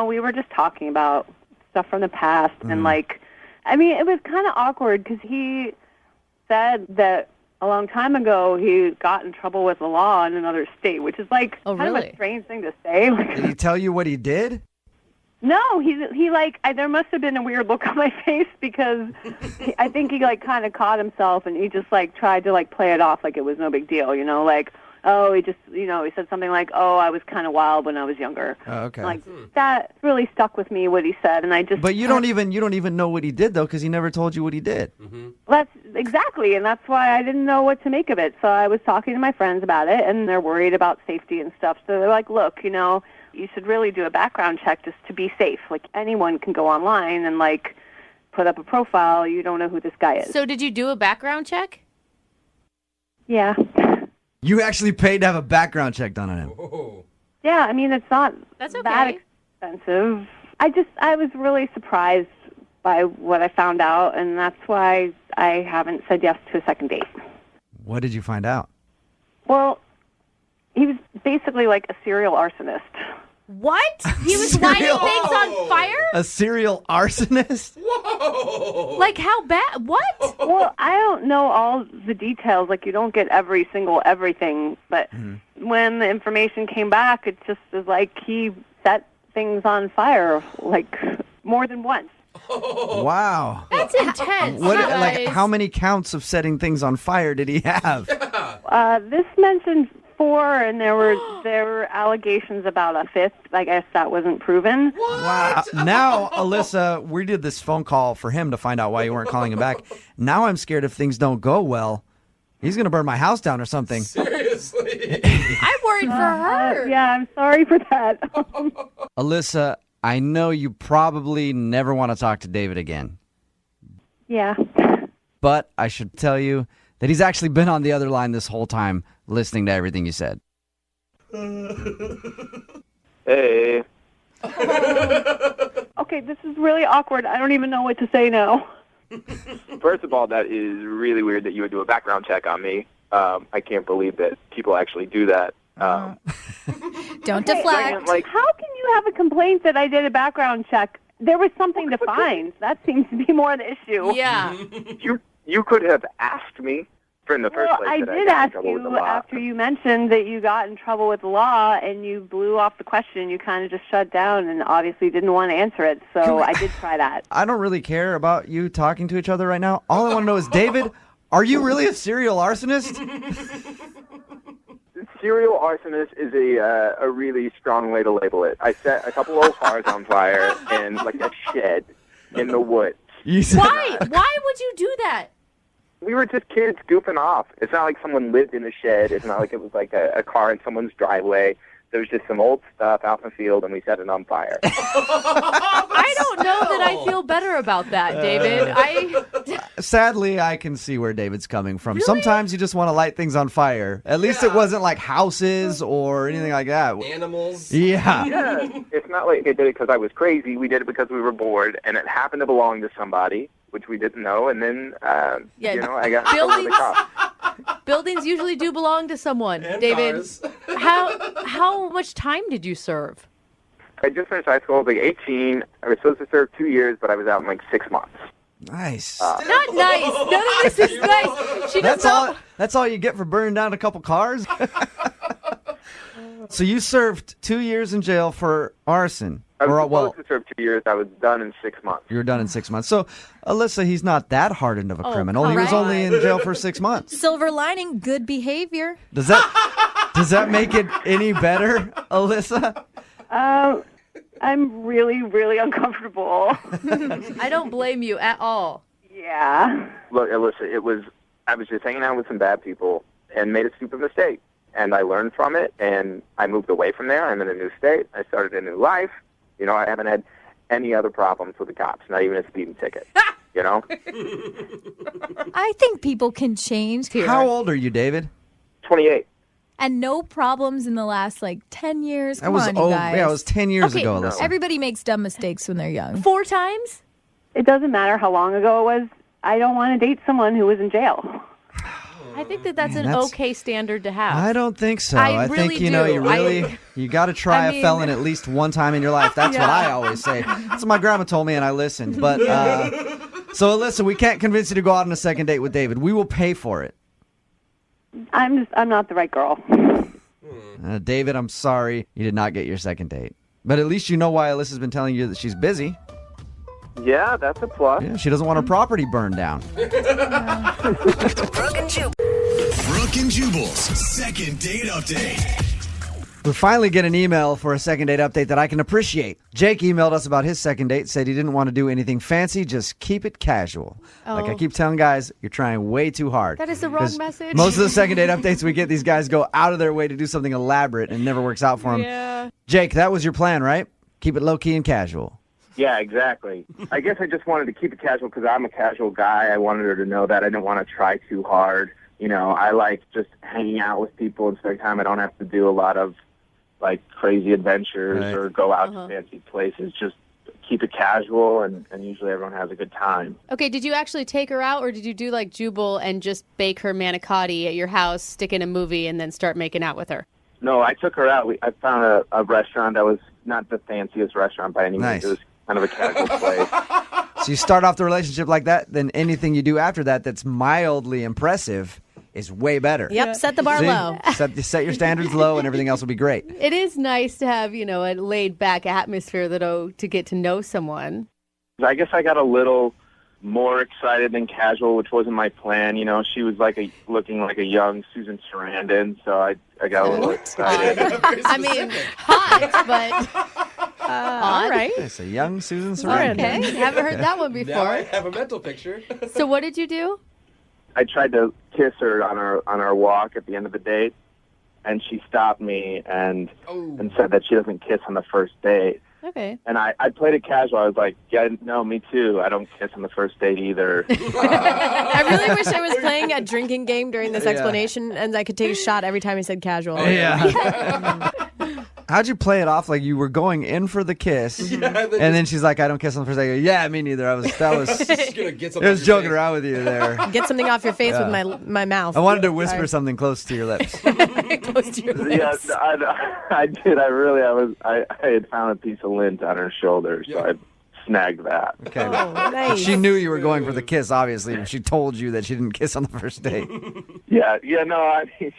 we were just talking about stuff from the past, and I mean, it was kind of awkward because he said that a long time ago he got in trouble with the law in another state, which is kind of a strange thing to say. Did he tell you what he did? No, there must have been a weird look on my face because I think he kind of caught himself and he just tried to play it off like it was no big deal, oh, he just, he said something like, oh, I was kind of wild when I was younger. Oh, okay. That really stuck with me, what he said, and I just... But you don't even know what he did, though, because he never told you what he did. Mm-hmm. That's exactly, and that's why I didn't know what to make of it. So I was talking to my friends about it, and they're worried about safety and stuff. So they're like, look, you should really do a background check just to be safe. Anyone can go online and, put up a profile. You don't know who this guy is. So did you do a background check? Yeah. You actually paid to have a background check done on him. Yeah, I mean, it's not That's okay. that expensive. I was really surprised by what I found out, and that's why I haven't said yes to a second date. What did you find out? Well, he was basically like a serial arsonist. What? He was lighting things on fire? A serial arsonist? Whoa! Like how bad? What? Well, I don't know all the details. You don't get every single everything. But when the information came back, it just was like he set things on fire, more than once. Wow. That's intense. How many counts of setting things on fire did he have? This mentioned 4, and there were allegations about a 5th. I guess that wasn't proven. Wow. Now, Alyssa, we did this phone call for him to find out why you weren't calling him back. Now I'm scared if things don't go well, he's going to burn my house down or something. Seriously? I'm worried for her. Yeah, I'm sorry for that. Alyssa, I know you probably never want to talk to David again. Yeah. but I should tell you that he's actually been on the other line this whole time listening to everything you said. Hey. Okay, this is really awkward. I don't even know what to say now. First of all, that is really weird that you would do a background check on me. I can't believe that people actually do that. Don't deflect. Like, how can you have a complaint that I did a background check? There was something to find. That seems to be more the issue. Yeah. You could have asked me in the first place. I that did got in ask trouble with the you law. after you mentioned that you got in trouble with the law and you blew off the question. You kind of just shut down and obviously didn't want to answer it. So I did try that. I don't really care about you talking to each other right now. All I want to know is, David, are you really a serial arsonist? Serial arsonist is a really strong way to label it. I set a couple old cars on fire in like a shed in the woods. Why? Why would you do that? We were just kids goofing off. It's not like someone lived in the shed. It's not like it was like a car in someone's driveway. There was just some old stuff out in the field, and we set it on fire. I don't know that I feel better about that, David. Sadly, I can see where David's coming from. Really? Sometimes you just want to light things on fire. At least it wasn't like houses or anything like that. Animals. Yeah. Yeah. It's not like I did it because I was crazy. We did it because we were bored, and it happened to belong to somebody, which we didn't know. And then, I got in trouble with the cops. Buildings usually do belong to someone, And David. cars. How much time did you serve? I just finished high school. I was like 18. I was supposed to serve 2 years, but I was out in like 6 months. Nice. Not nice. None of this is nice. She does not. That's all you get for burning down a couple cars? So you served 2 years in jail for arson. I was supposed to serve 2 years. I was done in 6 months. You were done in 6 months. So, Alyssa, he's not that hardened of a criminal. He was right. only in jail for 6 months. Silver lining, good behavior. Does that make it any better, Alyssa? I'm really, really uncomfortable. I don't blame you at all. Yeah. Look, Alyssa, I was just hanging out with some bad people and made a stupid mistake. And I learned from it, and I moved away from there. I'm in a new state. I started a new life. You know, I haven't had any other problems with the cops, not even a speeding ticket. You know? I think people can change here. How old are you, David? 28. And no problems in the last, 10 years? Come on, you guys. Yeah, it was 10 years ago, Alyssa. Everybody makes dumb mistakes when they're young. 4 times? It doesn't matter how long ago it was. I don't want to date someone who was in jail. I think that's an okay standard to have. I don't think so. I think, really do. you got to try a felon at least one time in your life. That's what I always say. That's what my grandma told me, and I listened. But so, Alyssa, we can't convince you to go out on a second date with David. We will pay for it. I'm not the right girl. David, I'm sorry you did not get your second date. But at least you know why Alyssa's been telling you that she's busy. Yeah, that's a plus. Yeah, she doesn't want her property burned down. Brooke and Jubal. Brooke and Jubal's second date update. We finally get an email for a second date update that I can appreciate. Jake emailed us about his second date, said he didn't want to do anything fancy, just keep it casual. Like I keep telling guys, you're trying way too hard. That is the wrong message. Most of the second date updates we get, these guys go out of their way to do something elaborate and it never works out for them. Yeah. Jake, that was your plan, right? Keep it low-key and casual. Yeah, exactly. I guess I just wanted to keep it casual because I'm a casual guy. I wanted her to know that I didn't want to try too hard. You know, I like just hanging out with people and spending time. I don't have to do a lot of, crazy adventures or go out to fancy places. Just keep it casual, and usually everyone has a good time. Okay, did you actually take her out, or did you do like Jubal and just bake her manicotti at your house, stick in a movie, and then start making out with her? No, I took her out. I found a restaurant that was not the fanciest restaurant by any means. Nice. It was kind of a casual place. So you start off the relationship like that, then anything you do after that that's mildly impressive is way better. Yep, set the bar low. Set your standards low and everything else will be great. It is nice to have, a laid-back atmosphere to get to know someone. I guess I got a little more excited than casual, which wasn't my plan. You know, she was looking like a young Susan Sarandon, so I got a little excited. I mean, hot, but all right. It's a young Susan Sarandon. Okay, haven't heard that one before. Now I have a mental picture. So what did you do? I tried to kiss her on our walk at the end of the date, and she stopped me and said that she doesn't kiss on the first date. Okay. And I played it casual. I was like, yeah, no, me too. I don't kiss on the first date either. I really wish I was playing a drinking game during this explanation and I could take a shot every time he said casual. Yeah. How'd you play it off? Like you were going in for the kiss, and then she's like, "I don't kiss on the first date." Yeah, me neither. I was joking around with you there. Get something off your face with my mouth. I wanted to whisper something close to your lips. Close to your lips. Yes, I did. I had found a piece of lint on her shoulder, so I snagged that. Okay. Nice. She knew you were going for the kiss, obviously, but she told you that she didn't kiss on the first date. Yeah, no, I mean,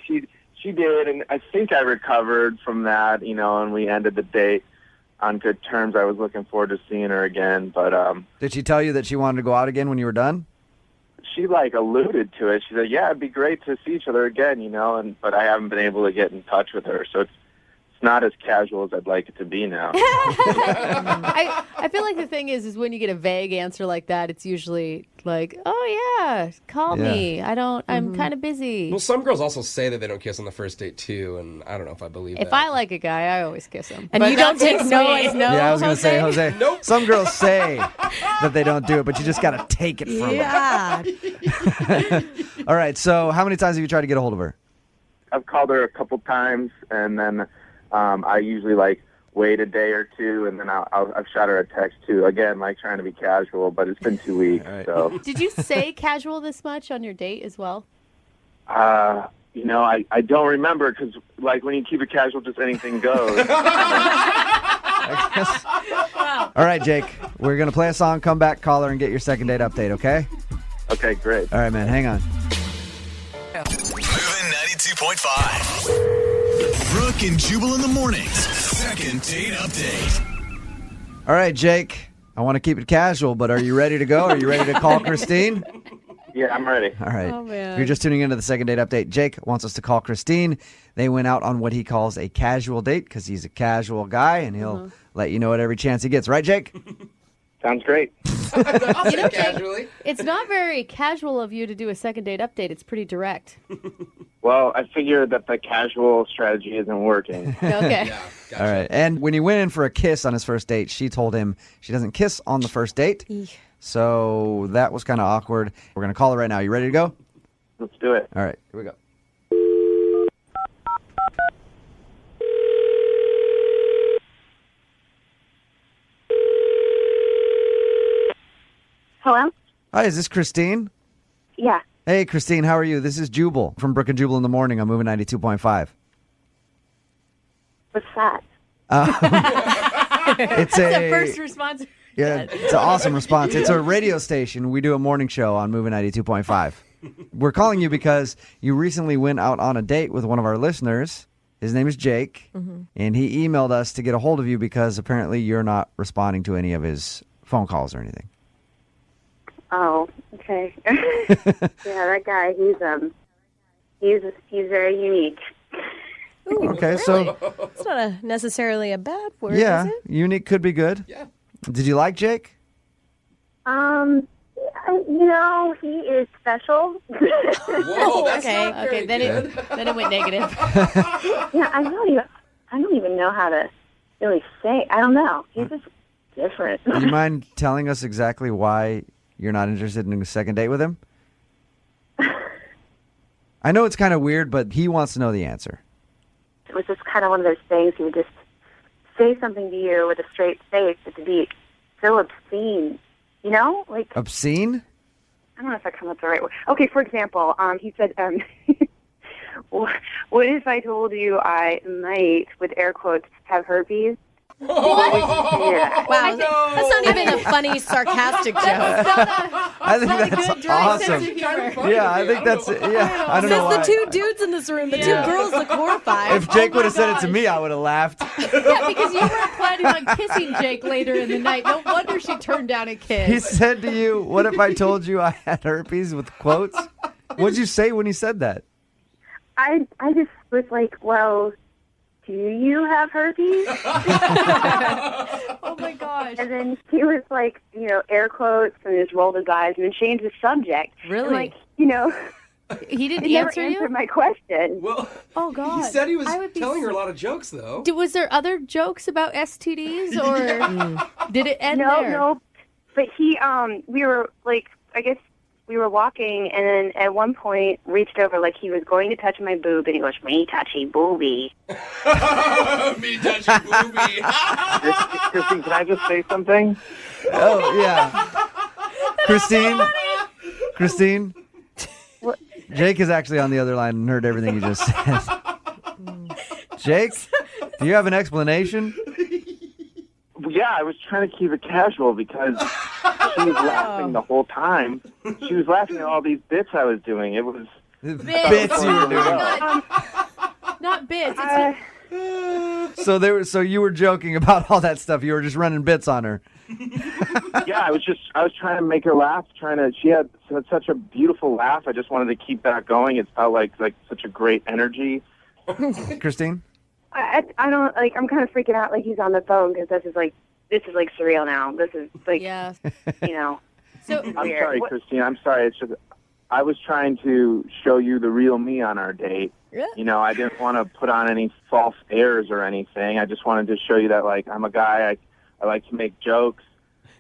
she did, and I think I recovered from that, and we ended the date on good terms. I was looking forward to seeing her again, but did she tell you that she wanted to go out again when you were done? She alluded to it. She said, "Yeah, it'd be great to see each other again," but I haven't been able to get in touch with her, so it's not as casual as I'd like it to be now. I feel like the thing is when you get a vague answer like that, it's usually like, oh yeah, call me. I'm kind of busy. Well, some girls also say that they don't kiss on the first date too, and I don't know if I believe that. If I like a guy, I always kiss him. And you don't take no as no. Yeah, I was going to say, Jose. Nope. Some girls say that they don't do it, but you just got to take it from them. All right, so how many times have you tried to get a hold of her? I've called her a couple times, and then I usually wait a day or two, and then I've shot her a text too. Again, trying to be casual, but it's been 2 weeks. Right. So did you say casual this much on your date as well? I don't remember because when you keep it casual, just anything goes. All right, Jake, we're gonna play a song, come back, call her, and get your second date update. Okay? Okay, great. All right, man, hang on. Moving 92.5. Brooke and Jubal in the mornings. Second date update. All right, Jake. I want to keep it casual, but are you ready to go? Are you ready to call Christine? Yeah, I'm ready. All right. Oh, man. If you're just tuning into the second date update, Jake wants us to call Christine. They went out on what he calls a casual date because he's a casual guy, and he'll let you know at every chance he gets. Right, Jake? Sounds great. Casually. It's not very casual of you to do a second date update. It's pretty direct. Well, I figured that the casual strategy isn't working. Okay. Yeah, gotcha. All right. And when he went in for a kiss on his first date, she told him she doesn't kiss on the first date. So that was kind of awkward. We're going to call her right now. You ready to go? Let's do it. All right. Here we go. Hello? Hi, is this Christine? Yeah. Hey, Christine, how are you? This is Jubal from Brooke and Jubal in the morning. I'm moving 92.5. What's that? It's the first response. Yeah, it's an awesome response. It's a radio station. We do a morning show on Moving 92.5. We're calling you because you recently went out on a date with one of our listeners. His name is Jake, and he emailed us to get a hold of you because apparently you're not responding to any of his phone calls or anything. Oh, okay. Yeah, that guy, he's very unique. Ooh, Okay, really? so It's not necessarily a bad word, yeah, is it? unique could be good. Yeah. Did you like Jake? He is special. Whoa, that's Okay, not very then good. it went negative. Yeah, I don't even know how to really say. I don't know. He's just different. Do you mind telling us exactly why you're not interested in a second date with him? I know it's kind of weird, but he wants to know the answer. It was just kind of one of those things. He would just say something to you with a straight face, but to be so obscene, Obscene? I don't know if I come up with the right word. Okay, for example, he said, what if I told you I might, with air quotes, have herpes? What would you say to that? Wow, that's not even a funny, sarcastic joke. I think that's awesome. Yeah, I think that's I don't know why. The two dudes in this room, the two girls look horrified. If Jake would have said it to me, I would have laughed. Yeah, because you weren't planning on kissing Jake later in the night. No wonder she turned down a kiss. He said to you, "What if I told you I had herpes?" with quotes. What'd you say when he said that? I just was like, well, do you have herpes? Oh my gosh. And then he was like, air quotes, and just rolled his eyes and then changed the subject. Really? And He didn't He never answer answered you? my question. Well, Oh, God. he said he was I would be telling her a lot of jokes, though. Was there other jokes about STDs, or did it end no, there? No, but he, we were like, I guess we were walking, and then at one point reached over like he was going to touch my boob, and he goes, "Me touchy booby." Me touchy booby. Christine, can I just say something? Oh, yeah. Christine? What? Jake is actually on the other line and heard everything you just said. Jake, do you have an explanation? Yeah, I was trying to keep it casual because she was laughing the whole time. She was laughing at all these bits I was doing. It was bits you were doing. Not bits. So you were joking about all that stuff. You were just running bits on her. Yeah, I was trying to make her laugh. She had such a beautiful laugh. I just wanted to keep that going. It felt like such a great energy. Christine? I don't like. I'm kind of freaking out. Like he's on the phone because this is like surreal now. This is like, you know. So I'm sorry, Christine. I'm sorry. It's just I was trying to show you the real me on our date. Yeah. You know, I didn't want to put on any false airs or anything. I just wanted to show you that, like, I'm a guy. I like to make jokes.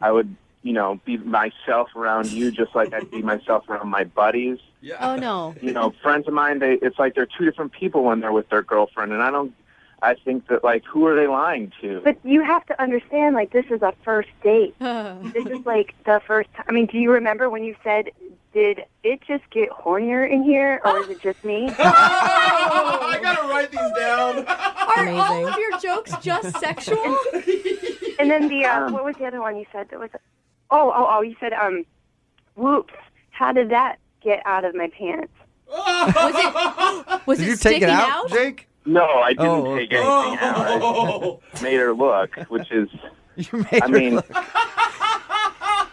I would, you know, be myself around you just like I'd be myself around my buddies. Yeah. Oh, no. You know, friends of mine, it's like they're two different people when they're with their girlfriend, and I think that, like, who are they lying to? But you have to understand, like, this is a first date. This is like the first time. I mean, do you remember when you said, "Did it just get hornier in here, or is it just me?" I gotta write these down. Are all of your jokes just sexual? And then what was the other one you said? That was, you said, "Whoops, how did that get out of my pants?" Was Did it you take it sticking out, Jake? No, I didn't take anything out. I made her look, which is, I mean,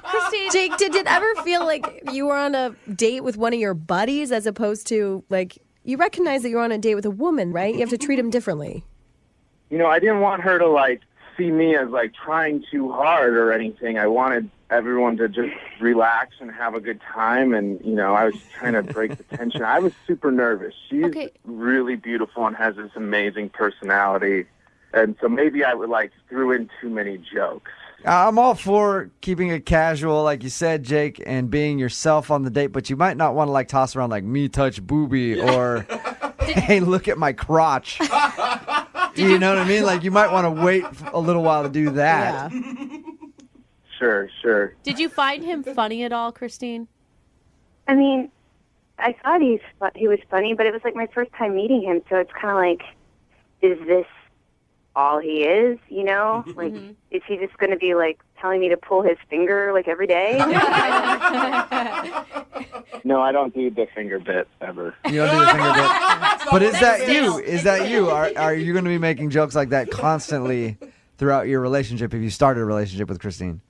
Christine, Jake, did it ever feel like you were on a date with one of your buddies as opposed to, like, you recognize that you're on a date with a woman, right? You have to treat him differently. you know, I didn't want her to, like, see me as, like, trying too hard or anything. I wanted everyone to just relax and have a good time, and, you know, I was trying to break the tension. I was super nervous. She's really beautiful and has this amazing personality, and so maybe I would, like, threw in too many jokes. I'm all for keeping it casual, like you said, Jake, and being yourself on the date, but you might not want to, like, toss around, like, me touch booby or, hey, look at my crotch. You know what I mean? Like, you might want to wait a little while to do that. Yeah. Sure. Did you find him funny at all, Christine? I mean, I thought he was funny, but it was like my first time meeting him, so it's kind of like, is this all he is, you know? Like, is he just going to be, like, telling me to pull his finger, like, every day? No, I don't do the finger bit ever. You don't do the finger bit. But is that you? Is that you? Are you going to be making jokes like that constantly throughout your relationship if you started a relationship with Christine?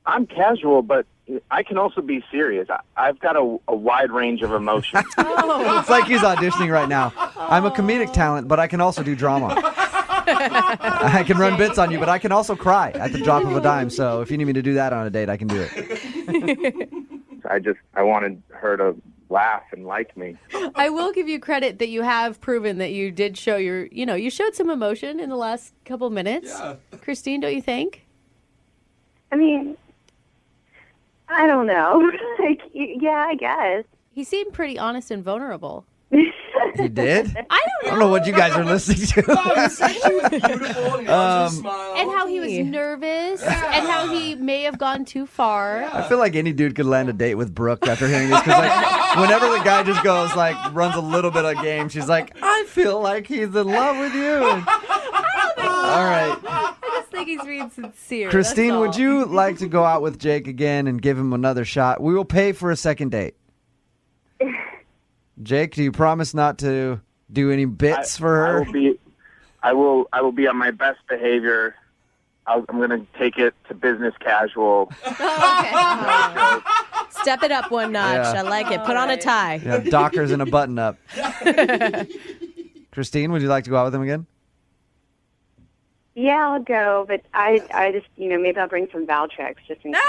I'm casual, but I can also be serious. I've got a wide range of emotions. It's like he's auditioning right now. I'm a comedic talent, but I can also do drama. I can run bits on you, but I can also cry at the drop of a dime. So if you need me to do that on a date, I can do it. I wanted her to laugh and like me. I will give you credit that you have proven that you did show you showed some emotion in the last couple minutes. Yeah. Christine, don't you think? I mean, I don't know. Like, yeah, I guess. He seemed pretty honest and vulnerable. He did? I don't know what you guys are listening to. And how he was nervous, and how he may have gone too far. I feel like any dude could land a date with Brooke after hearing this, because like whenever the guy just goes like runs a little bit of game, she's like, I feel like he's in love with you. All right, I just think he's being sincere. Christine, would you like to go out with Jake again and give him another shot? We will pay for a second date. Jake, do you promise not to do any bits for her? I will be on my best behavior. I'm going to take it to business casual. Step it up one notch. Yeah. I like it. Put on a tie. Yeah, Dockers and a button up. Christine, would you like to go out with him again? Yeah, I'll go, but I just, maybe I'll bring some Valtrex just in case.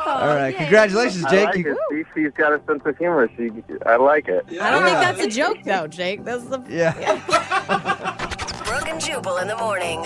All right, congratulations, Jake. I like it. She's got a sense of humor. I like it. I don't think that's a joke, though, Jake. That's the yeah. Brooke and Jubal in the morning.